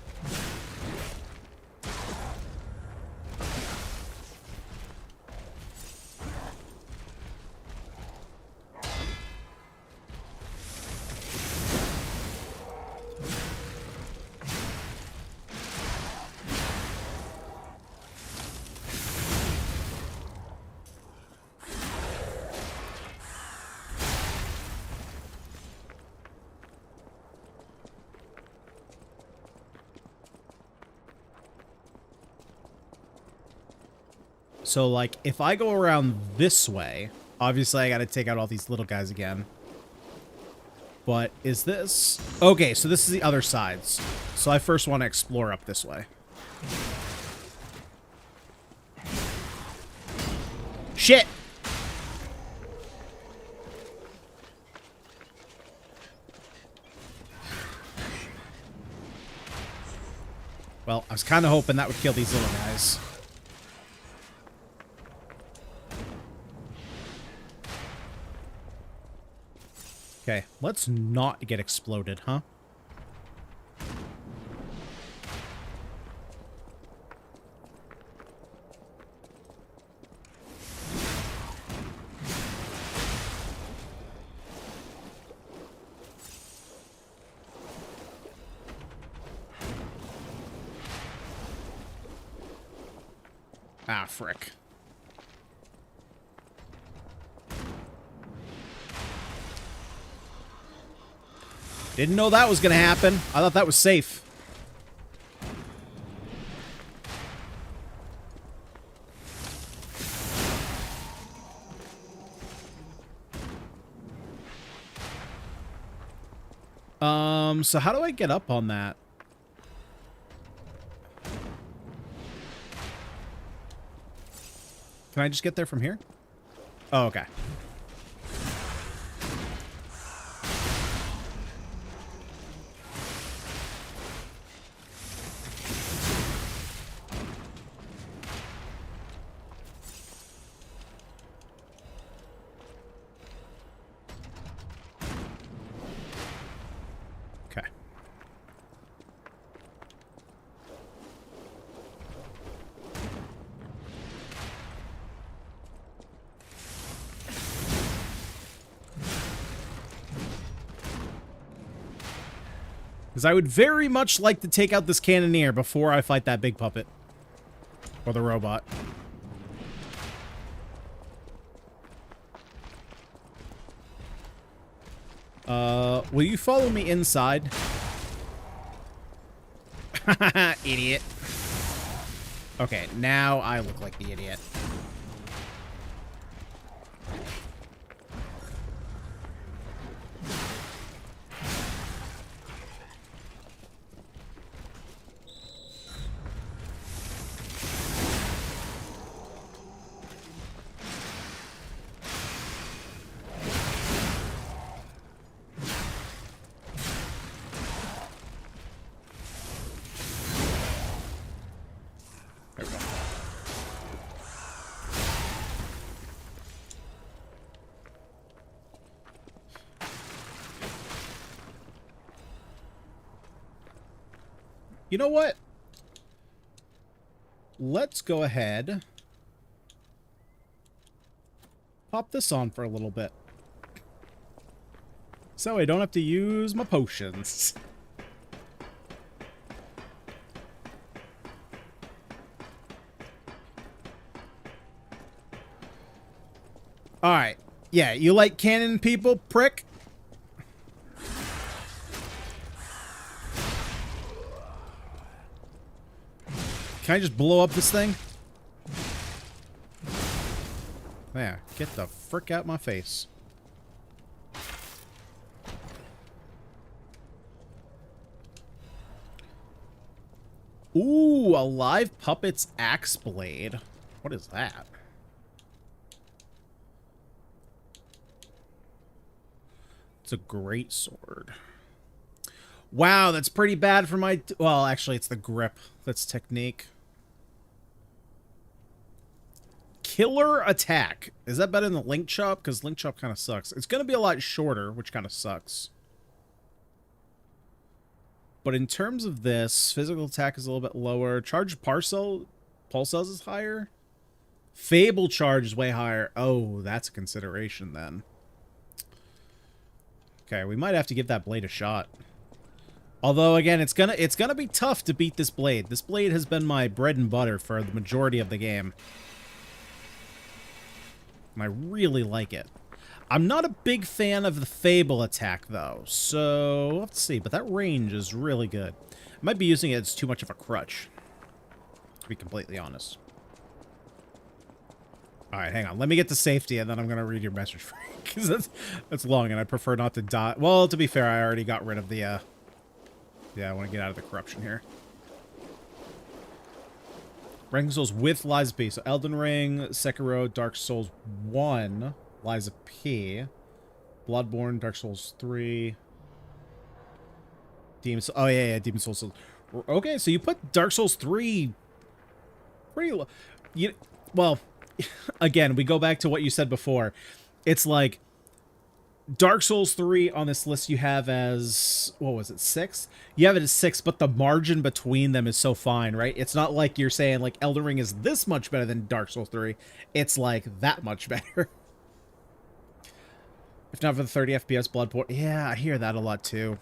So, like, if I go around this way, obviously I gotta take out all these little guys again. But is this... Okay, so this is the other sides. So I first want to explore up this way. Shit! Well, I was kind of hoping that would kill these little guys. Okay, let's not get exploded, huh? Ah, frick. Didn't know that was gonna happen. I thought that was safe. So how do I get up on that? Can I just get there from here? Oh, okay. Because I would very much like to take out this cannoneer before I fight that big puppet. Or the robot. Will you follow me inside? Idiot. Okay, now I look like the idiot. You know what? Let's go ahead. Pop this on for a little bit. So I don't have to use my potions. Alright. Yeah, you like cannon people, prick? Can I just blow up this thing? There, get the frick out my face. Ooh, a live puppet's axe blade. What is that? It's a great sword. Wow, that's pretty bad for my... Well, actually, it's the grip. That's technique. Killer attack. Is that better than Link Chop? Because Link Chop kind of sucks. It's going to be a lot shorter, which kind of sucks. But in terms of this, physical attack is a little bit lower. Charge Pulse Cells is higher. Fable charge is way higher. Oh, that's a consideration then. Okay, we might have to give that blade a shot. Although, again, it's gonna be tough to beat this blade. This blade has been my bread and butter for the majority of the game. And I really like it. I'm not a big fan of the Fable attack, though. So, we'll have to see. But that range is really good. I might be using it as too much of a crutch. To be completely honest. Alright, hang on. Let me get to safety, and then I'm going to read your message for you. Because that's long, and I prefer not to die. Well, to be fair, I already got rid of the... Yeah, I want to get out of the corruption here. Ranking Souls with Liza P. So Elden Ring, Sekiro, Dark Souls 1, Liza P. Bloodborne, Dark Souls 3. Demon Souls. Oh, yeah, Demon Souls. Okay, so you put Dark Souls 3 pretty low. Well, again, we go back to what you said before. It's like Dark Souls 3 on this list you have as, what was it, 6? You have it as 6, but the margin between them is so fine, right? It's not like you're saying, like, Elden Ring is this much better than Dark Souls 3. It's, like, that much better. If not for the 30 FPS Bloodborne. Yeah, I hear that a lot, too.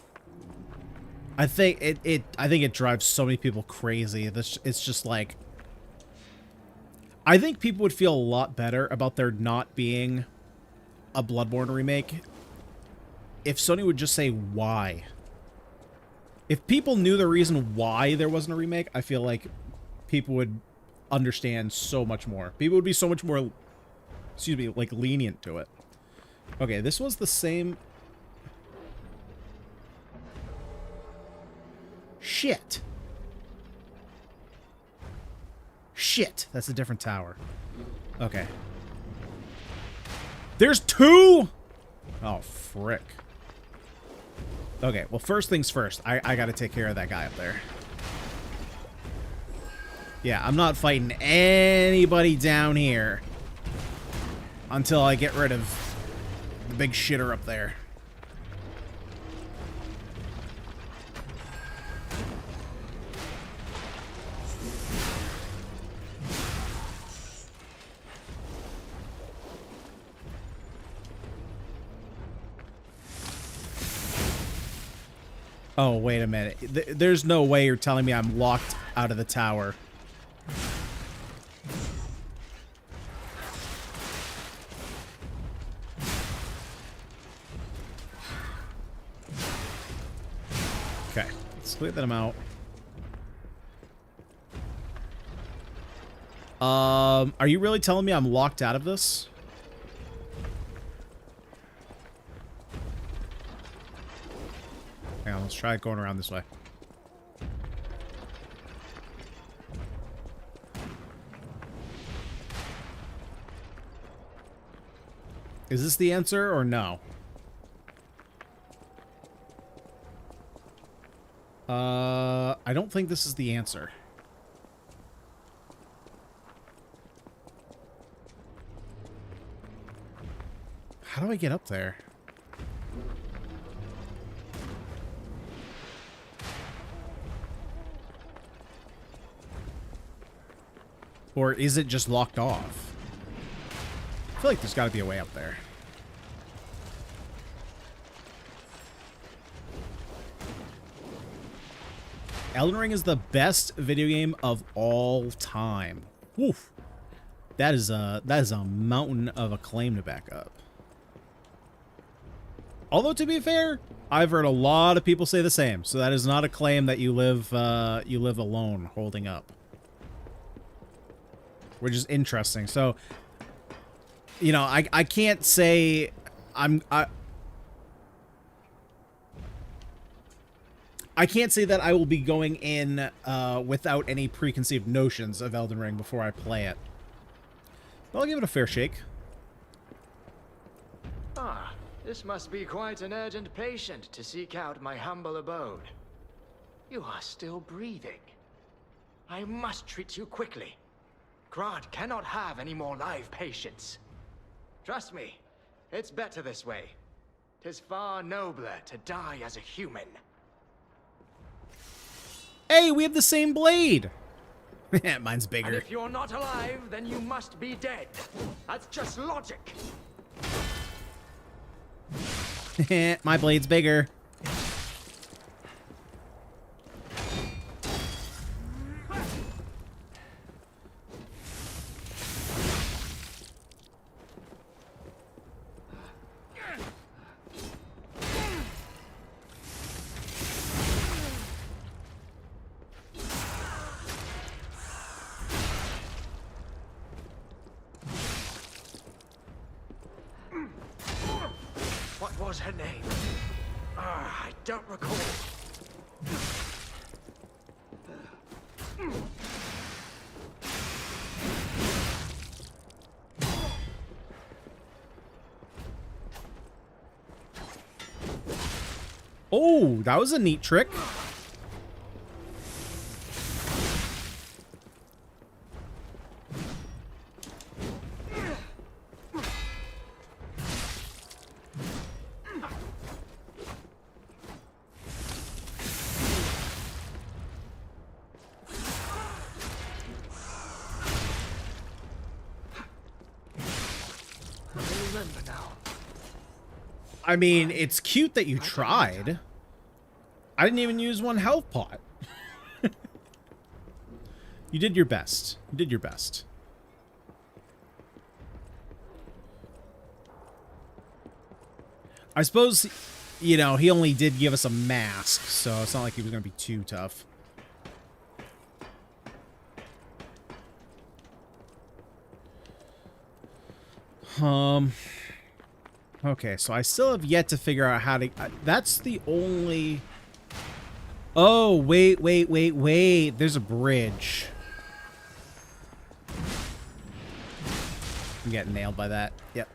I think it drives so many people crazy. It's just, like... I think people would feel a lot better about there not being a Bloodborne remake if Sony would just say why. If people knew the reason why there wasn't a remake, I feel like people would understand so much more. People would be so much more, excuse me, like lenient to it. Okay, this was the same. Shit. Shit, that's a different tower. Okay. There's 2? Oh, frick. Okay, well, first things first. I gotta take care of that guy up there. Yeah, I'm not fighting anybody down here until I get rid of the big shitter up there. Oh, wait a minute. There's no way you're telling me I'm locked out of the tower. Okay, let's clear them out. Are you really telling me I'm locked out of this? Hang on, let's try going around this way. Is this the answer or no? I don't think this is the answer. How do I get up there? Or is it just locked off? I feel like there's got to be a way up there. Elden Ring is the best video game of all time. Woof. That is a mountain of acclaim to back up. Although, to be fair, I've heard a lot of people say the same, so that is not a claim that you live alone holding up. Which is interesting. So, you know, I can't say I can't say that I will be going in without any preconceived notions of Elden Ring before I play it. But I'll give it a fair shake. Ah, this must be quite an urgent patient to seek out my humble abode. You are still breathing. I must treat you quickly. Grant cannot have any more live patients. Trust me, it's better this way. 'Tis far nobler to die as a human. Hey, we have the same blade! Mine's And bigger. if you're not alive, then you must be dead. That's just logic. My blade's bigger. What was her name? I don't recall. Oh, that was a neat trick. I remember now. I mean, it's cute that you tried. I didn't even use one health pot. You did your best. You did your best. I suppose, you know, he only did give us a mask, so it's not like he was going to be too tough. Okay, so I still have yet to figure out how to... that's the only... Oh, wait. There's a bridge. I'm getting nailed by that. Yep.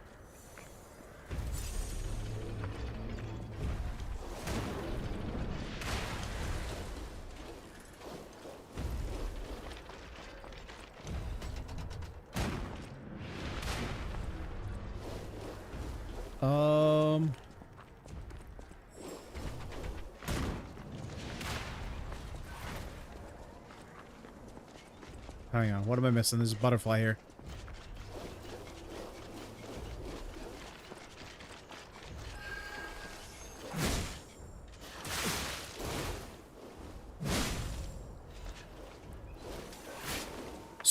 Hang on, what am I missing? There's a butterfly here.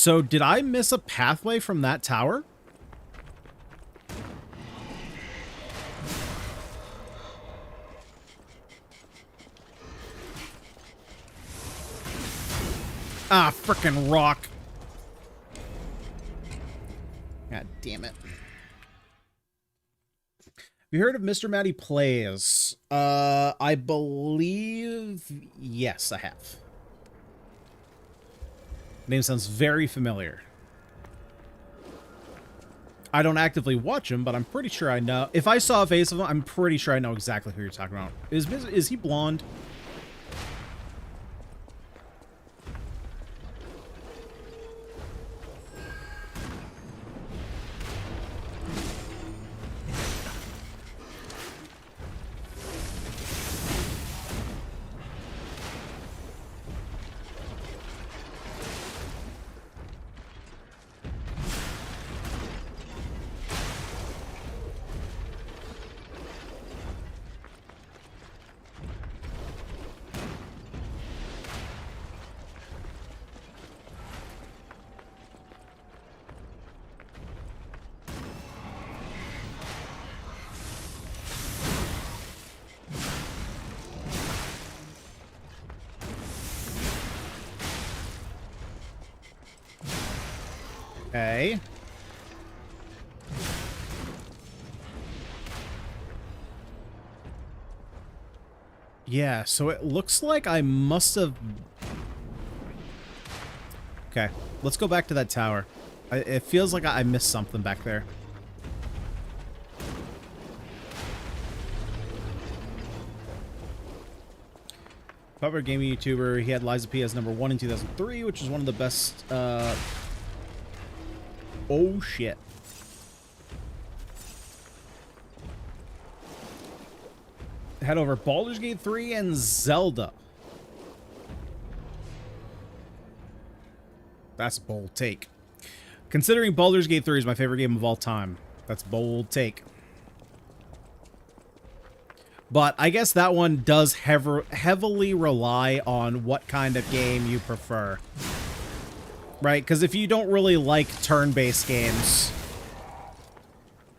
So did I miss a pathway from that tower? Ah, frickin' rock. God damn it. Have you heard of Mr. Matty Plays? I believe... Yes, I have. Name sounds very familiar. I don't actively watch him, but I'm pretty sure I know. If I saw a face of him, I'm pretty sure I know exactly who you're talking about. Is he blonde? Okay. Yeah, so it looks like I must have... Okay, let's go back to that tower. It feels like I missed something back there. Popular gaming YouTuber, he had Liza P as #1 in 2003, which is one of the best, Oh, shit. Head over Baldur's Gate 3 and Zelda. That's a bold take. Considering Baldur's Gate 3 is my favorite game of all time, that's a bold take. But I guess that one does heavily rely on what kind of game you prefer. Right? Because if you don't really like turn-based games,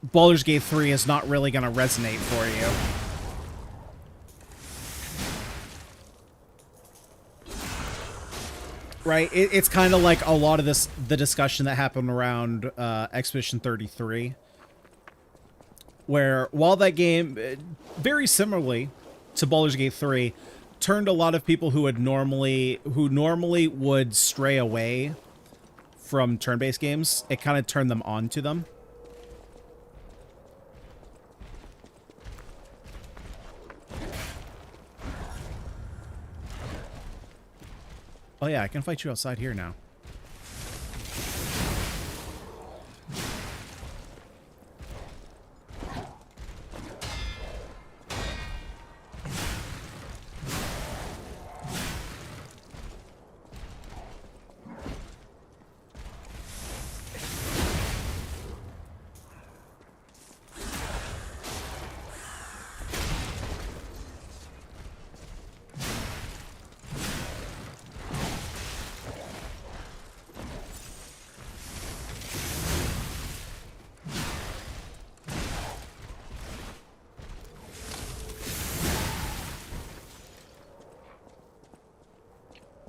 Baldur's Gate 3 is not really going to resonate for you. Right? It's kind of like a lot of the discussion that happened around Expedition 33. Where, while that game, very similarly to Baldur's Gate 3, turned a lot of people who normally would stray away from turn-based games, it kind of turned them on to them. Oh yeah, I can fight you outside here now.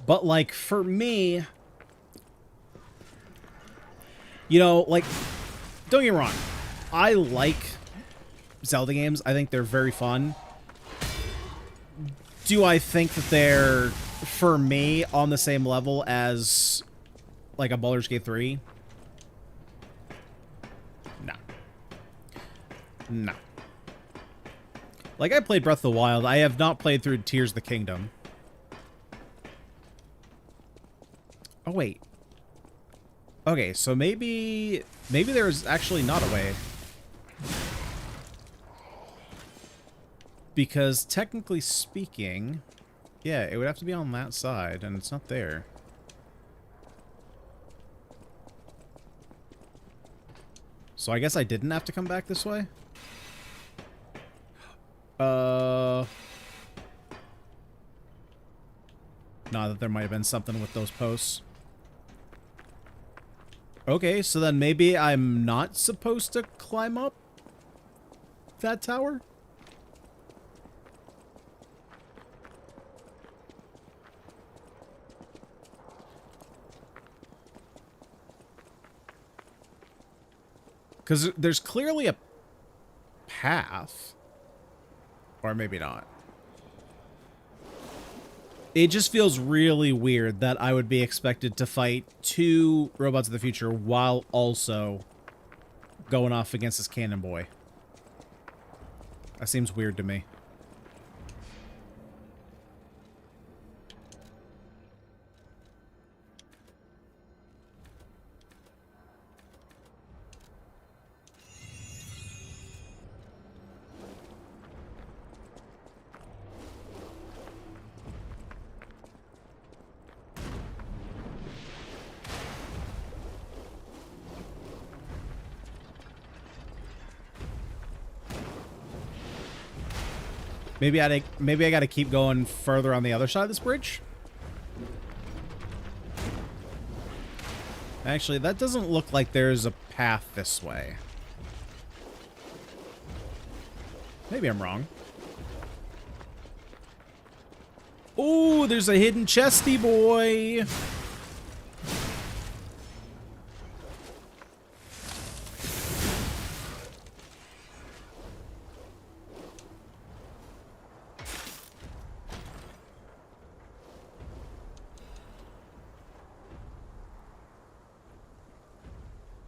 But, like, for me, you know, like, don't get me wrong. I like Zelda games. I think they're very fun. Do I think that they're, for me, on the same level as, like, a Baldur's Gate 3? No. No. Like, I played Breath of the Wild. I have not played through Tears of the Kingdom. Oh, wait. Okay, so maybe there's actually not a way. Because technically speaking, yeah, it would have to be on that side, and it's not there. So I guess I didn't have to come back this way? No, that there might have been something with those posts. Okay, so then maybe I'm not supposed to climb up that tower? Because there's clearly a path. Or maybe not. It just feels really weird that I would be expected to fight 2 robots of the future while also going off against this cannon boy. That seems weird to me. Maybe I gotta keep going further on the other side of this bridge? Actually, that doesn't look like there's a path this way. Maybe I'm wrong. Ooh, there's a hidden chesty boy!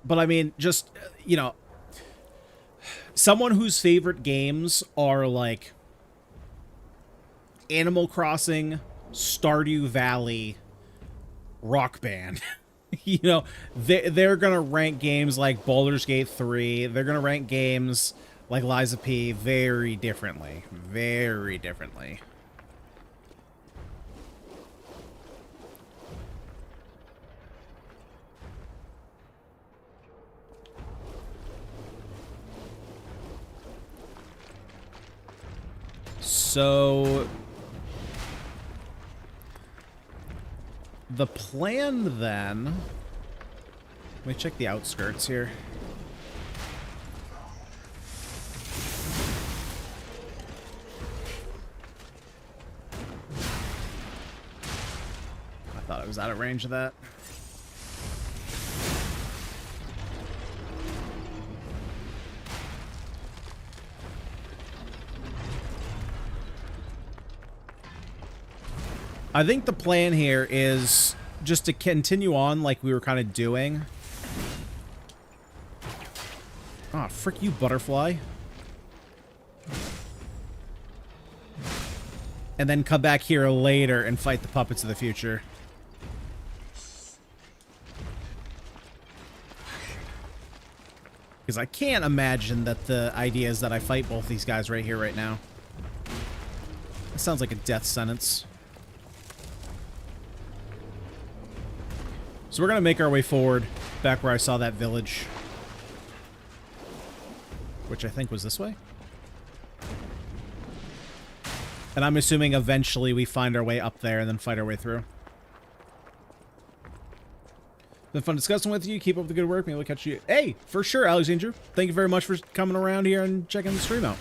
But I mean, just, you know, someone whose favorite games are like Animal Crossing, Stardew Valley, Rock Band. You know, they're going to rank games like Baldur's Gate 3. They're going to rank games like Lies of P very differently. Very differently. So the plan then, let me check the outskirts here. I thought I was out of range of that. I think the plan here is just to continue on like we were kind of doing. Ah, oh, frick you, butterfly. And then come back here later and fight the puppets of the future. Because I can't imagine that the idea is that I fight both these guys right here, right now. That sounds like a death sentence. So we're going to make our way forward, back where I saw that village. Which I think was this way. And I'm assuming eventually we find our way up there and then fight our way through. Been fun discussing with you. Keep up the good work. Maybe we'll catch you. Hey, for sure, Alexandra. Thank you very much for coming around here and checking the stream out.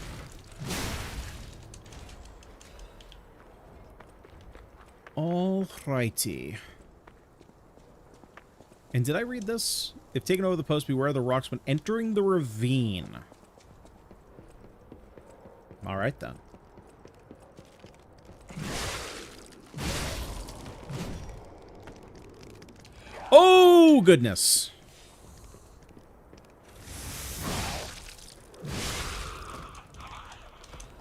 Alrighty. And did I read this? They've taken over the post. Beware the rocks when entering the ravine. Alright then. Oh, goodness.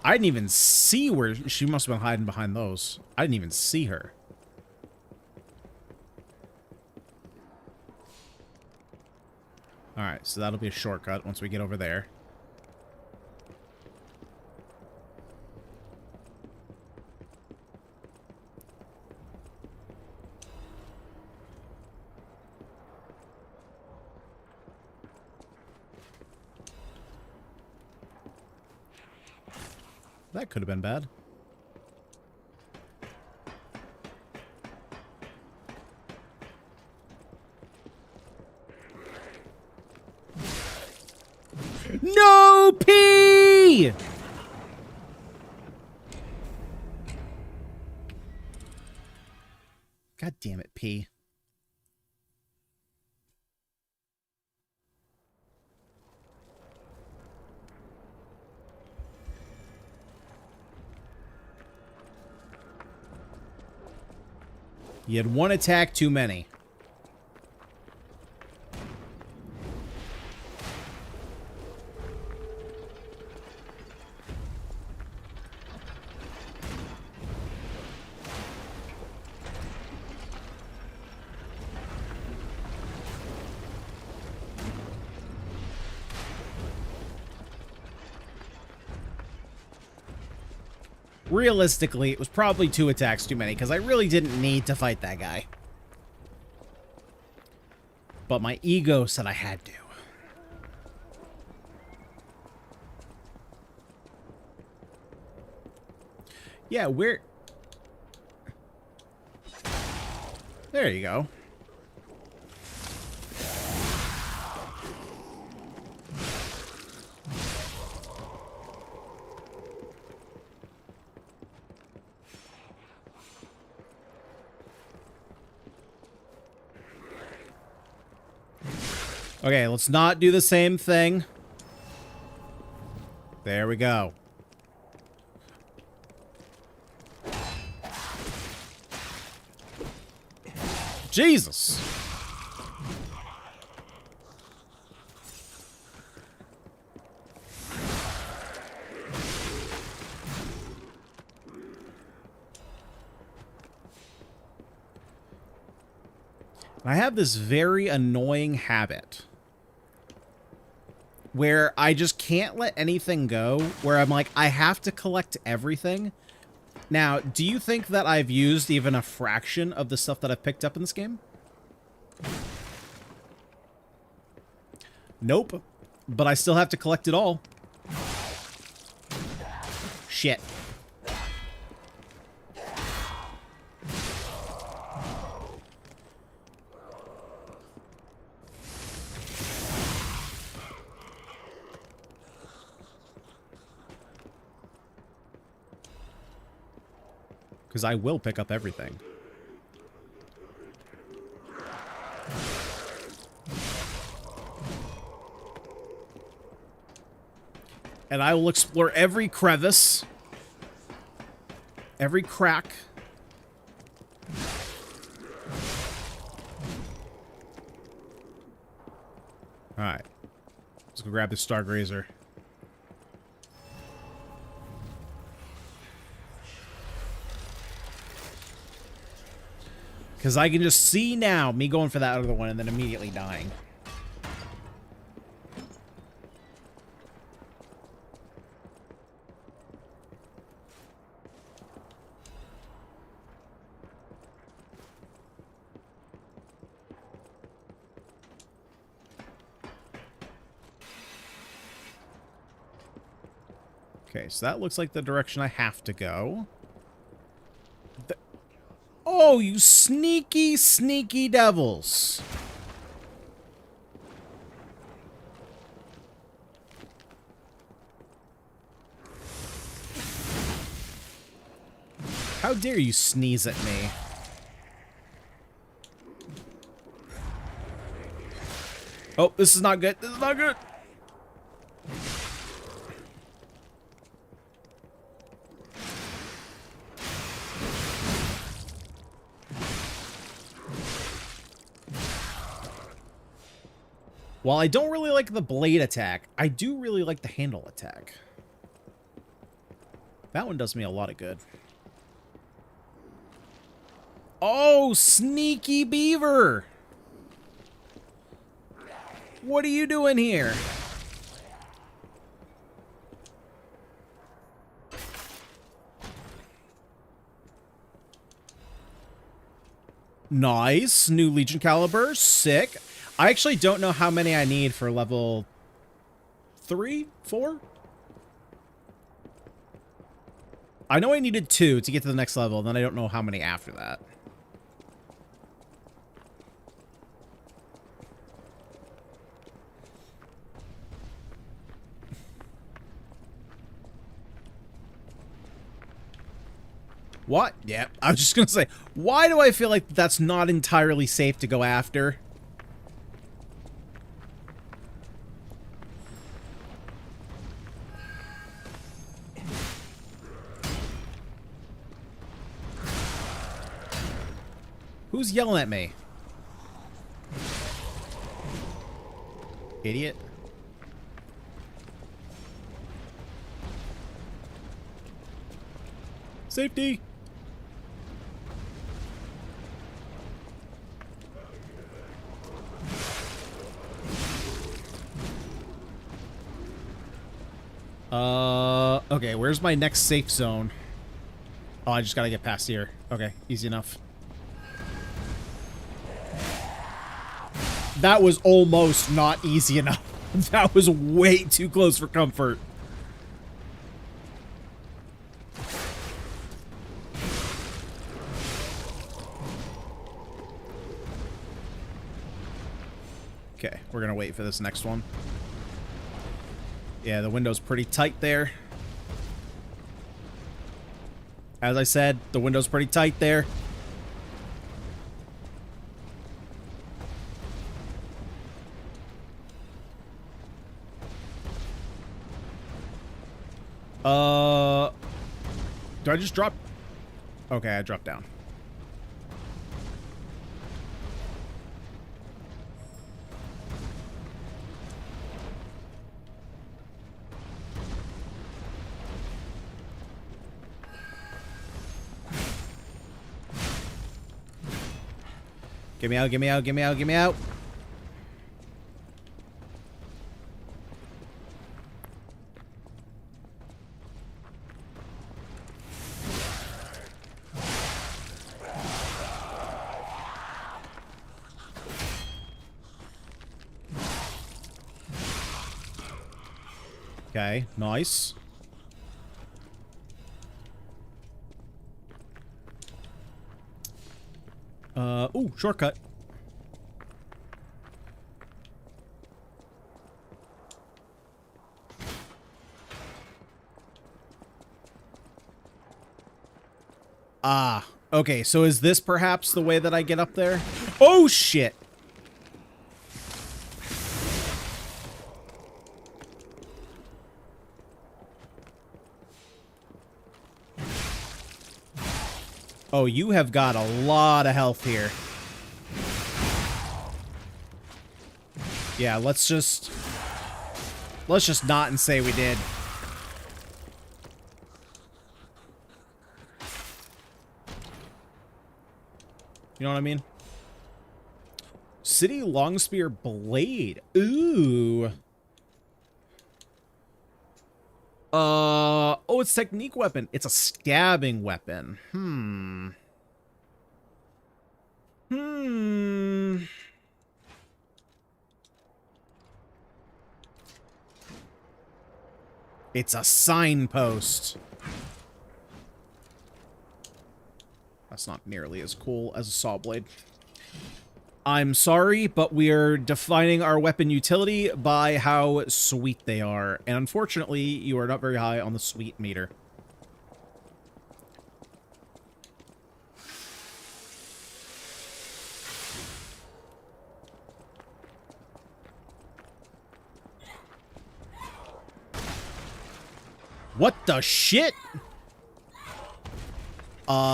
I didn't even see where she must have been hiding behind those. I didn't even see her. Alright, so that'll be a shortcut once we get over there. That could have been bad. God damn it, P. You had one attack too many. Realistically, it was probably 2 attacks too many, because I really didn't need to fight that guy. But my ego said I had to. Yeah, we're... There you go. Okay, let's not do the same thing. There we go. Jesus! I have this very annoying habit where I just can't let anything go, where I'm like, I have to collect everything. Now, do you think that I've used even a fraction of the stuff that I've picked up in this game? Nope. But I still have to collect it all. Shit. Because I will pick up everything. And I will explore every crevice. Every crack. Alright. Let's go grab this Stargrazer. Because I can just see now me going for that other one and then immediately dying. Okay, so that looks like the direction I have to go. Oh, you sneaky, sneaky devils. How dare you sneeze at me? Oh, this is not good. This is not good. While I don't really like the blade attack, I do really like the handle attack. That one does me a lot of good. Oh, sneaky beaver! What are you doing here? Nice. New Legion caliber. Sick. I actually don't know how many I need for level 3, 4. I know I needed 2 to get to the next level, and then I don't know how many after that. What? Yeah, I was just gonna say, why do I feel like that's not entirely safe to go after? Who's yelling at me? Idiot. Safety. Okay, where's my next safe zone? Oh, I just gotta get past here. Okay, easy enough. That was almost not easy enough. That was way too close for comfort. Okay, we're gonna wait for this next one. Yeah, the window's pretty tight there. As I said, the window's pretty tight there. Do I just drop? Okay, I dropped down. Get me out, get me out, get me out, get me out. Okay, nice. Ooh, shortcut. Ah, okay, so is this perhaps the way that I get up there? Oh, shit! Oh, you have got a lot of health here. Yeah, let's just not and say we did. You know what I mean? City Longspear Blade. Ooh. Oh, it's technique weapon. It's a stabbing weapon. It's a signpost. That's not nearly as cool as a saw blade. I'm sorry, but we're defining our weapon utility by how sweet they are. And unfortunately, you are not very high on the sweet meter. What the shit?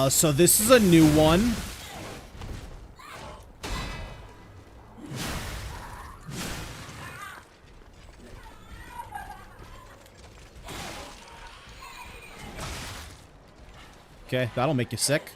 So this is a new one. Okay, that'll make you sick.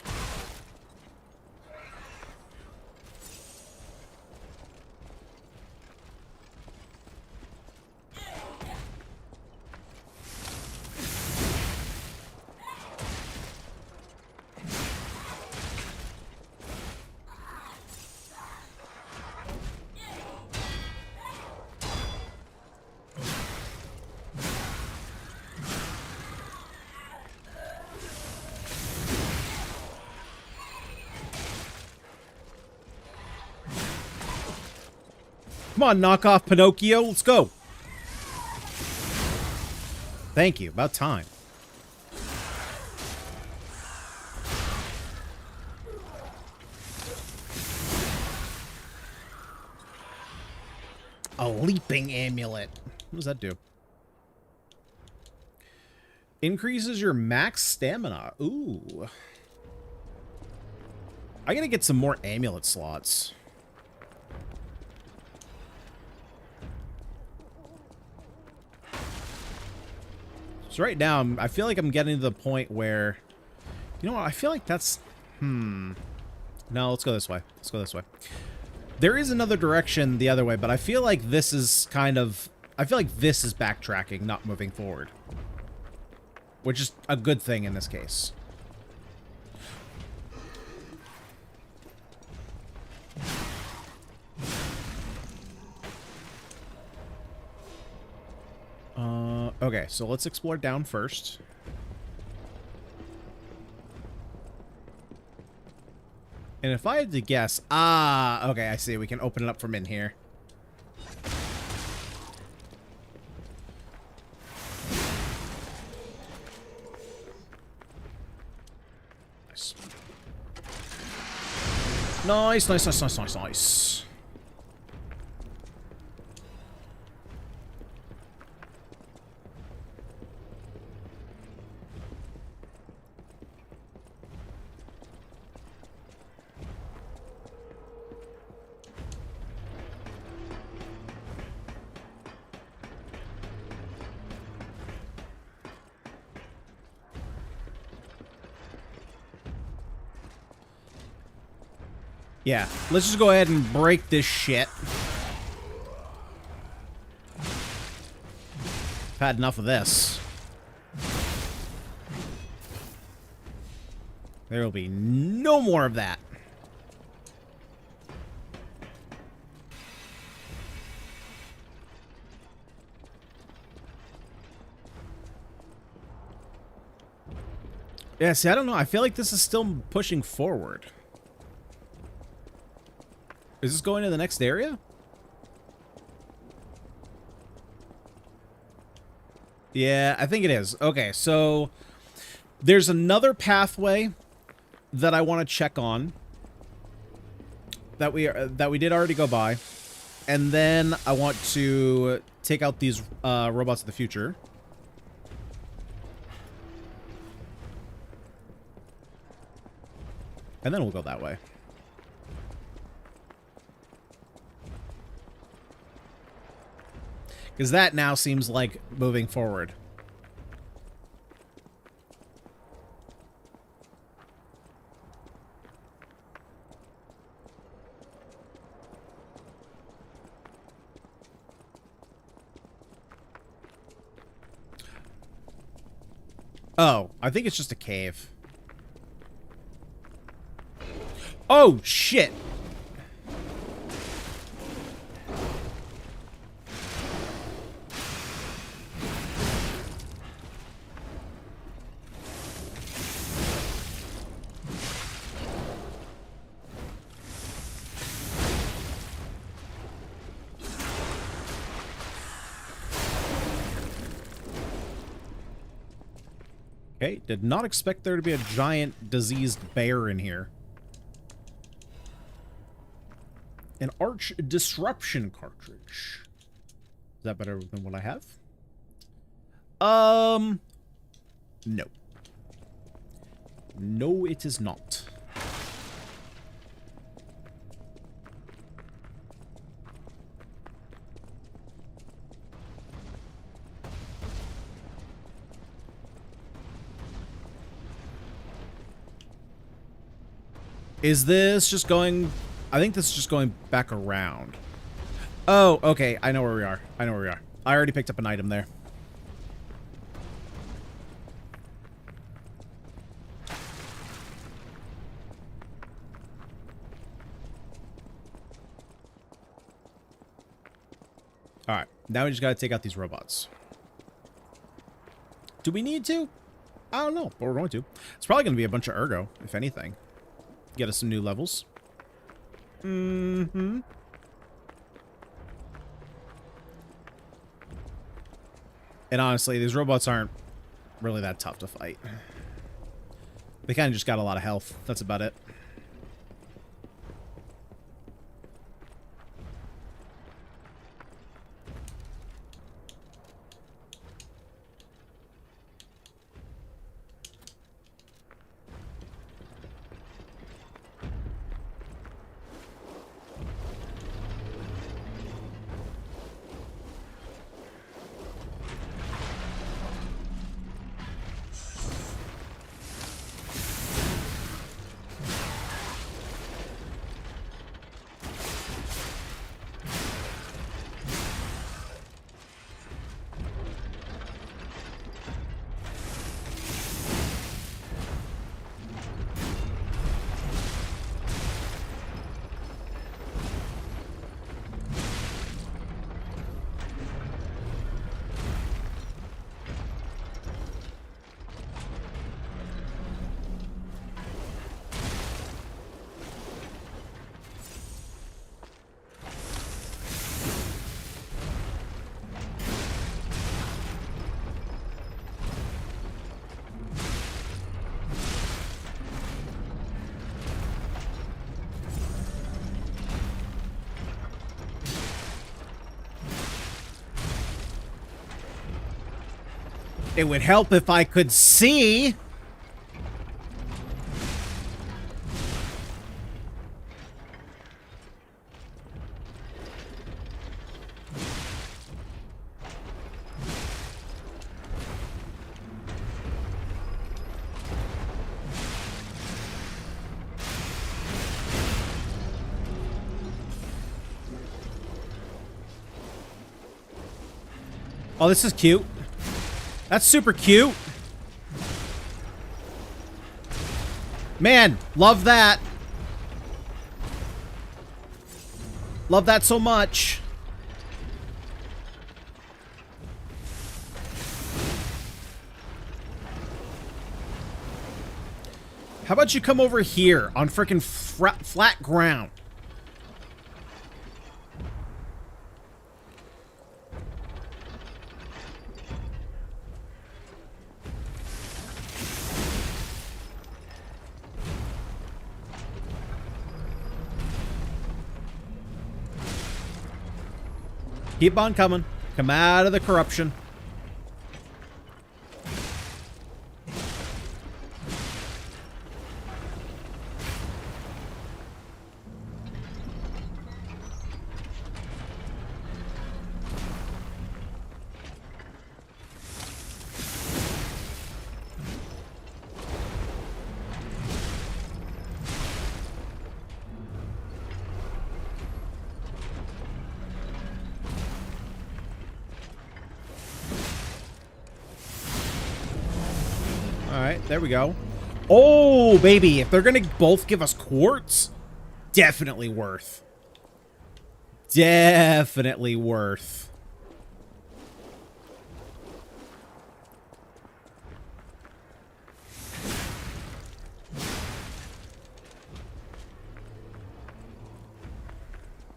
Come on, knock off Pinocchio. Let's go. Thank you. About time. A leaping amulet. What does that do? Increases your max stamina. Ooh. I gotta get some more amulet slots. So right now, I feel like I'm getting to the point where... You know what? I feel like that's... No, let's go this way. Let's go this way. There is another direction the other way, but I feel like this is kind of... I feel like this is backtracking, not moving forward. Which is a good thing in this case. Okay, so let's explore down first. And if I had to guess... Ah, okay, I see. We can open it up from in here. Nice. Nice. Yeah, let's just go ahead and break this shit. I've had enough of this. There will be no more of that. Yeah, see, I don't know. I feel like this is still pushing forward. Is this going to the next area? Yeah, I think it is. Okay, so there's another pathway that I want to check on that we did already go by, and then I want to take out these robots of the future. And then we'll go that way. Because that now seems like moving forward. Oh, I think it's just a cave. Oh, shit! Okay, did not expect there to be a giant diseased bear in here. An Arch Disruption cartridge. Is that better than what I have? No. No, it is not. Is this just going... I think this is just going back around. Oh, okay. I know where we are. I know where we are. I already picked up an item there. Alright. Now we just gotta take out these robots. Do we need to? I don't know, but we're going to. It's probably gonna be a bunch of ergo, if anything. Get us some new levels. Mm-hmm. And honestly, these robots aren't really that tough to fight. They kind of just got a lot of health. That's about it. It would help if I could see. Oh, this is cute. That's super cute. Man, love that. Love that so much. How about you come over here on frickin' flat ground? Keep on coming. Come out of the corruption. Alright, there we go. Oh, baby. If they're going to both give us quartz, definitely worth. Definitely worth.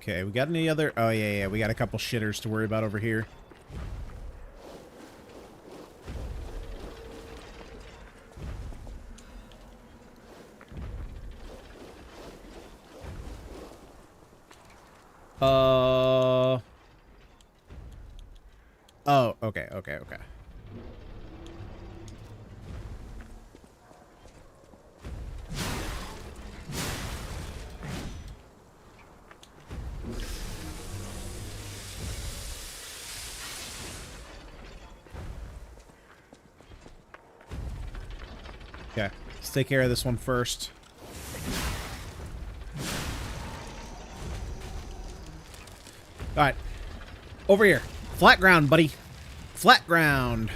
Okay, we got any other... Oh, yeah, we got a couple shitters to worry about over here. Oh, okay. Okay, let's take care of this one first. Alright. Over here. Flat ground, buddy. Flat ground.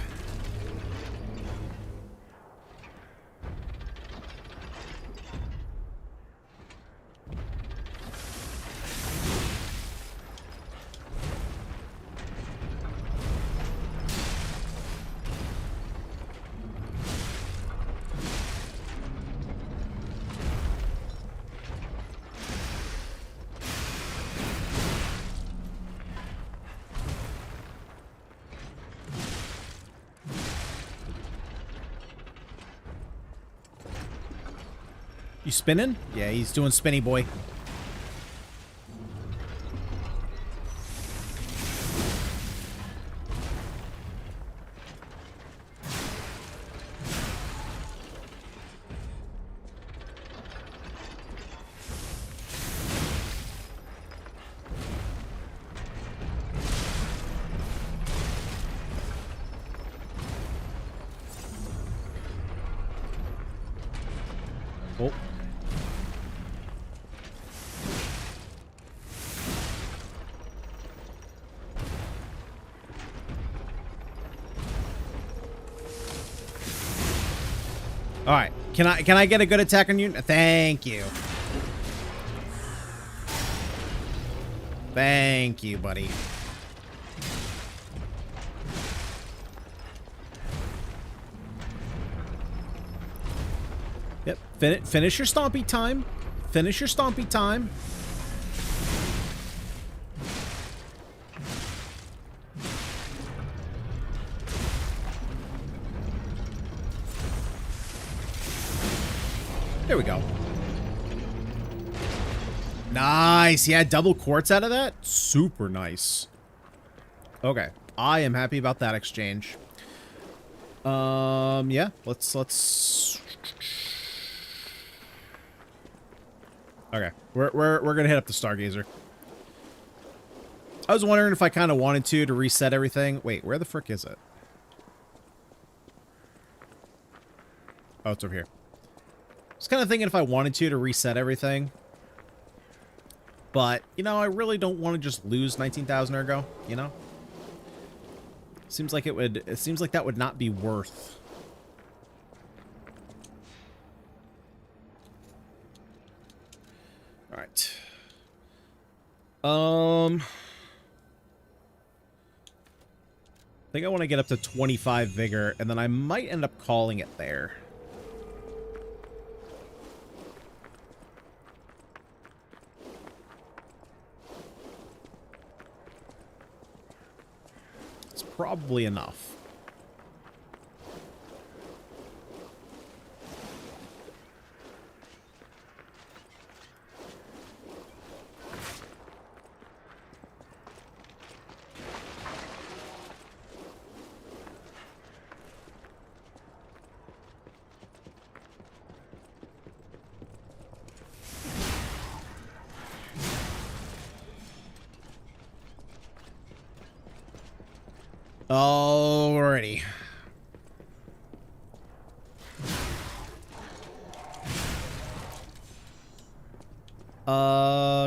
You spinning? Yeah, he's doing spinny boy. Oh. All right. Can I get a good attack on you? Thank you. Thank you, buddy. Yep. Finish your stompy time. Finish your stompy time. There we go. Nice. Yeah, double quartz out of that. Super nice. Okay. I am happy about that exchange. Yeah. Let's. Okay, we're gonna hit up the Stargazer. I was wondering if I kind of wanted to reset everything. Wait, where the frick is it? Oh, it's over here. I was kind of thinking if I wanted to reset everything. But, you know, I really don't want to just lose 19,000 ergo, you know? Seems like it seems like that would not be worth. All right. I think I want to get up to 25 vigor, and then I might end up calling it there. It's probably enough. Alrighty.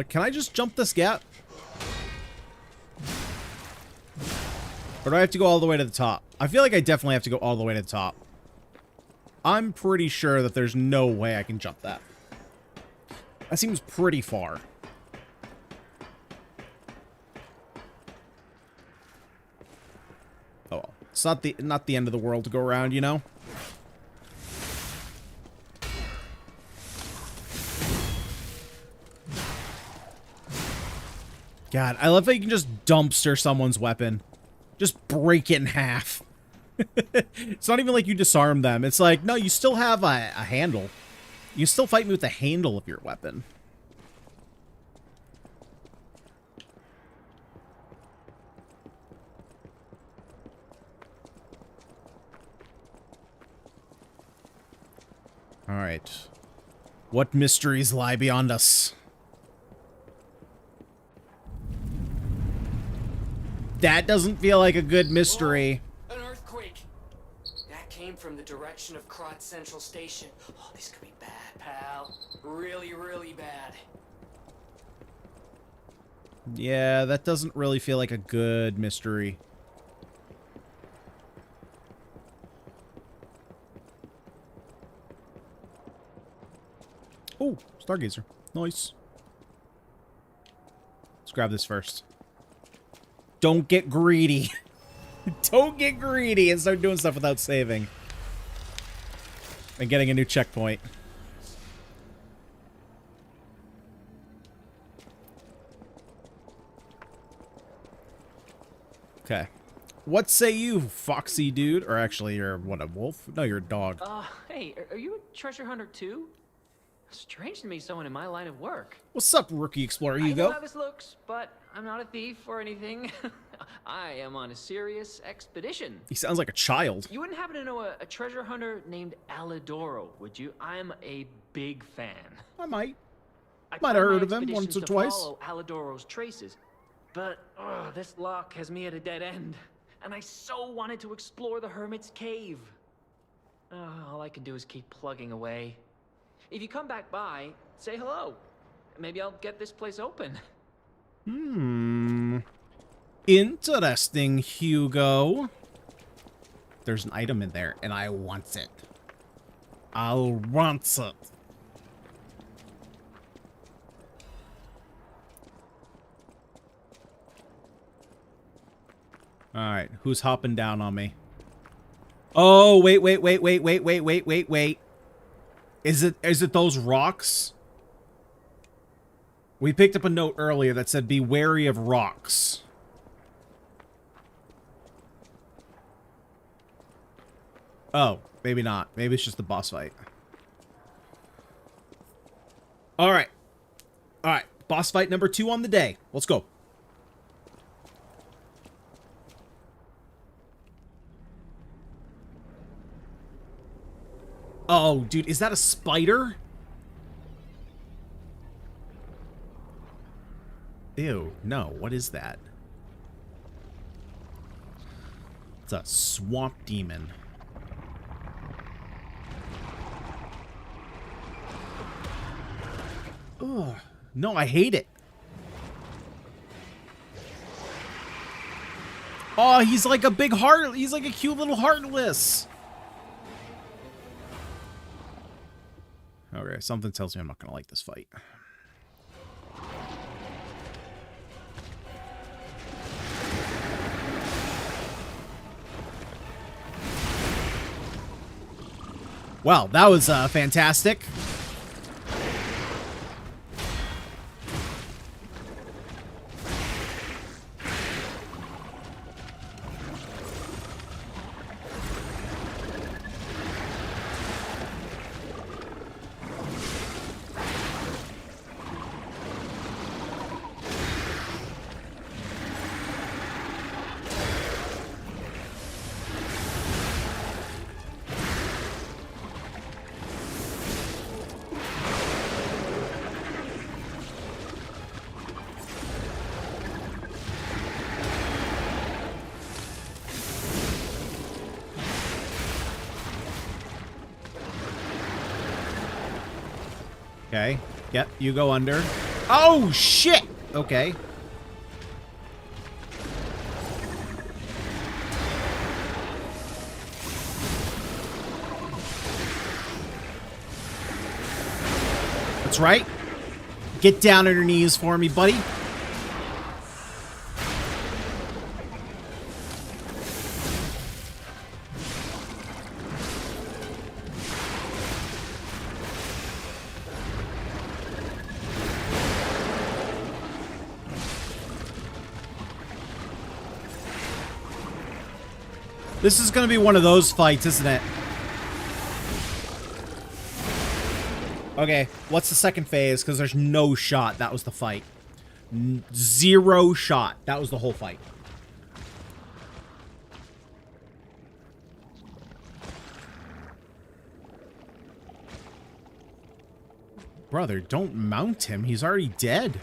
Can I just jump this gap? Or do I have to go all the way to the top? I feel like I definitely have to go all the way to the top. I'm pretty sure that there's no way I can jump that. That seems pretty far. Oh well. It's not the end of the world to go around, you know? God, I love how you can just dumpster someone's weapon. Just break it in half. It's not even like you disarm them. It's like, no, you still have a handle. You still fight me with the handle of your weapon. Alright. What mysteries lie beyond us? That doesn't feel like a good mystery. Whoa, an earthquake. That came from the direction of Krot Central Station. Oh, this could be bad, pal. Really, really bad. Yeah, that doesn't really feel like a good mystery. Oh, Stargazer. Nice. Let's grab this first. Don't get greedy. Don't get greedy and start doing stuff without saving. And getting a new checkpoint. Okay. What say you, foxy dude? Or actually, you're, what, a wolf? No, you're a dog. Hey, are you a treasure hunter too? Strange to meet someone in my line of work. What's up, rookie explorer? Here you I know go. how this looks, but I'm not a thief or anything. I am on a serious expedition. He sounds like a child. You wouldn't happen to know a treasure hunter named Alidoro, would you? I'm a big fan. I might. I Might have heard of him once or twice. Follow Alidoro's traces, but this lock has me at a dead end, and I so wanted to explore the Hermit's Cave. All I can do is keep plugging away. If you come back by, say hello. Maybe I'll get this place open. Interesting, Hugo. There's an item in there, and I want it. I'll want it. Alright, who's hopping down on me? Oh, wait. Is it those rocks? We picked up a note earlier that said, be wary of rocks. Oh, maybe not. Maybe it's just the boss fight. Alright. Alright, boss fight number 2 on the day. Let's go. Oh, dude, is that a spider? Ew, no, what is that? It's a swamp demon. Ugh, no, I hate it. Oh, he's like a big heart. He's like a cute little heartless. Okay, something tells me I'm not going to like this fight. Well, that was fantastic. Okay. Yep, you go under. Oh, shit! Okay. That's right. Get down on your knees for me, buddy. This is going to be one of those fights, isn't it? Okay, what's the second phase? Because there's no shot that was the fight. Zero shot. That was the whole fight. Brother, don't mount him. He's already dead.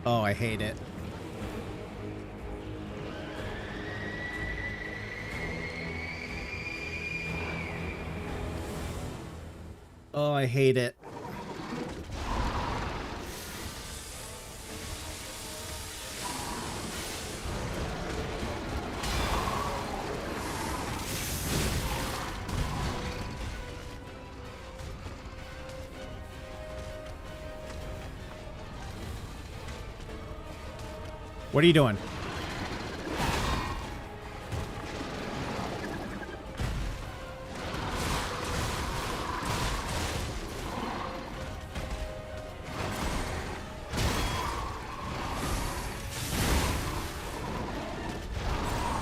Oh, I hate it. Oh, I hate it. What are you doing?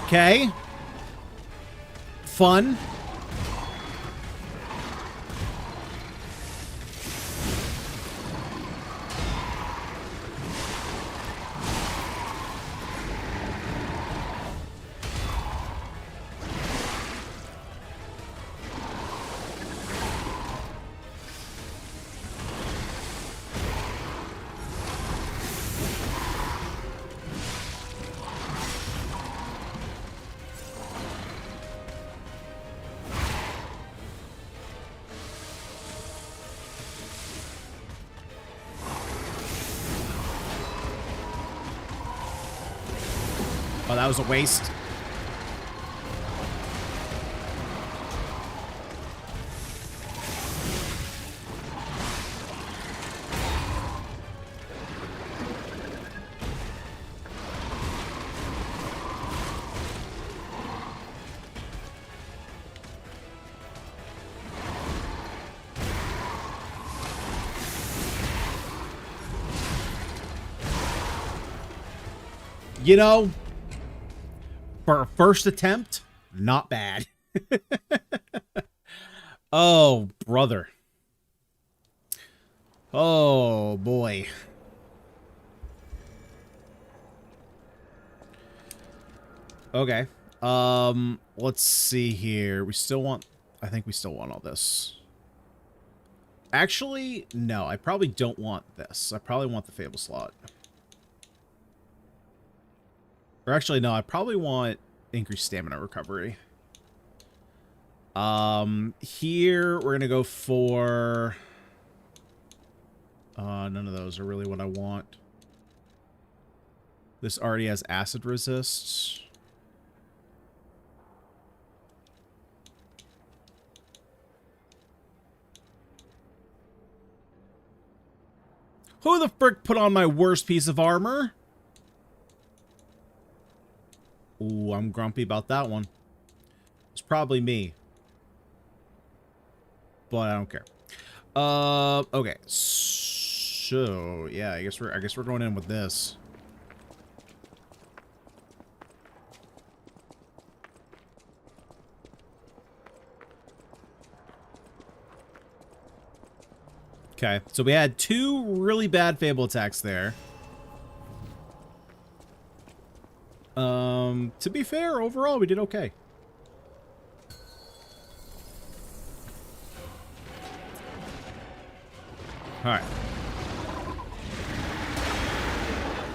Okay. Fun. Oh, that was a waste. You know, For a first attempt, not bad. Oh, brother. Oh, boy. Okay. Let's see here. We still want... I think we still want all this. Actually, no. I probably don't want this. I probably want the Fable slot. Or actually, no. I probably want increased stamina recovery. Here, we're going to go for... none of those are really what I want. This already has acid resist. Who the frick put on my worst piece of armor? Ooh, I'm grumpy about that one. It's probably me. But I don't care. Okay. So, yeah, I guess we're going in with this. Okay, so we had 2 really bad Fable attacks there. To be fair, overall, we did okay. Alright.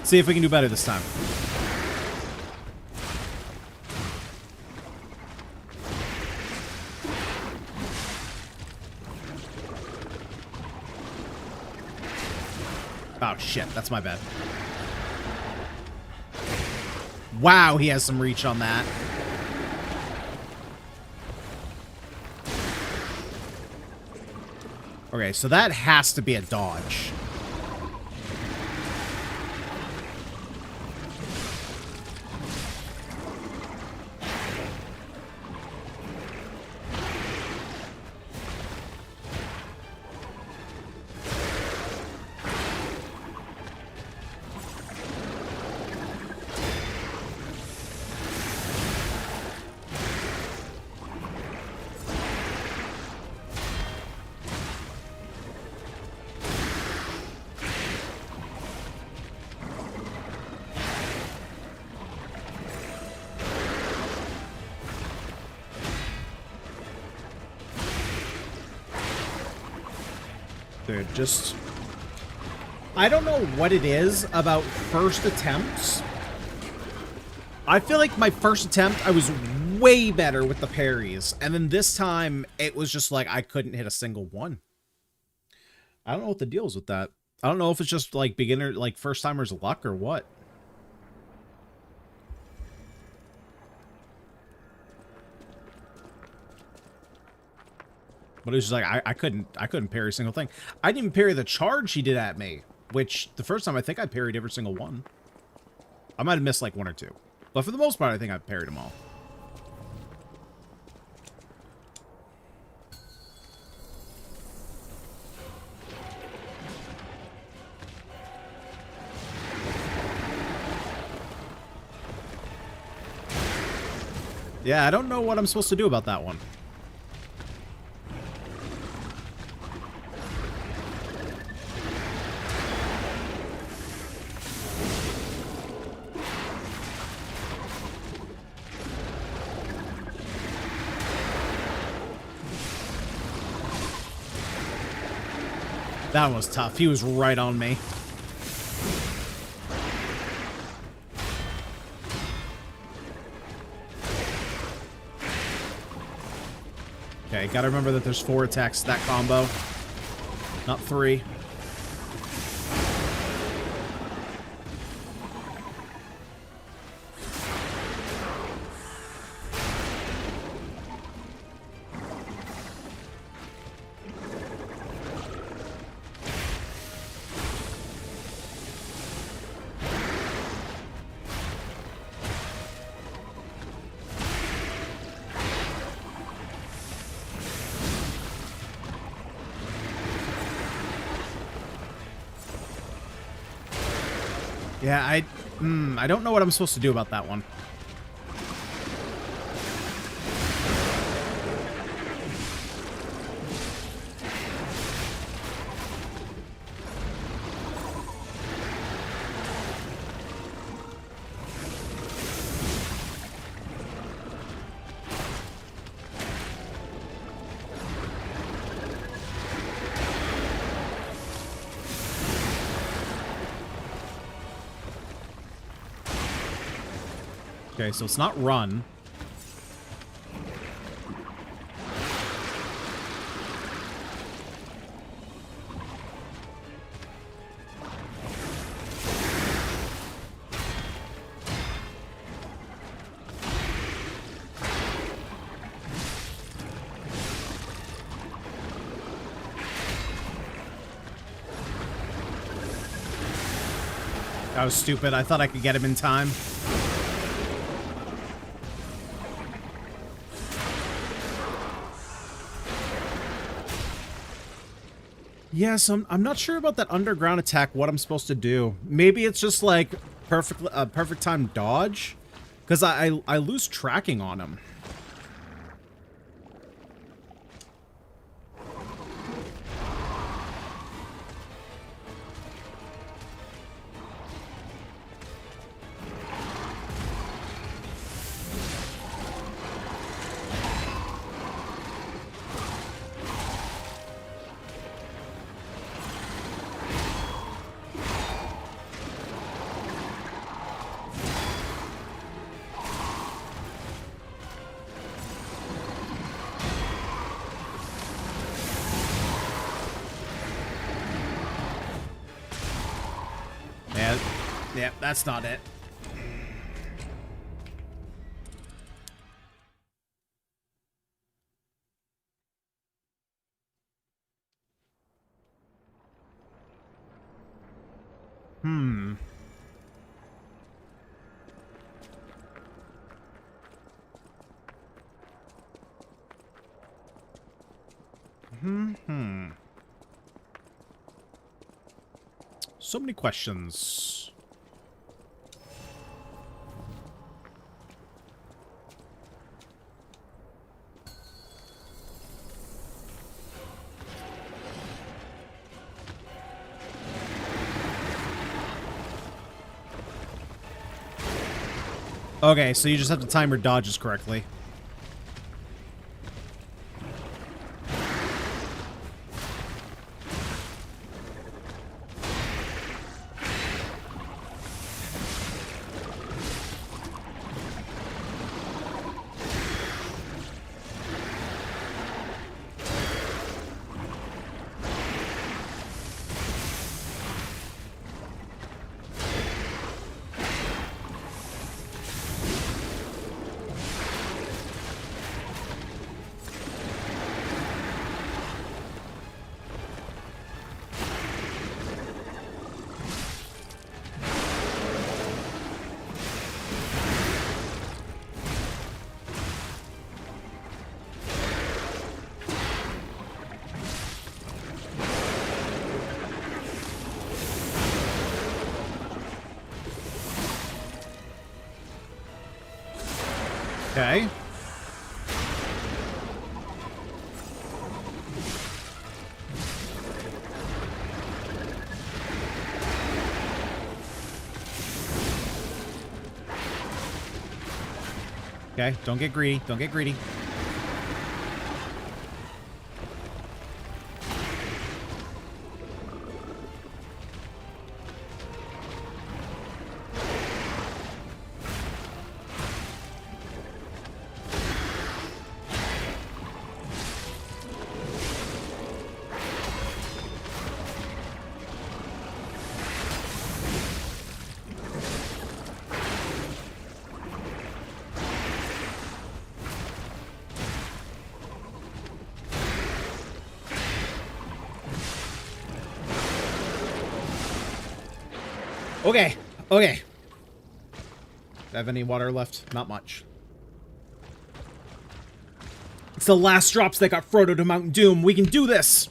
See if we can do better this time. Oh, shit. That's my bad. Wow, he has some reach on that. Okay, so that has to be a dodge. Dude, just... I don't know what it is about first attempts. I feel like my first attempt, I was way better with the parries. And then this time, it was just like, I couldn't hit a single one. I don't know what the deal is with that. I don't know if it's just like beginner, like first timer's luck or what. But it was just like, I couldn't parry a single thing. I didn't even parry the charge he did at me, which the first time I think I parried every single one. I might have missed like 1 or 2. But for the most part, I think I parried them all. Yeah, I don't know what I'm supposed to do about that one. That one was tough. He was right on me. Okay, gotta remember that there's 4 attacks to that combo, not 3. Yeah, I don't know what I'm supposed to do about that one. Okay, so it's not run. That was stupid. I thought I could get him in time. Yes, I'm not sure about that underground attack, what I'm supposed to do. Maybe it's just like perfect time dodge, because I lose tracking on him. Yeah, that's not it. So many questions. Okay, so you just have to time your dodges correctly. Okay. Okay, don't get greedy. Don't get greedy. Okay, okay. Do I have any water left? Not much. It's the last drops that got Frodo to Mount Doom. We can do this!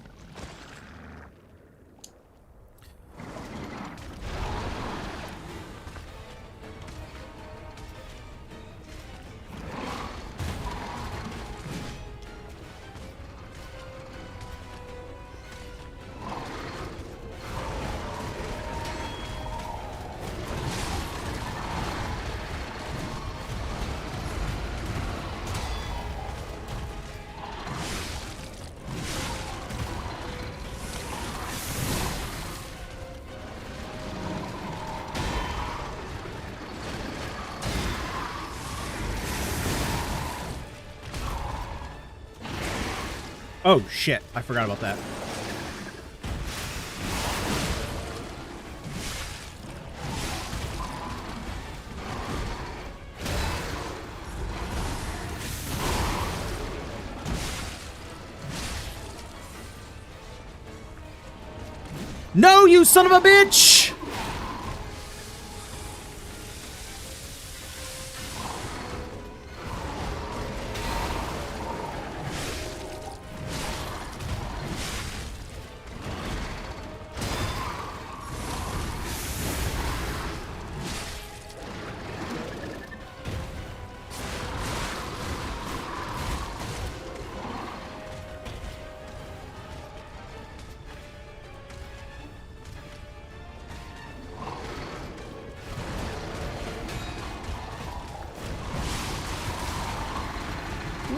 Oh, shit. I forgot about that. No, you son of a bitch!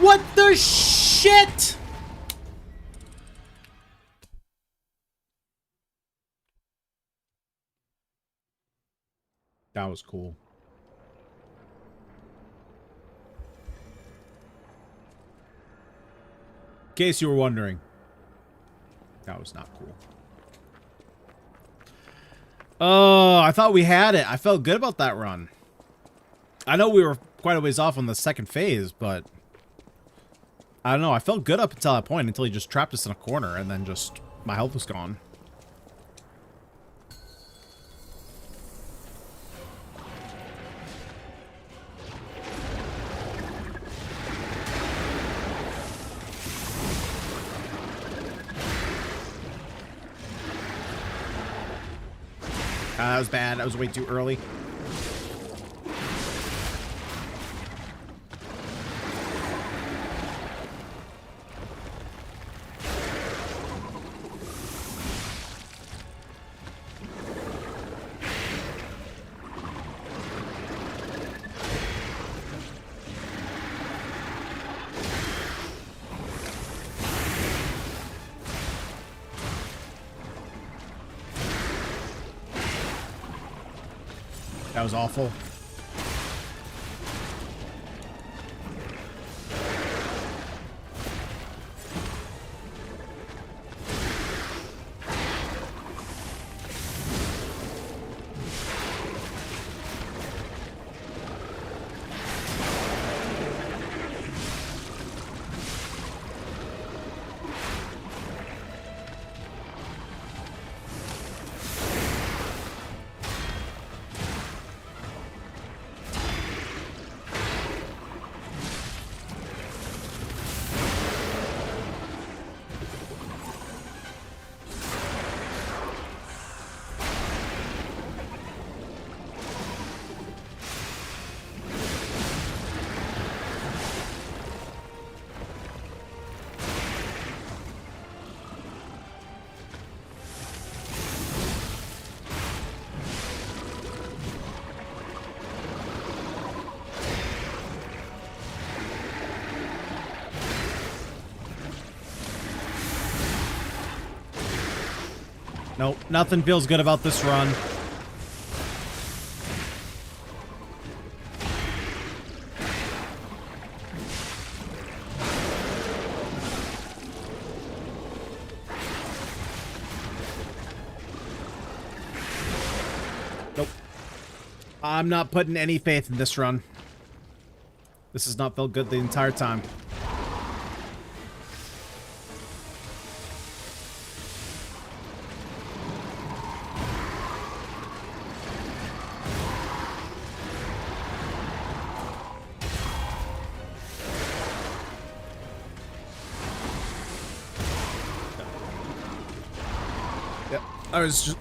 What the shit? That was cool. In case you were wondering, that was not cool. Oh, I thought we had it. I felt good about that run. I know we were quite a ways off on the second phase, but I don't know. I felt good up until that point, until he just trapped us in a corner, and then just my health was gone. That was bad. That was way too early. That was awful. Nope, nothing feels good about this run. Nope. I'm not putting any faith in this run. This has not felt good the entire time.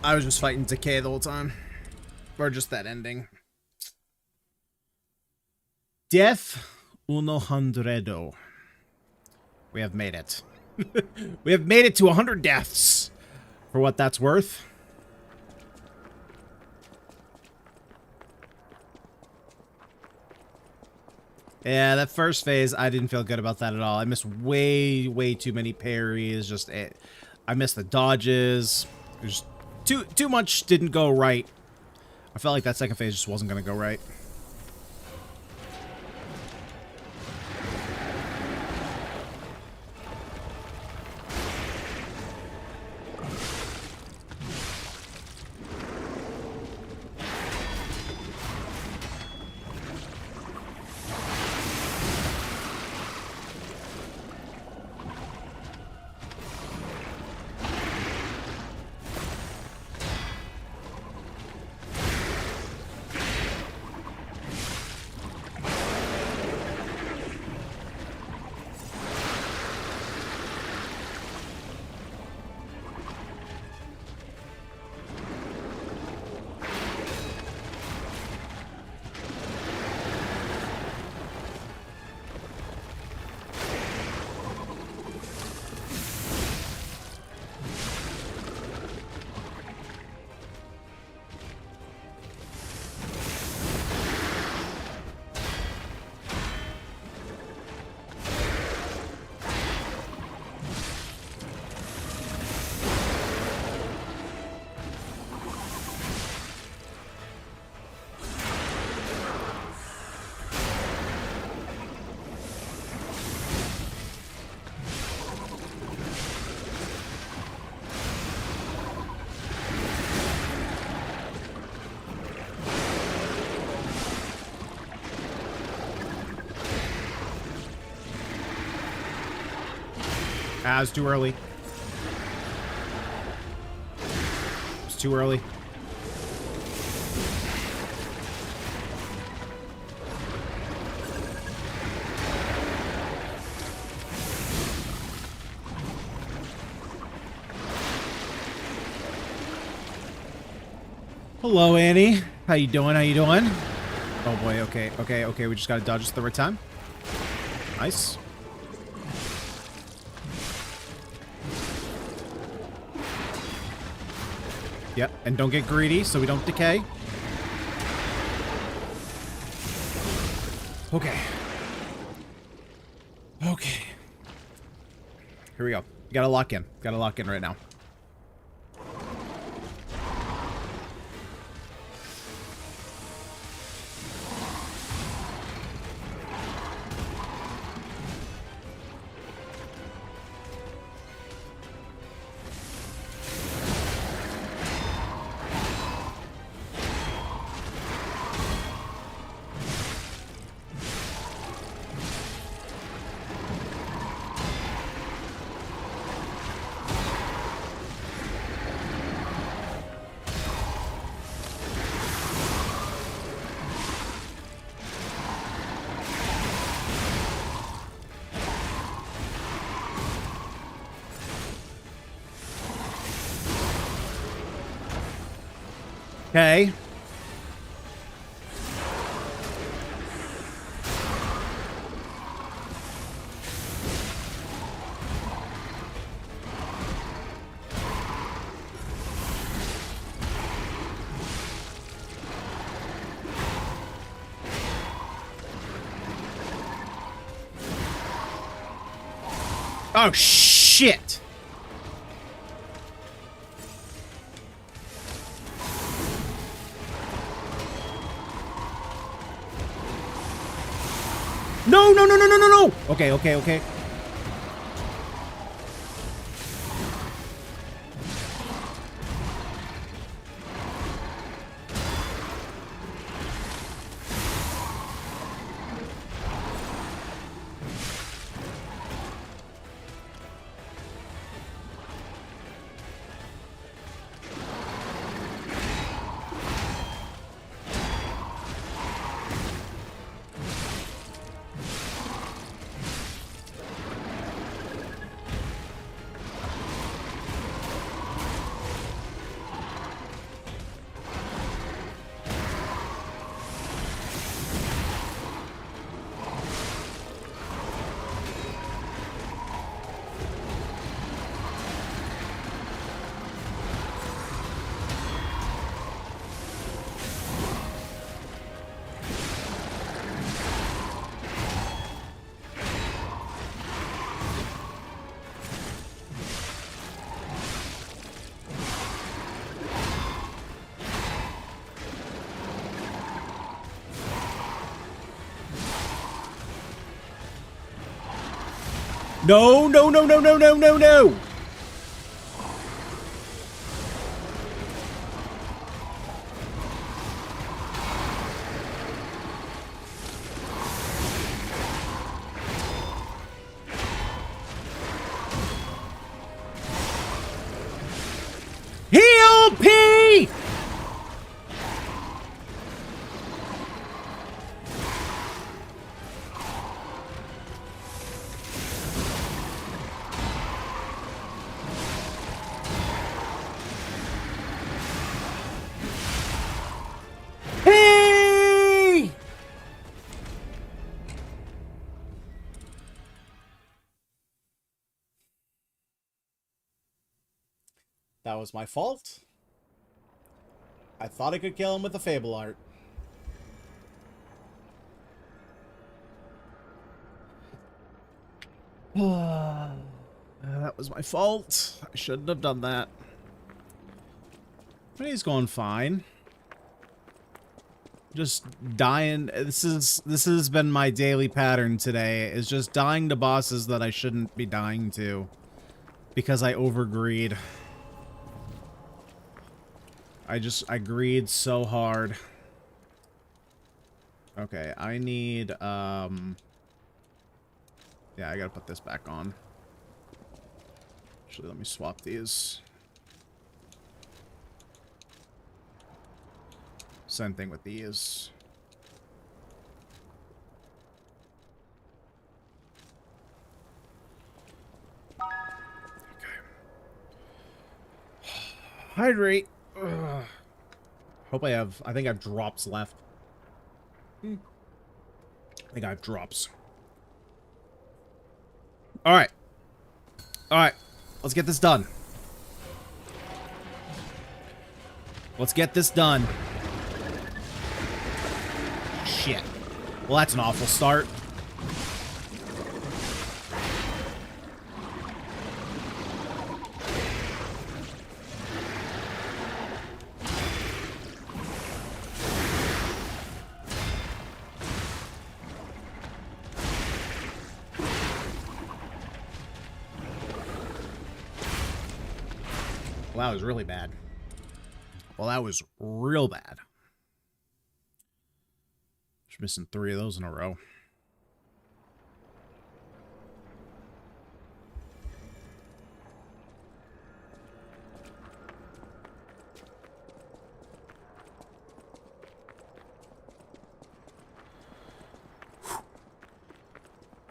I was just fighting decay the whole time. Or just that ending. Death uno hundredo. We have made it. We have made it to 100 deaths. For what that's worth. Yeah, that first phase, I didn't feel good about that at all. I missed way too many parries. Just, I missed the dodges. There's too much didn't go right. I felt like that second phase just wasn't going to go right. Ah, it's too early. It's too early. Hello, Annie. How you doing? How you doing? Oh boy, okay, okay, okay. We just gotta dodge this the right time. Nice. Yep, and don't get greedy so we don't decay. Okay. Okay. Here we go. Gotta lock in. Gotta lock in right now. Okay. Oh, shit! No, no, no, no, no, no, no! Okay, okay, okay. No, no, no, no, no, no, no, no! Heal P! Hey! That was my fault. I thought I could kill him with the Fable Art. That was my fault. I shouldn't have done that. But he's going fine. Just dying. This has been my daily pattern today, is just dying to bosses that I shouldn't be dying to. Because I overgreed. I greed so hard. Okay, I need, yeah, I gotta put this back on. Actually, let me swap these. Same thing with these. Hydrate. Ugh. Hope I have. I think I have drops left. I think I have drops. All right. All right. Let's get this done. Let's get this done. Shit. Well, that's an awful start. Well, that was really bad. Well, that was real bad. Just missing 3 of those in a row.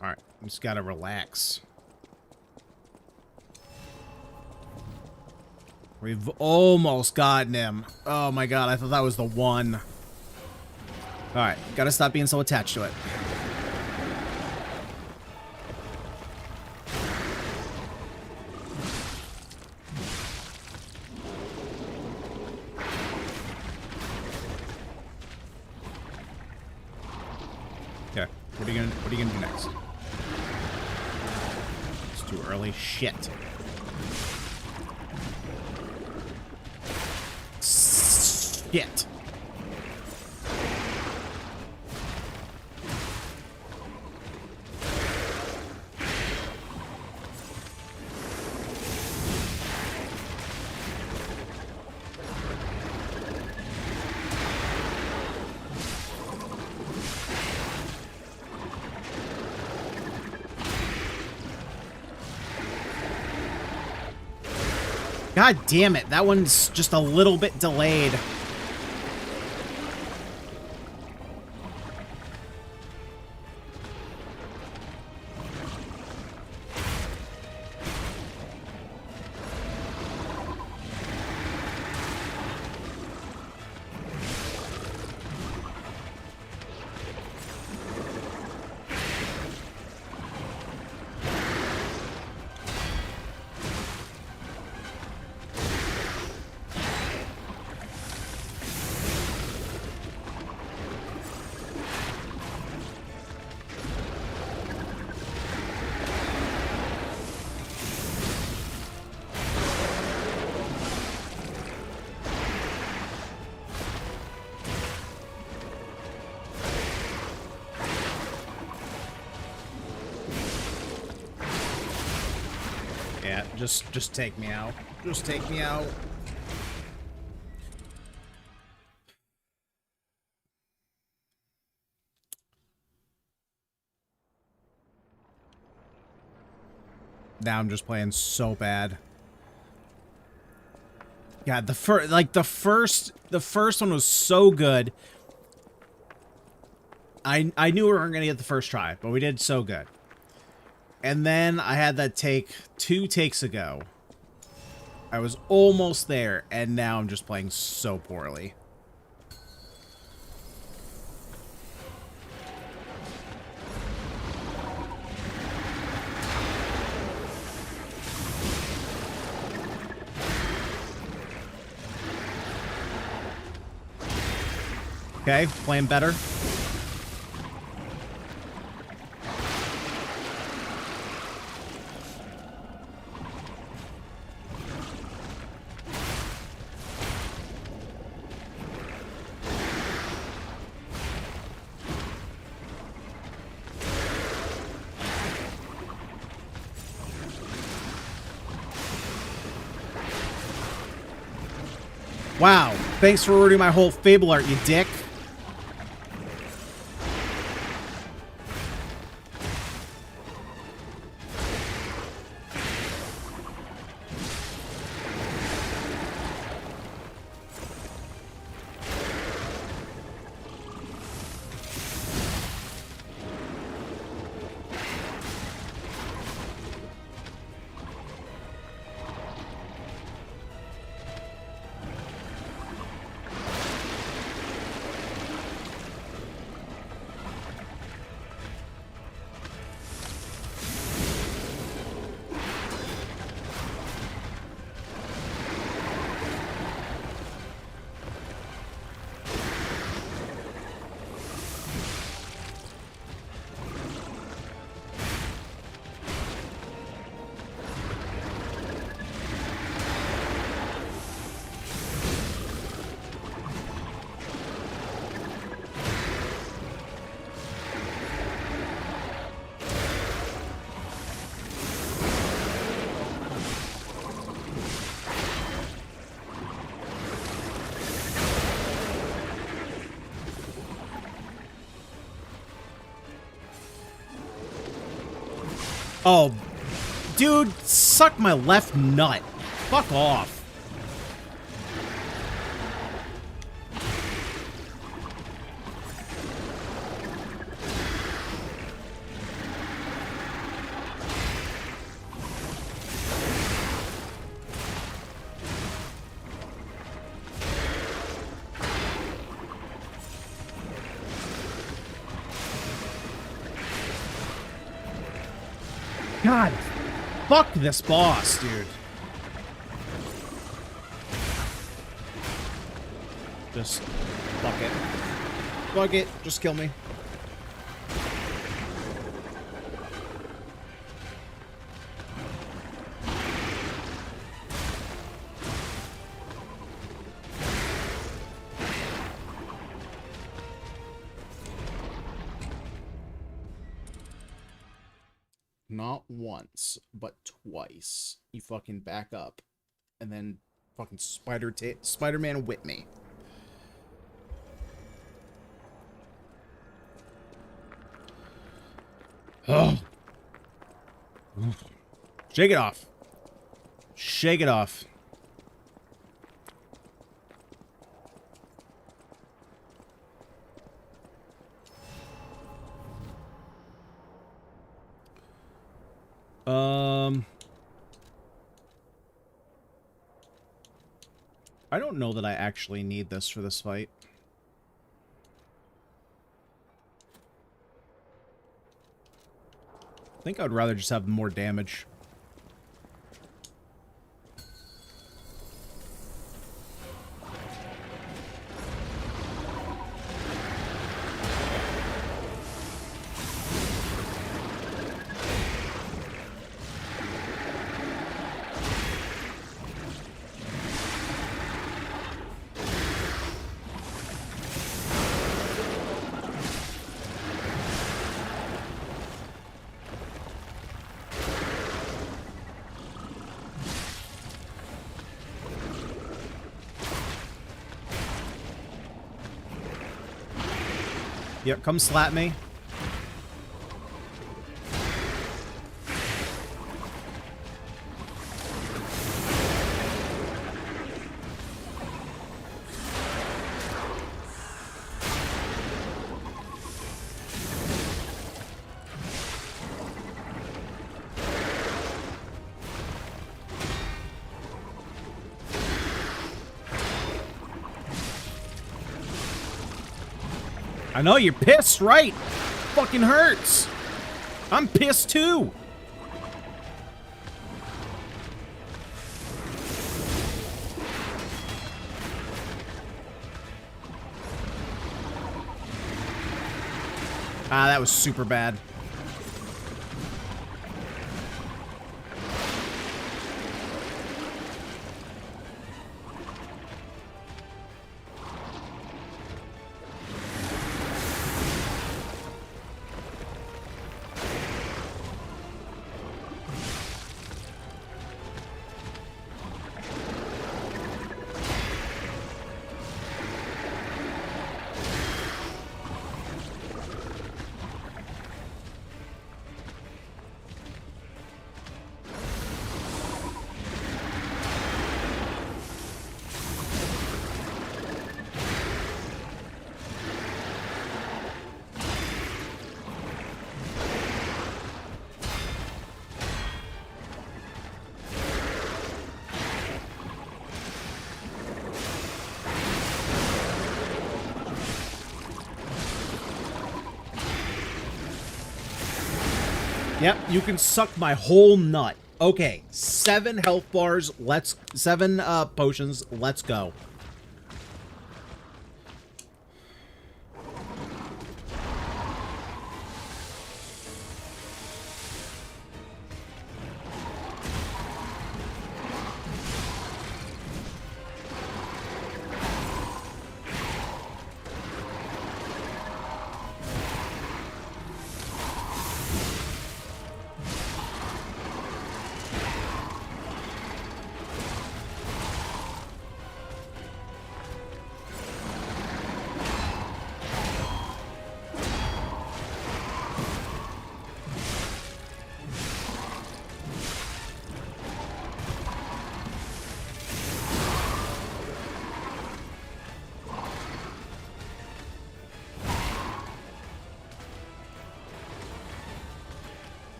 All right, just gotta relax. We've almost gotten him. Oh my god, I thought that was the one. Alright, gotta stop being so attached to it. Okay, what are you gonna do next? It's too early. Shit. Shit. God damn it, that one's just a little bit delayed. Yeah, just take me out. Just take me out. Now I'm just playing so bad. God, the first one was so good. I knew we weren't gonna get the first try, but we did so good. And then I had that take 2 takes ago. I was almost there, and now I'm just playing so poorly. Okay, playing better. Wow, thanks for ruining my whole Fable art, you dick. Oh, dude, suck my left nut. Fuck off. God, fuck this boss, dude. Just fuck it. Fuck it. Just kill me. Not once, but twice. You fucking back up. And then fucking Spider-Man whip me. Oh. Shake it off. Shake it off. I don't know that I actually need this for this fight. I think I'd rather just have more damage. Yep, come slap me. I know, you're pissed, right? Fucking hurts. I'm pissed too. Ah, that was super bad. Yep, you can suck my whole nut. Okay, 7 health bars. 7 potions. Let's go.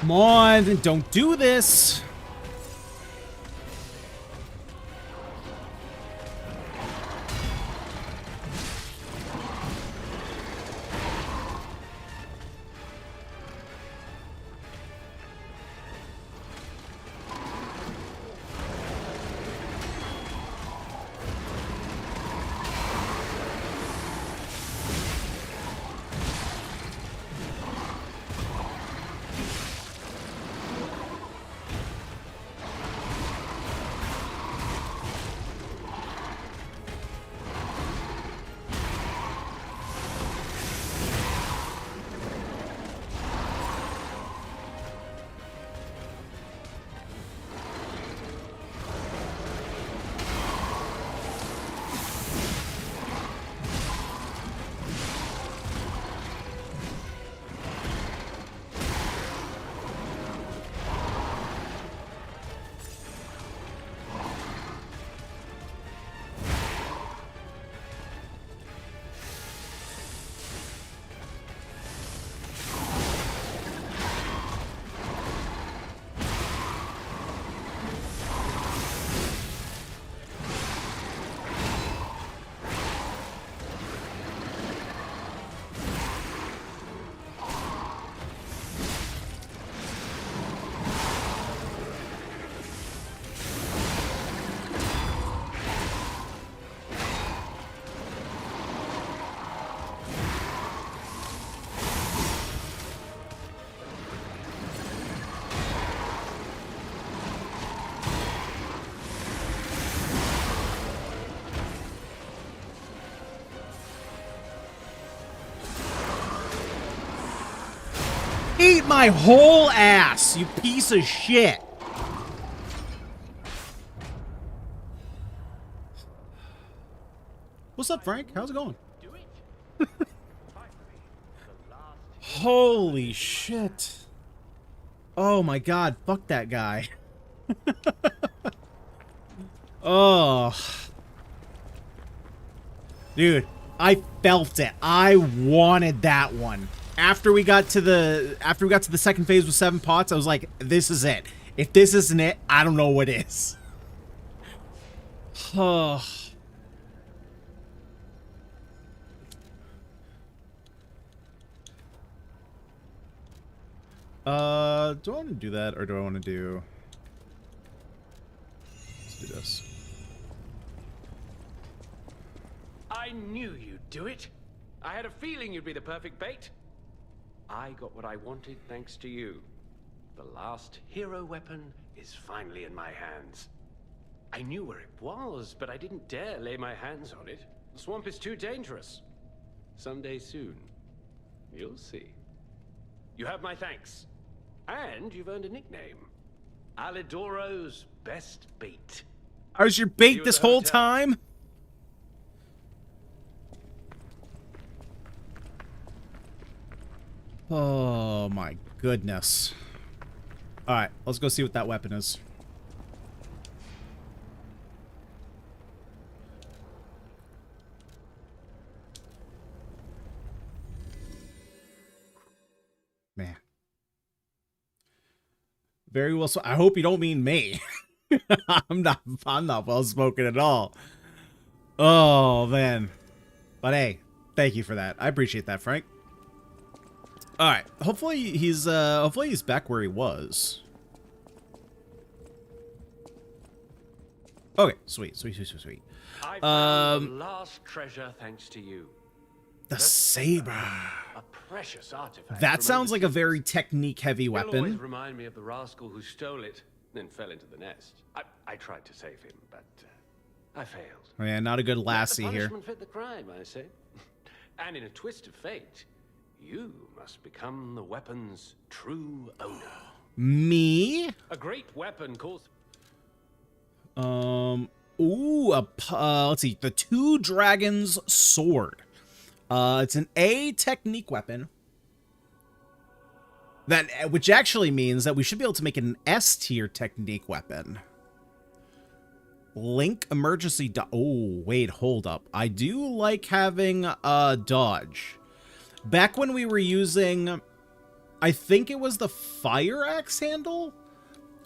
Come on, don't do this. Eat my whole ass, you piece of shit. What's up, Frank? How's it going? Holy shit. Oh my god, fuck that guy. Oh. Dude, I felt it. I wanted that one. After we got to the second phase with 7 pots, I was like, this is it. If this isn't it, I don't know what is. Oh. Do I want to do that, or do I want to do... Let's do this. I knew you'd do it. I had a feeling you'd be the perfect bait. I got what I wanted thanks to you. The last hero weapon is finally in my hands. I knew where it was, but I didn't dare lay my hands on it. The swamp is too dangerous. Someday soon, you'll see. You have my thanks. And you've earned a nickname. Alidoro's best bait. I was your bait this whole time? Oh my goodness. Alright, let's go see what that weapon is. Man. Very well, so I hope you don't mean me. I'm not well spoken at all. Oh man. But hey, thank you for that. I appreciate that, Frank. Alright, hopefully he's back where he was. Okay, sweet. I found the last treasure thanks to you. The saber. A precious artifact. That sounds like a very technique-heavy He'll always weapon. remind me of the rascal who stole it, then fell into the nest. I tried to save him, but I failed. Oh, yeah, not a good lassie Let the here. punishment fit the crime, I say. And in a twist of fate, you must become the weapon's true owner. Me? A great weapon calls... Let's see. The Two Dragons Sword. It's an A technique weapon. Which actually means that we should be able to make it an S tier technique weapon. Link emergency oh, wait, hold up. I do like having dodge. Back when we were using I think it was the fire axe handle.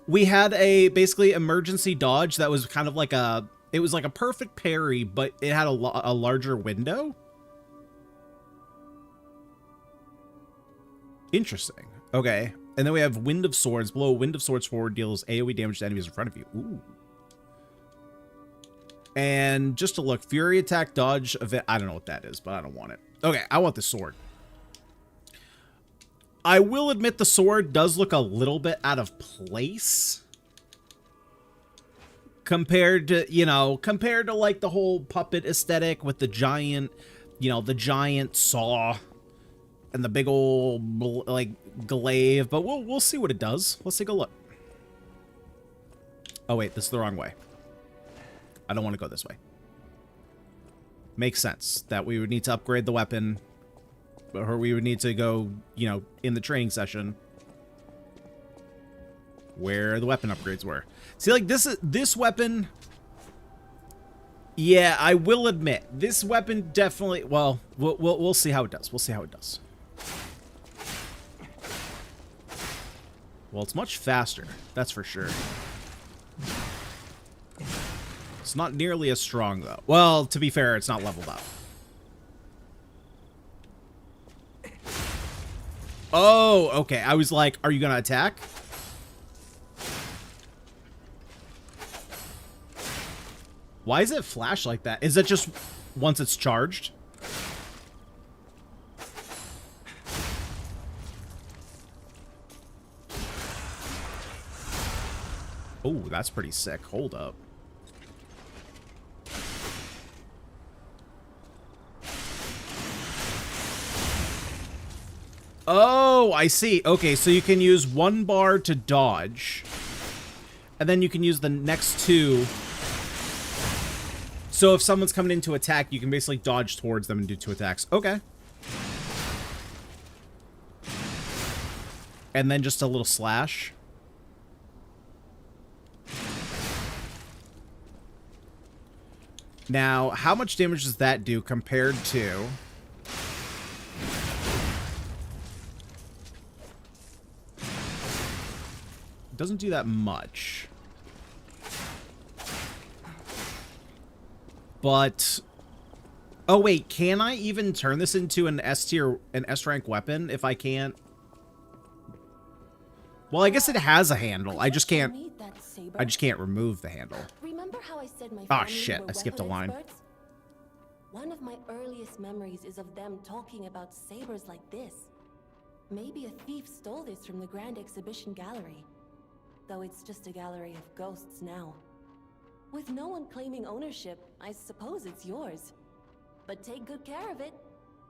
We had a basically emergency dodge that was kind of like a, it was like a perfect parry, but it had a larger window. Interesting. Okay. And then we have Wind of Swords. Blow a Wind of Swords forward deals AoE damage to enemies in front of you. Ooh. And just to look, Fury attack, dodge, event. I don't know what that is, but I don't want it. Okay, I want the sword. I will admit the sword does look a little bit out of place. Compared to, you know, compared to like the whole puppet aesthetic with the giant, you know, the giant saw and the big old like glaive, but we'll see what it does. Let's take a look. Oh wait, this is the wrong way. I don't want to go this way. Makes sense that we would need to upgrade the weapon, or we would need to go, you know, in the training session where the weapon upgrades were. See, like this weapon. Yeah, I will admit this weapon definitely. Well, we'll see how it does. We'll see how it does. Well, it's much faster. That's for sure. It's not nearly as strong, though. Well, to be fair, it's not leveled up. Oh, okay. I was like, are you going to attack? Why does it flash like that? Is it just once it's charged? Oh, that's pretty sick. Hold up. Oh, I see. Okay, so you can use one bar to dodge. And then you can use the next two. So if someone's coming in to attack, you can basically dodge towards them and do 2 attacks. Okay. And then just a little slash. Now, how much damage does that do compared to... Doesn't do that much. But... Oh, wait. Can I even turn this into an S-tier, an S-rank weapon if I can't? Well, I guess it has a handle. I just can't remove the handle. Remember how I said my Ah, family shit. were I skipped a weapon line. experts? One of my earliest memories is of them talking about sabers like this. Maybe a thief stole this from the Grand Exhibition Gallery. Though it's just a gallery of ghosts now. With no one claiming ownership, I suppose it's yours. But take good care of it.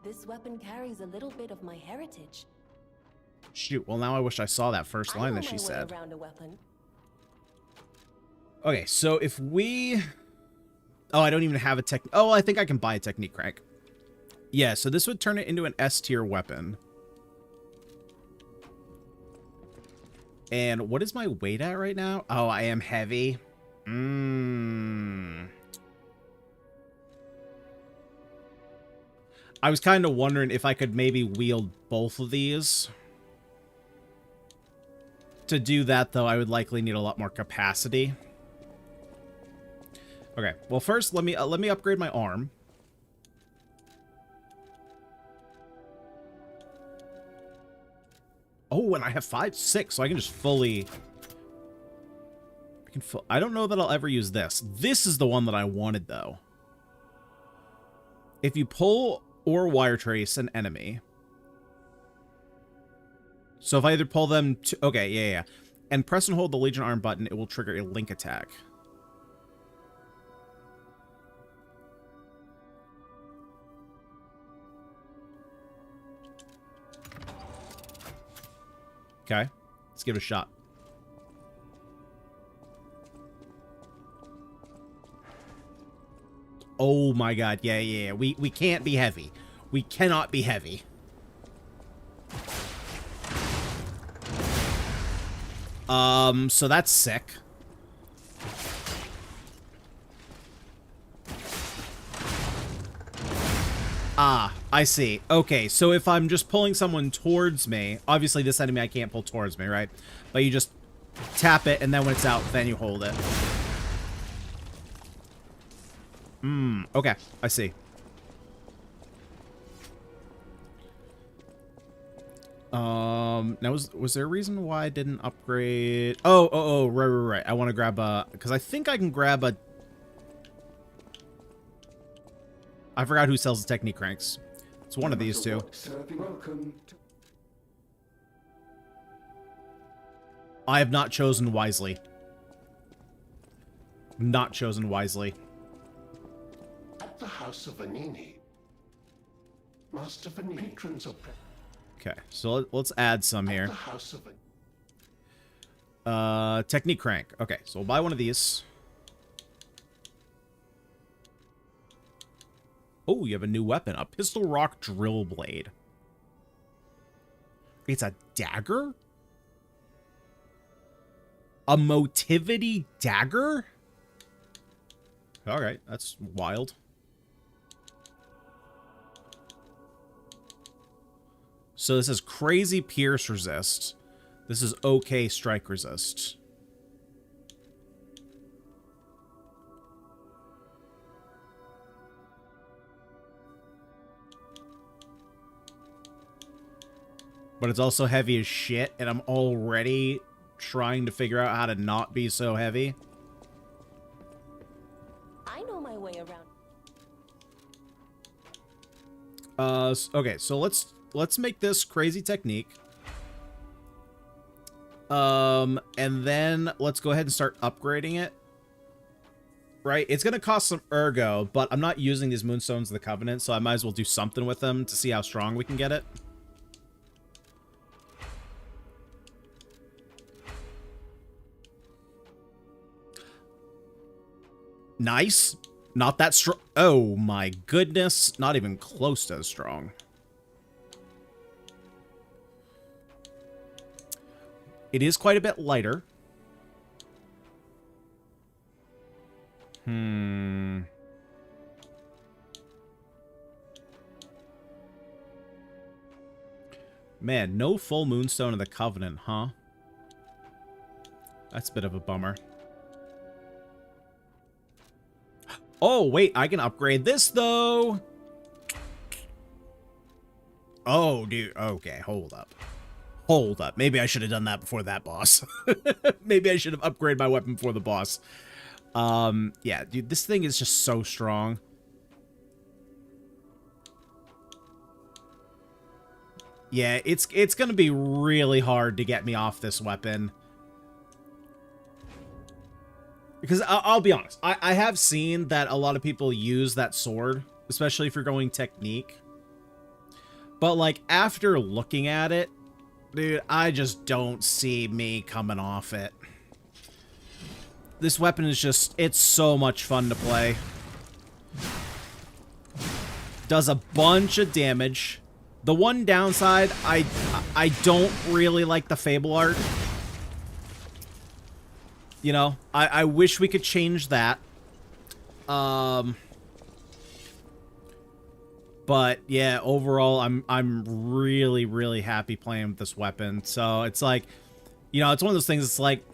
This weapon carries a little bit of my heritage. Shoot, well now I wish I saw that first line that she said. Okay, so if we... Oh, I don't even have a tech... Oh, I think I can buy a technique crank. Yeah, so this would turn it into an S-tier weapon. And what is my weight at right now? Oh, I am heavy. I was kind of wondering if I could maybe wield both of these. To do that, though, I would likely need a lot more capacity. Okay, well, first, let me upgrade my arm. Oh, and I have 5, 6, so I can just fully... I don't know that I'll ever use this. This is the one that I wanted, though. If you pull or wire trace an enemy... So if I either pull them to... Okay, yeah. And press and hold the Legion Arm button, it will trigger a link attack. Okay, let's give it a shot. Oh my god, yeah. We can't be heavy. We cannot be heavy. So that's sick. Ah, I see. Okay, so if I'm just pulling someone towards me, obviously this enemy I can't pull towards me, right? But you just tap it, and then when it's out, then you hold it. Okay, I see. Now was there a reason why I didn't upgrade? Oh, right. I want to grab a, because I think I can grab a. I forgot who sells the technique cranks. It's one of these two. I have not chosen wisely. Not chosen wisely. At the House of Vanini, Master Vanini, patrons of. Okay, so let's add some here. Technique crank. Okay, so we'll buy one of these. Oh, you have a new weapon. A pistol rock drill blade. It's a dagger? A motivity dagger? Alright, that's wild. So this is crazy pierce resist. This is okay strike resist. But it's also heavy as shit, and I'm already trying to figure out how to not be so heavy. I know my way around. Okay, so let's make this crazy technique. And then let's go ahead and start upgrading it. Right? It's gonna cost some ergo, but I'm not using these Moonstones of the Covenant, so I might as well do something with them to see how strong we can get it. Nice. Not that strong. Oh my goodness. Not even close to as strong. It is quite a bit lighter. Man, no full Moonstone of the Covenant, huh? That's a bit of a bummer. Oh, wait, I can upgrade this, though. Oh, dude. Okay, hold up. Hold up. Maybe I should have done that before that boss. Maybe I should have upgraded my weapon before the boss. Yeah, dude, this thing is just so strong. Yeah, it's gonna be really hard to get me off this weapon. Because I'll be honest, I have seen that a lot of people use that sword, especially if you're going technique. But, like, after looking at it, dude, I just don't see me coming off it. This weapon is just, it's so much fun to play. Does a bunch of damage. The one downside, I don't really like the Fable art. You know, I wish we could change that. But yeah, overall, I'm really happy playing with this weapon. So it's like, you know, it's one of those things. It's like,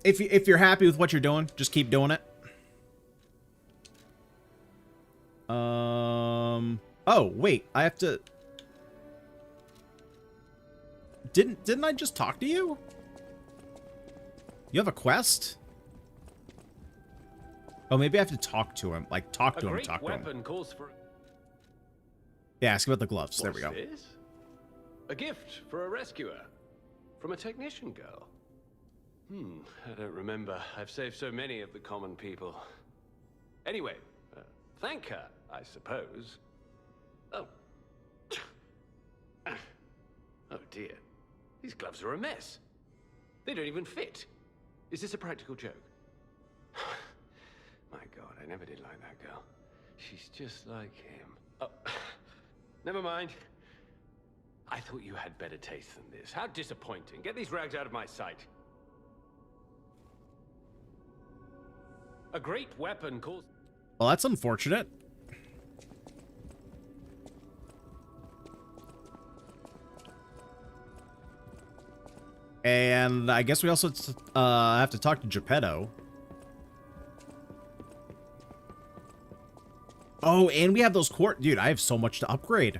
if you're happy with what you're doing, just keep doing it. Oh wait, I have to. Didn't I just talk to you? You have a quest? Oh, maybe I have to talk to him. Like, talk to him, talk to him. Calls for... Yeah, ask about the gloves. There we go. This? A gift for a rescuer. From a technician girl. I don't remember. I've saved so many of the common people. Anyway, thank her, I suppose. Oh. Oh dear. These gloves are a mess. They don't even fit. Is this a practical joke? My God, I never did like that girl. She's just like him. Oh, never mind. I thought you had better taste than this. How disappointing. Get these rags out of my sight. A great weapon calls... Well, that's unfortunate. And I guess we also have to talk to Geppetto. Oh, and we have those court... Dude, I have so much to upgrade.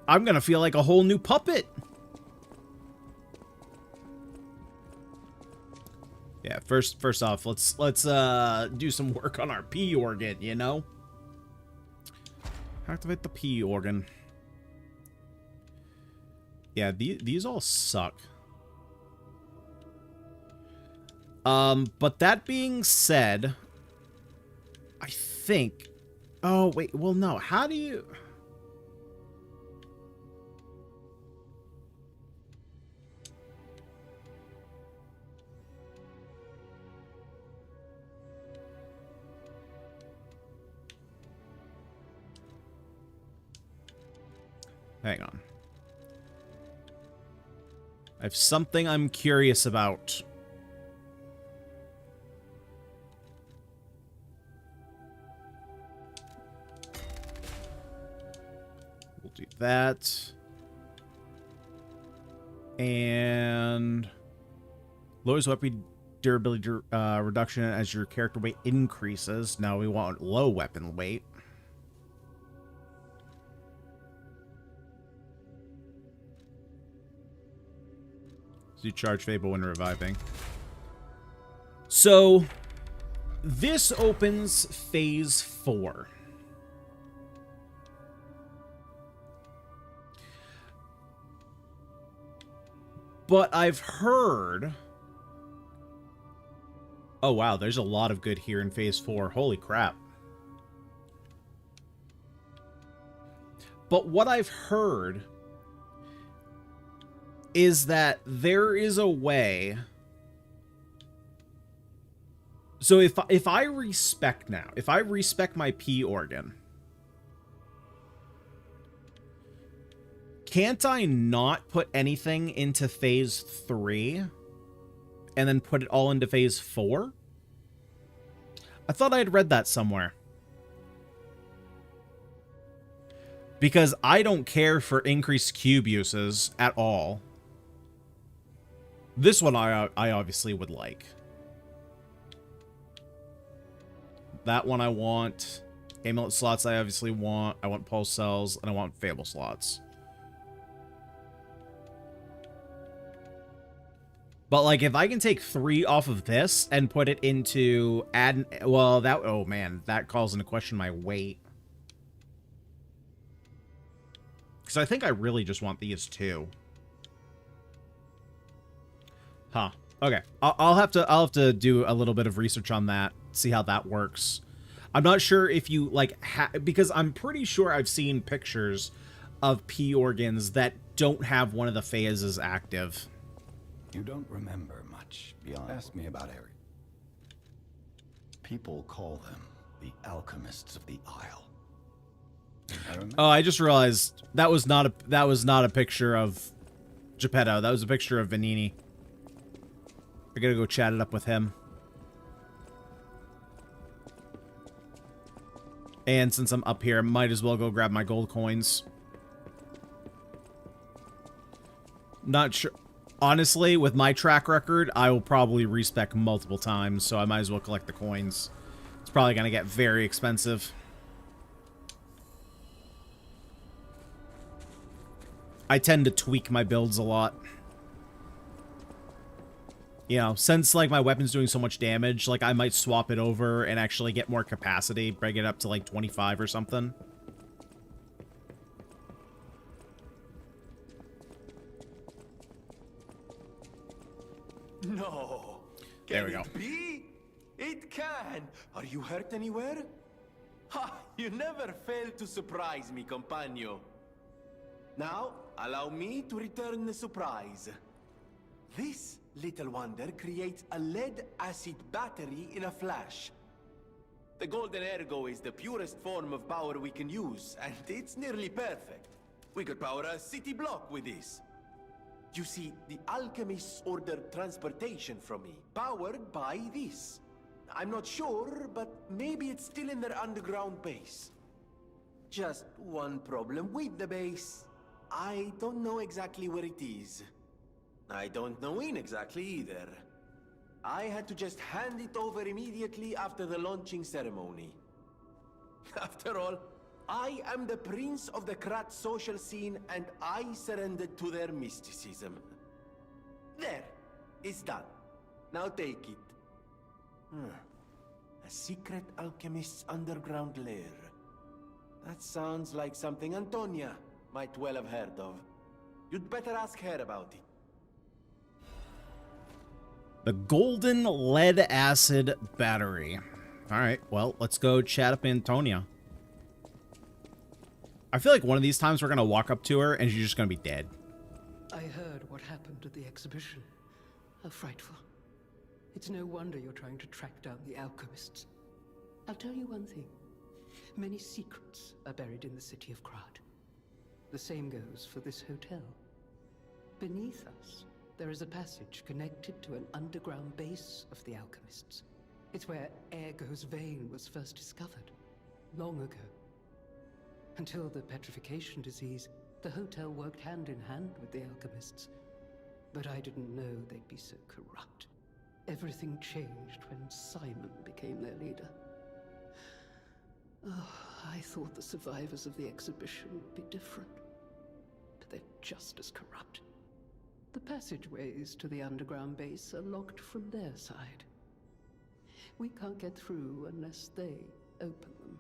I'm gonna feel like a whole new puppet. Yeah, first off, let's do some work on our P organ, you know? Activate the P organ. Yeah, these all suck. But that being said, I think... Oh, wait, well, no. How do you... Hang on. I have something I'm curious about. We'll do that. And lowers weapon durability reduction as your character weight increases. Now we want low weapon weight. You charge Fable when reviving. So, this opens Phase 4. But I've heard... Oh, wow, there's a lot of good here in Phase 4. Holy crap. But what I've heard... is that there is a way... So if I respec now, if I respec my P organ, can't I not put anything into Phase 3 and then put it all into Phase 4? I thought I had read that somewhere. Because I don't care for increased cube uses at all. This one I obviously would like. That one I want. Amulet slots I obviously want. I want pulse cells, and I want Fable slots. But, like, if I can take 3 off of this and put it into... Well, that... Oh, man. That calls into question my weight. Because I think I really just want these 2. Huh. Okay. I'll have to do a little bit of research on that. See how that works. I'm not sure if you, like... because I'm pretty sure I've seen pictures of P organs that don't have one of the phases active. You don't remember much beyond... Ask me about Ares. People call them the alchemists of the Isle. Oh, I just realized that was not a picture of Geppetto. That was a picture of Vanini. I gotta go chat it up with him. And since I'm up here, I might as well go grab my gold coins. Not sure. Honestly, with my track record, I will probably respec multiple times, so I might as well collect the coins. It's probably gonna get very expensive. I tend to tweak my builds a lot. You know, since, like, my weapon's doing so much damage, like, I might swap it over and actually get more capacity, bring it up to, like, 25 or something. No. There we go. Can it be? It can. Are you hurt anywhere? Ha! You never fail to surprise me, compagno. Now, allow me to return the surprise. This little wonder creates a lead-acid battery in a flash. The golden ergo is the purest form of power we can use, and it's nearly perfect. We could power a city block with this. You see, the alchemists ordered transportation from me, powered by this. I'm not sure, but maybe it's still in their underground base. Just one problem with the base. I don't know exactly where it is. I don't know when exactly either. I had to just hand it over immediately after the launching ceremony. After all, I am the prince of the Krat social scene, and I surrendered to their mysticism. There, it's done. Now take it. A secret alchemist's underground lair. That sounds like something Antonia might well have heard of. You'd better ask her about it. The golden lead acid battery. All right, well, let's go chat up Antonia. I feel like one of these times we're going to walk up to her and she's just going to be dead. I heard what happened at the exhibition. How frightful. It's no wonder you're trying to track down the alchemists. I'll tell you one thing. Many secrets are buried in the city of Krat. The same goes for this hotel. Beneath us, there is a passage connected to an underground base of the alchemists. It's where Ergo's vein was first discovered, long ago. Until the petrification disease, the hotel worked hand in hand with the alchemists. But I didn't know they'd be so corrupt. Everything changed when Simon became their leader. Oh, I thought the survivors of the exhibition would be different. But they're just as corrupt. The passageways to the underground base are locked from their side. We can't get through unless they open them.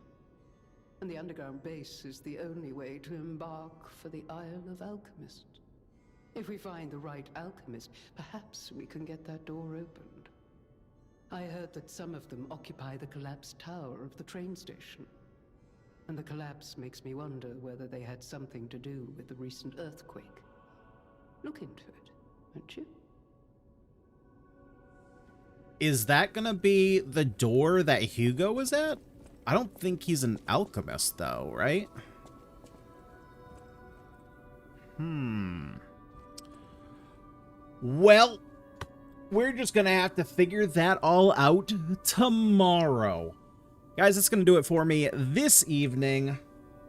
And the underground base is the only way to embark for the Isle of Alchemists. If we find the right alchemist, perhaps we can get that door opened. I heard that some of them occupy the collapsed tower of the train station. And the collapse makes me wonder whether they had something to do with the recent earthquake. Look into it, won't you? Is that gonna be the door that Hugo was at? I don't think he's an alchemist, though, right? Well, we're just gonna have to figure that all out tomorrow. Guys, that's gonna do it for me this evening.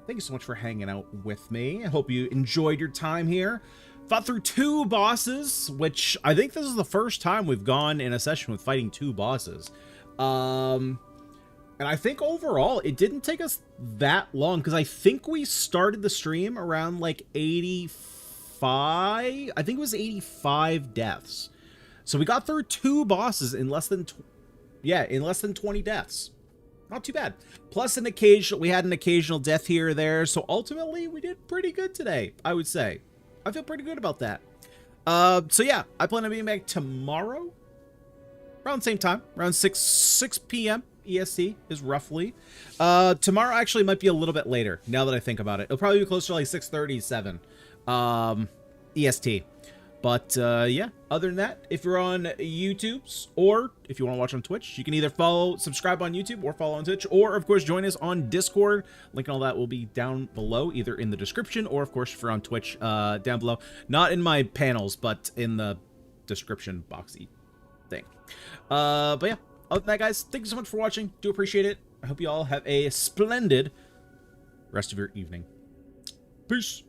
Thank you so much for hanging out with me. I hope you enjoyed your time here. Fought through 2 bosses, which I think this is the first time we've gone in a session with fighting 2 bosses. And I think overall, it didn't take us that long, because I think we started the stream around, like, 85? I think it was 85 deaths. So we got through 2 bosses in less than, in less than 20 deaths. Not too bad. Plus we had an occasional death here or there, so ultimately, we did pretty good today, I would say. I feel pretty good about that. So yeah, I plan on being back tomorrow, around the same time, around 6 p.m. EST is roughly. Tomorrow actually might be a little bit later, now that I think about it. It'll probably be closer to like 6:37 EST. But yeah, other than that, if you're on YouTube's, or if you want to watch on Twitch, you can either subscribe on YouTube or follow on Twitch, or of course join us on Discord. Link and all that will be down below, either in the description, or of course if you're on Twitch, down below. Not in my panels, but in the description boxy thing. But yeah, other than that, guys, thank you so much for watching. Do appreciate it. I hope you all have a splendid rest of your evening. Peace.